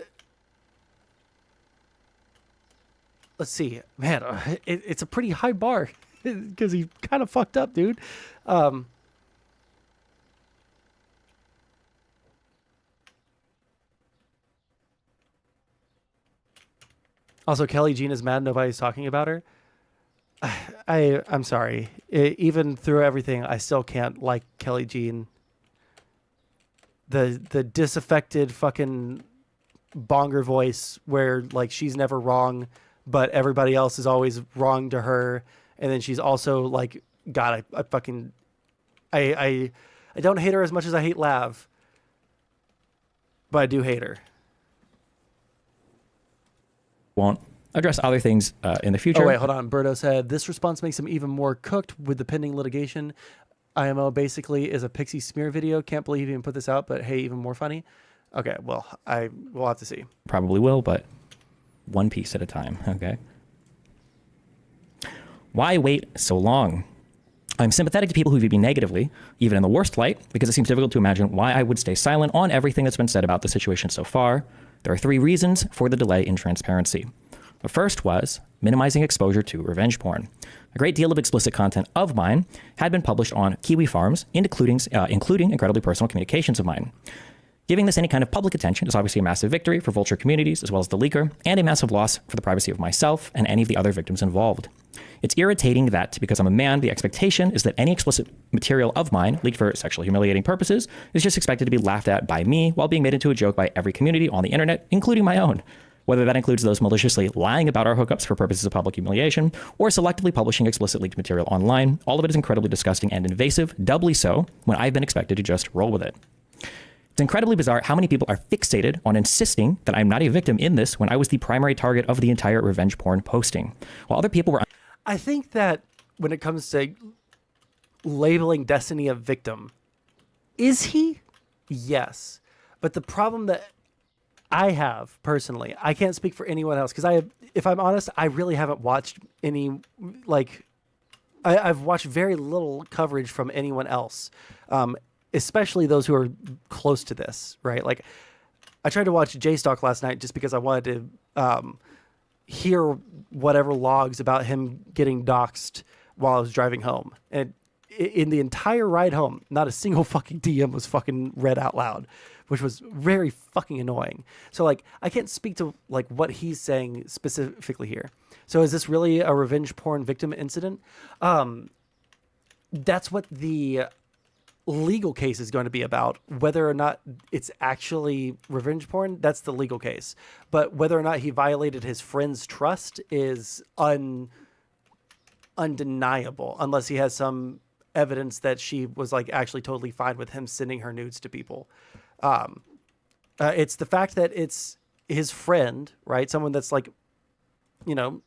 let's see, man, it's a pretty high bar because he kind of fucked up, dude. Also, Kelly Jean is mad nobody's talking about her. I'm sorry. Even through everything, I still can't like Kelly Jean. The disaffected fucking bonger voice where like she's never wrong, but everybody else is always wrong to her. And then she's also like, God, I fucking, I don't hate her as much as I hate Lav, but I do hate her. Won't address other things in the future. Oh, wait, hold on. Berto said, this response makes him even more cooked with the pending litigation. IMO basically is a Pixie smear video. Can't believe he even put this out, but hey, even more funny. Okay, well, we'll have to see. Probably will, but one piece at a time, okay? Why wait so long? I'm sympathetic to people who view me negatively, even in the worst light, because it seems difficult to imagine why I would stay silent on everything that's been said about the situation so far. There are 3 reasons for the delay in transparency. The first was minimizing exposure to revenge porn. A great deal of explicit content of mine had been published on Kiwi Farms, including incredibly personal communications of mine. Giving this any kind of public attention is obviously a massive victory for vulture communities as well as the leaker, and a massive loss for the privacy of myself and any of the other victims involved. It's irritating that because I'm a man, the expectation is that any explicit material of mine leaked for sexually humiliating purposes is just expected to be laughed at by me while being made into a joke by every community on the internet, including my own. Whether that includes those maliciously lying about our hookups for purposes of public humiliation or selectively publishing explicit leaked material online, all of it is incredibly disgusting and invasive, doubly so when I've been expected to just roll with it. It's incredibly bizarre how many people are fixated on insisting that I'm not a victim in this when I was the primary target of the entire revenge porn posting. While other people were... I think that when it comes to labeling Destiny a victim, is he? Yes. But the problem that I have personally, I can't speak for anyone else because if I'm honest, I really haven't watched any, like, I've watched very little coverage from anyone else. Especially those who are close to this, right? Like, I tried to watch J-Stock last night just because I wanted to hear whatever logs about him getting doxxed while I was driving home. And in the entire ride home, not a single fucking DM was fucking read out loud, which was very fucking annoying. So, like, I can't speak to, like, what he's saying specifically here. So is this really a revenge porn victim incident? That's what the legal case is going to be about. Whether or not it's actually revenge porn, that's the legal case. But whether or not he violated his friend's trust is undeniable, unless he has some evidence that she was, like, actually totally fine with him sending her nudes to people. It's the fact that it's his friend, right? Someone that's, like, you know,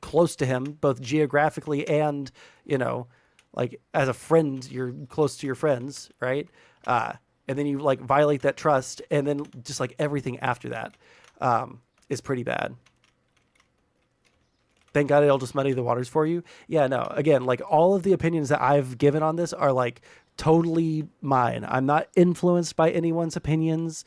close to him, both geographically and, you know, like, as a friend, you're close to your friends, right? And then you, like, violate that trust, and then just, like, everything after that is pretty bad. Thank God it'll just muddy the waters for you. Yeah, no, again, like, all of the opinions that I've given on this are, like, totally mine. I'm not influenced by anyone's opinions.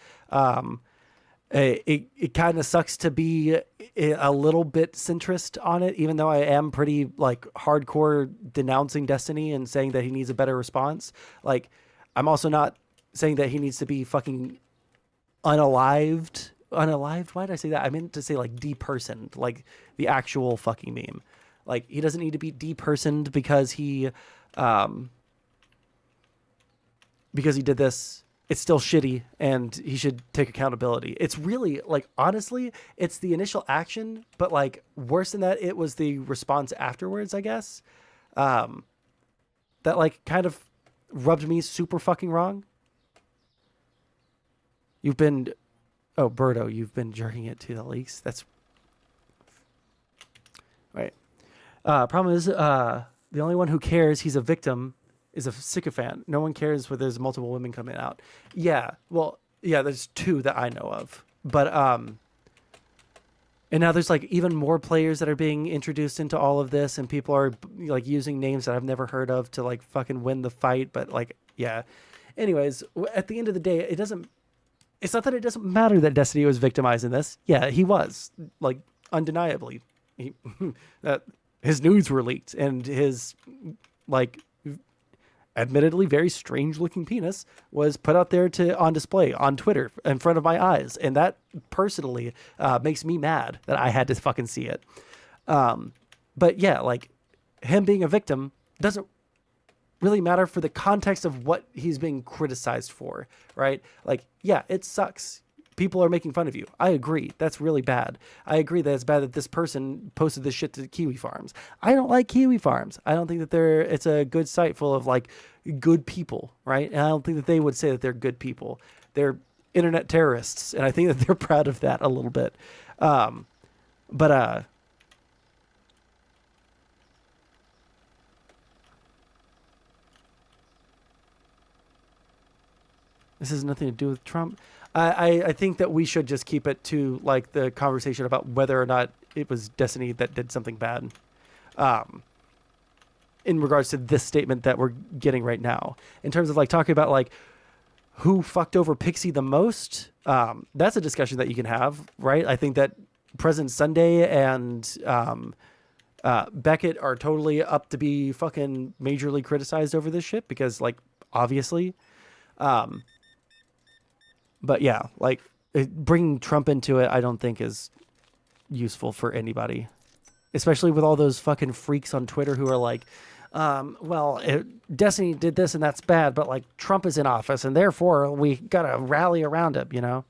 It kind of sucks to be a little bit centrist on it, even though I am pretty, like, hardcore denouncing Destiny and saying that he needs a better response. Like, I'm also not saying that he needs to be fucking unalived. Unalived? Why did I say that? I meant to say, like, depersoned, like the actual fucking meme. Like, he doesn't need to be depersoned because he did this. It's still shitty, and he should take accountability. It's really, like, honestly, it's the initial action, but, like, worse than that, it was the response afterwards, I guess, that, like, kind of rubbed me super fucking wrong. Berto, you've been jerking it to the leaks. That's right. Problem is, the only one who cares he's a victim is a sycophant. No one cares whether there's multiple women coming out. Yeah, well, yeah, there's two that I know of. But, and now there's, like, even more players that are being introduced into all of this, and people are, like, using names that I've never heard of to, like, fucking win the fight. But, like, yeah. Anyways, at the end of the day, it's not that it doesn't matter that Destiny was victimized in this. Yeah, he was, like, undeniably. His nudes were leaked, and his, like, admittedly very strange looking penis was put out there on display on Twitter in front of my eyes. And that personally makes me mad that I had to fucking see it. But yeah, like, him being a victim doesn't really matter for the context of what he's being criticized for, right? Like, yeah, it sucks. People are making fun of you. I agree. That's really bad. I agree that it's bad that this person posted this shit to Kiwi Farms. I don't like Kiwi Farms. I don't think that it's a good site full of, like, good people, right? And I don't think that they would say that they're good people. They're internet terrorists, and I think that they're proud of that a little bit. This has nothing to do with Trump. I think that we should just keep it to, like, the conversation about whether or not it was Destiny that did something bad. In regards to this statement that we're getting right now. In terms of, like, talking about, like, who fucked over Pixie the most, that's a discussion that you can have, right? I think that President Sunday and Beckett are totally up to be fucking majorly criticized over this shit because, like, obviously. But yeah, like, bringing Trump into it, I don't think is useful for anybody. especially with all those fucking freaks on Twitter who are like, Destiny did this and that's bad, but like Trump is in office and therefore we gotta rally around him, you know?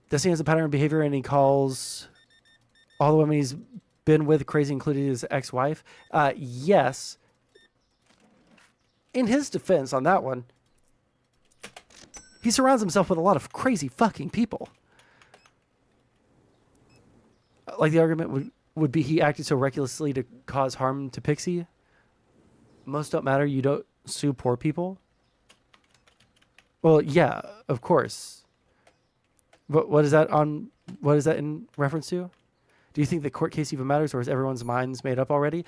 Destiny has a pattern of behavior and he calls all the women he's been with crazy, including his ex-wife. Yes. In his defense on that one, he surrounds himself with a lot of crazy fucking people. Like the argument would be he acted so recklessly to cause harm to Pixie. Most don't matter. You don't sue poor people. Well, yeah, of course. But what is that in reference to? Do you think the court case even matters, or is everyone's minds made up already?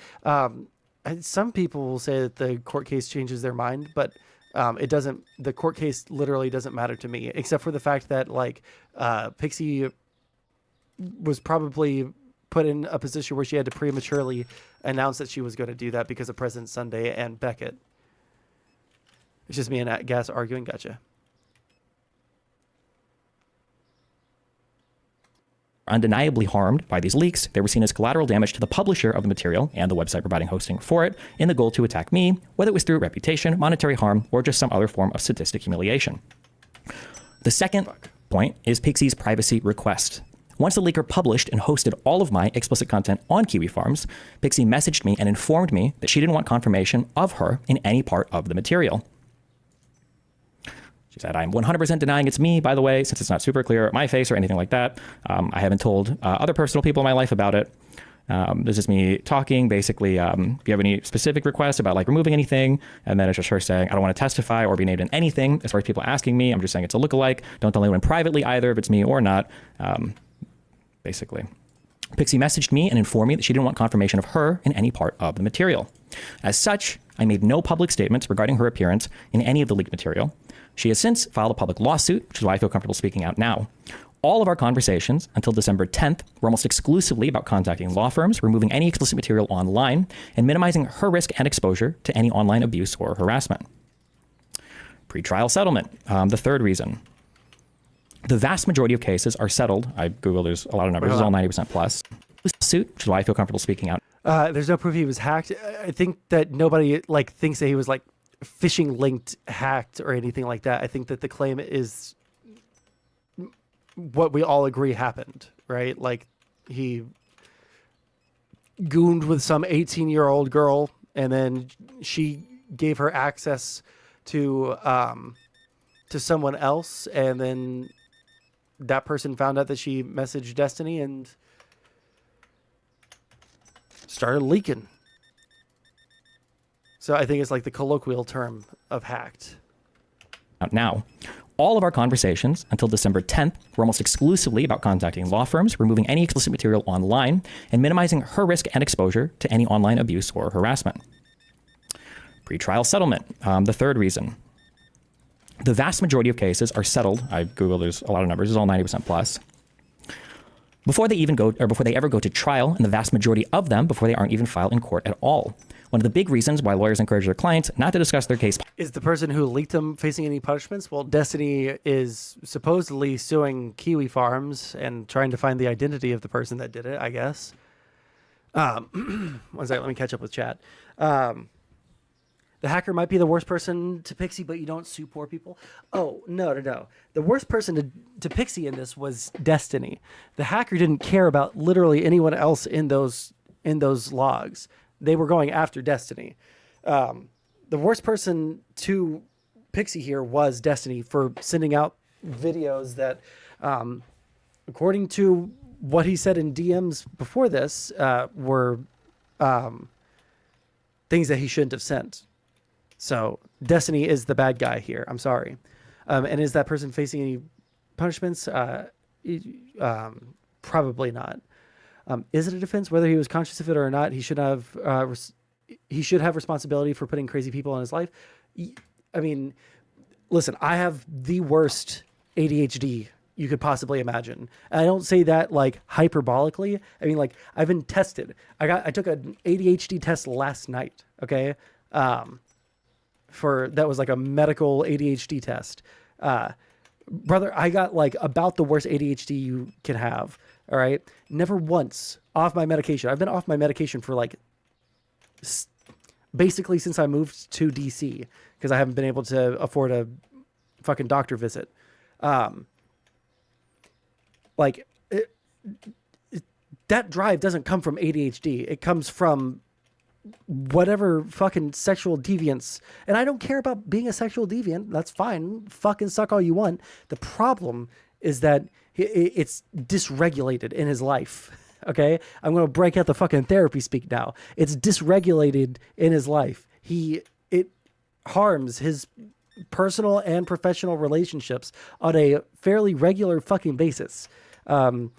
Some people will say that the court case changes their mind, but it doesn't. The court case literally doesn't matter to me, except for the fact that like Pixie was probably put in a position where she had to prematurely announce that she was going to do that because of President Sunday and Beckett. It's just me and Gas arguing. Gotcha. Undeniably harmed by these leaks, they were seen as collateral damage to the publisher of the material and the website providing hosting for it in the goal to attack me, whether it was through reputation, monetary harm, or just some other form of sadistic humiliation. The second point is Pixie's privacy request. Once the leaker published and hosted all of my explicit content on Kiwi Farms, Pixie messaged me and informed me that she didn't want confirmation of her in any part of the material. She said, I'm 100% denying it's me, by the way, since it's not super clear my face or anything like that. I haven't told other personal people in my life about it. This is me talking, basically, if you have any specific requests about like removing anything, and then it's just her saying, I don't want to testify or be named in anything. As far as people asking me, I'm just saying it's a lookalike. Don't tell anyone privately either if it's me or not, basically. Pixie messaged me and informed me that she didn't want confirmation of her in any part of the material. As such, I made no public statements regarding her appearance in any of the leaked material. She has since filed a public lawsuit, which is why I feel comfortable speaking out now. All of our conversations until December 10th were almost exclusively about contacting law firms, removing any explicit material online, and minimizing her risk and exposure to any online abuse or harassment. Pretrial settlement, the third reason. The vast majority of cases are settled. I Googled, there's a lot of numbers, it's all 90% plus. This suit, which is why I feel comfortable speaking out. There's no proof he was hacked. I think that nobody like thinks that he was like phishing linked hacked or anything like that. I think that the claim is what we all agree happened, right? Like he gooned with some 18-year-old girl and then she gave her access to someone else, and then that person found out that she messaged Destiny and started leaking. So I think it's like the colloquial term of hacked. Now, all of our conversations until December 10th were almost exclusively about contacting law firms, removing any explicit material online, and minimizing her risk and exposure to any online abuse or harassment. Pretrial settlement, the third reason. The vast majority of cases are settled. I Googled, there's a lot of numbers, it's all 90% plus. Before they ever go to trial, and the vast majority of them before they aren't even filed in court at all. One of the big reasons why lawyers encourage their clients not to discuss their case. Is the person who leaked them facing any punishments? Well, Destiny is supposedly suing Kiwi Farms and trying to find the identity of the person that did it, I guess. One second, let me catch up with chat. The hacker might be the worst person to Pixie, but you don't sue poor people. Oh, no. The worst person to Pixie in this was Destiny. The hacker didn't care about literally anyone else in those logs. They were going after Destiny. The worst person to Pixie here was Destiny for sending out videos that, according to what he said in DMs before this, were things that he shouldn't have sent. So Destiny is the bad guy here. I'm sorry. And is that person facing any punishments? Probably not. Is it a defense? Whether he was conscious of it or not, he should have responsibility for putting crazy people in his life. I mean, listen, I have the worst ADHD you could possibly imagine. And I don't say that like hyperbolically. I mean, like I've been tested. I took an ADHD test last night. Okay. That was like a medical ADHD test. Brother, I got like about the worst ADHD you can have. All right. Never once off my medication. I've been off my medication for like basically since I moved to DC because I haven't been able to afford a fucking doctor visit. That drive doesn't come from ADHD. It comes from whatever fucking sexual deviance. And I don't care about being a sexual deviant. That's fine. Fucking suck all you want. The problem is that it's dysregulated in his life. Okay? I'm going to break out the fucking therapy speak now. It's dysregulated in his life. It harms his personal and professional relationships on a fairly regular fucking basis. And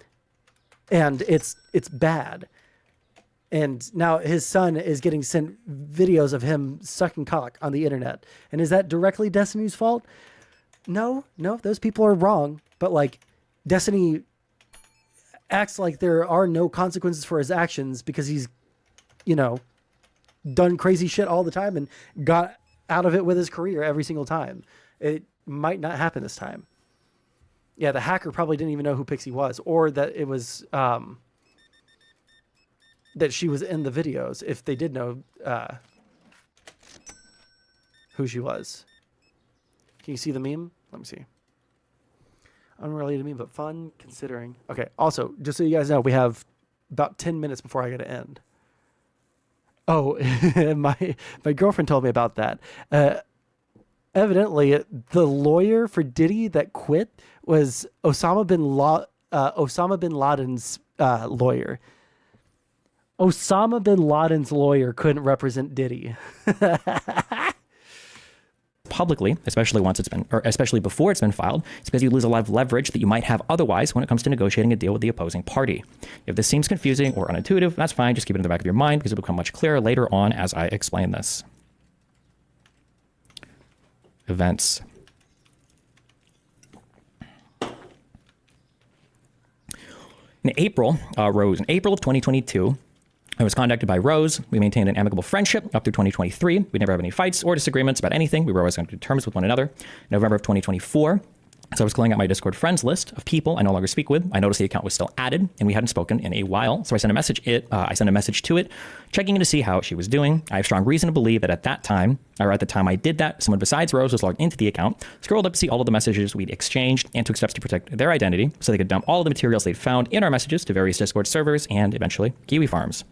it's bad. And now his son is getting sent videos of him sucking cock on the internet. And is that directly Destiny's fault? No, those people are wrong. But like Destiny acts like there are no consequences for his actions because he's, done crazy shit all the time and got out of it with his career every single time. It might not happen this time. Yeah, the hacker probably didn't even know who Pixie was, or that it was that she was in the videos, if they did know who she was. Can you see the meme? Let me see. Unrelated meme, but fun considering. Okay, also, just so you guys know, we have about 10 minutes before I got to end. Oh, my girlfriend told me about that. Evidently, the lawyer for Diddy that quit was Osama bin Laden's lawyer. Osama bin Laden's lawyer couldn't represent Diddy. Publicly, especially before it's been filed, it's because you lose a lot of leverage that you might have otherwise when it comes to negotiating a deal with the opposing party. If this seems confusing or unintuitive, that's fine. Just keep it in the back of your mind because it'll become much clearer later on as I explain this. Events. In April of 2022, I was contacted by Rose. We maintained an amicable friendship up through 2023. We never had any fights or disagreements about anything. We were always on good terms with one another. In November of 2024, as I was filling out my Discord friends list of people I no longer speak with, I noticed the account was still added and we hadn't spoken in a while. So I sent a message to it, checking in to see how she was doing. I have strong reason to believe that at the time I did that, someone besides Rose was logged into the account, scrolled up to see all of the messages we'd exchanged, and took steps to protect their identity so they could dump all of the materials they'd found in our messages to various Discord servers and eventually Kiwi Farms.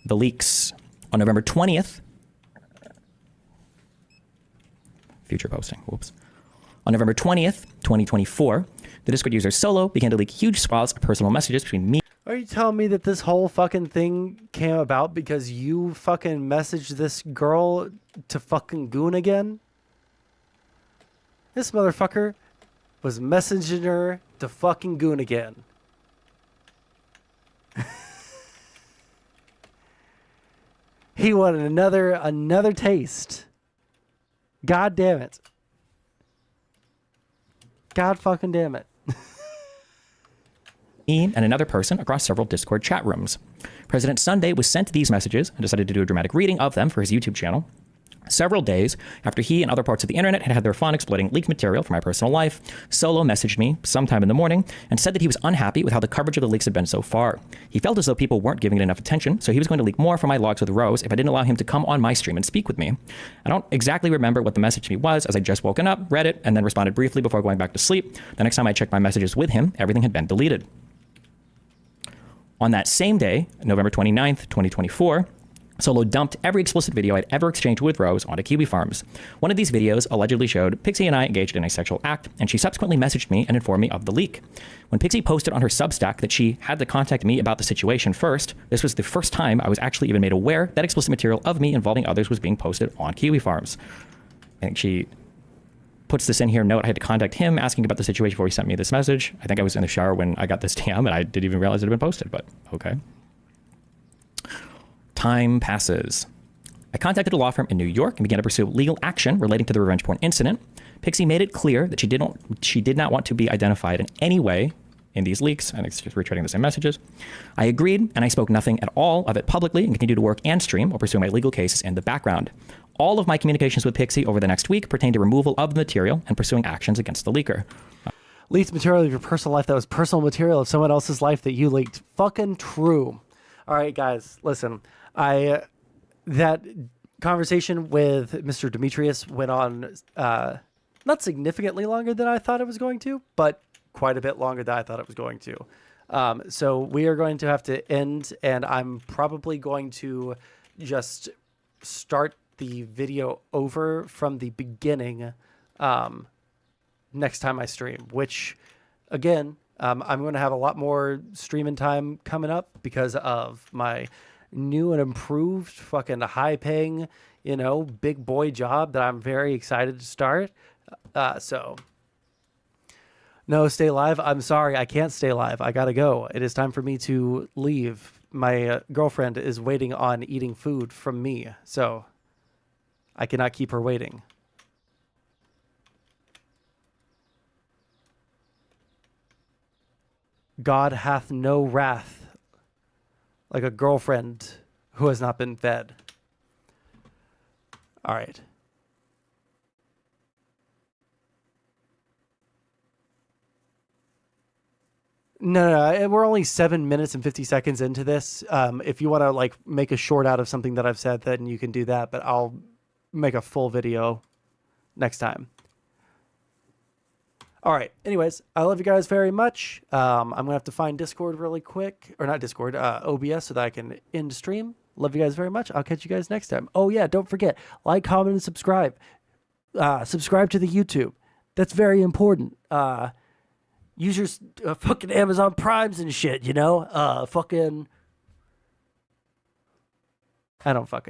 The leaks on November 20th. Future posting. Whoops. On November 20th, 2024, the Discord user Solo began to leak huge swaths of personal messages between me. Are you telling me that this whole fucking thing came about because you fucking messaged this girl to fucking goon again? This motherfucker was messaging her to fucking goon again. He wanted another taste. God damn it. God fucking damn it. Me and another person across several Discord chat rooms. President Sunday was sent these messages and decided to do a dramatic reading of them for his YouTube channel. Several days after he and other parts of the internet had had their fun exploiting leaked material from my personal life, Solo messaged me sometime in the morning and said that he was unhappy with how the coverage of the leaks had been so far. He felt as though people weren't giving it enough attention, so he was going to leak more from my logs with Rose if I didn't allow him to come on my stream and speak with me. I don't exactly remember what the message to me was, as I just woken up, read it, and then responded briefly before going back to sleep. The next time I checked my messages with him, everything had been deleted. On that same day, November 29th, 2024, Solo dumped every explicit video I'd ever exchanged with Rose onto Kiwi Farms. One of these videos allegedly showed Pixie and I engaged in a sexual act, and she subsequently messaged me and informed me of the leak. When Pixie posted on her Substack that she had to contact me about the situation first, this was the first time I was actually even made aware that explicit material of me involving others was being posted on Kiwi Farms. I think she puts this in here, note I had to contact him asking about the situation before he sent me this message. I think I was in the shower when I got this DM and I didn't even realize it had been posted, but okay. Time passes. I contacted a law firm in New York and began to pursue legal action relating to the revenge porn incident. Pixie made it clear that she did not want to be identified in any way in these leaks. I think it's just retreading the same messages. I agreed, and I spoke nothing at all of it publicly and continued to work and stream while pursuing my legal cases in the background. All of my communications with Pixie over the next week pertain to removal of the material and pursuing actions against the leaker. Leaked material of your personal life that was personal material of someone else's life that you leaked. Fucking true. All right, guys, listen. That conversation with Mr. Demetrius went on not significantly longer than I thought it was going to, but quite a bit longer than I thought it was going to. So we are going to have to end, and I'm probably going to just start the video over from the beginning next time I stream, which, again, I'm going to have a lot more streaming time coming up because of my new and improved fucking high-paying, big boy job that I'm very excited to start. So, no, stay live. I'm sorry, I can't stay live. I gotta go. It is time for me to leave. My girlfriend is waiting on eating food from me, so I cannot keep her waiting. God hath no wrath like a girlfriend who has not been fed. All right. No, we're only 7 minutes and 50 seconds into this. If you want to make a short out of something that I've said, then you can do that, but I'll make a full video next time. All right. Anyways, I love you guys very much. I'm going to have to find Discord really quick. Or not Discord, OBS, so that I can end stream. Love you guys very much. I'll catch you guys next time. Oh, yeah, don't forget. Like, comment, and subscribe. Subscribe to the YouTube. That's very important. Use your fucking Amazon Primes and shit, fucking... I don't fucking...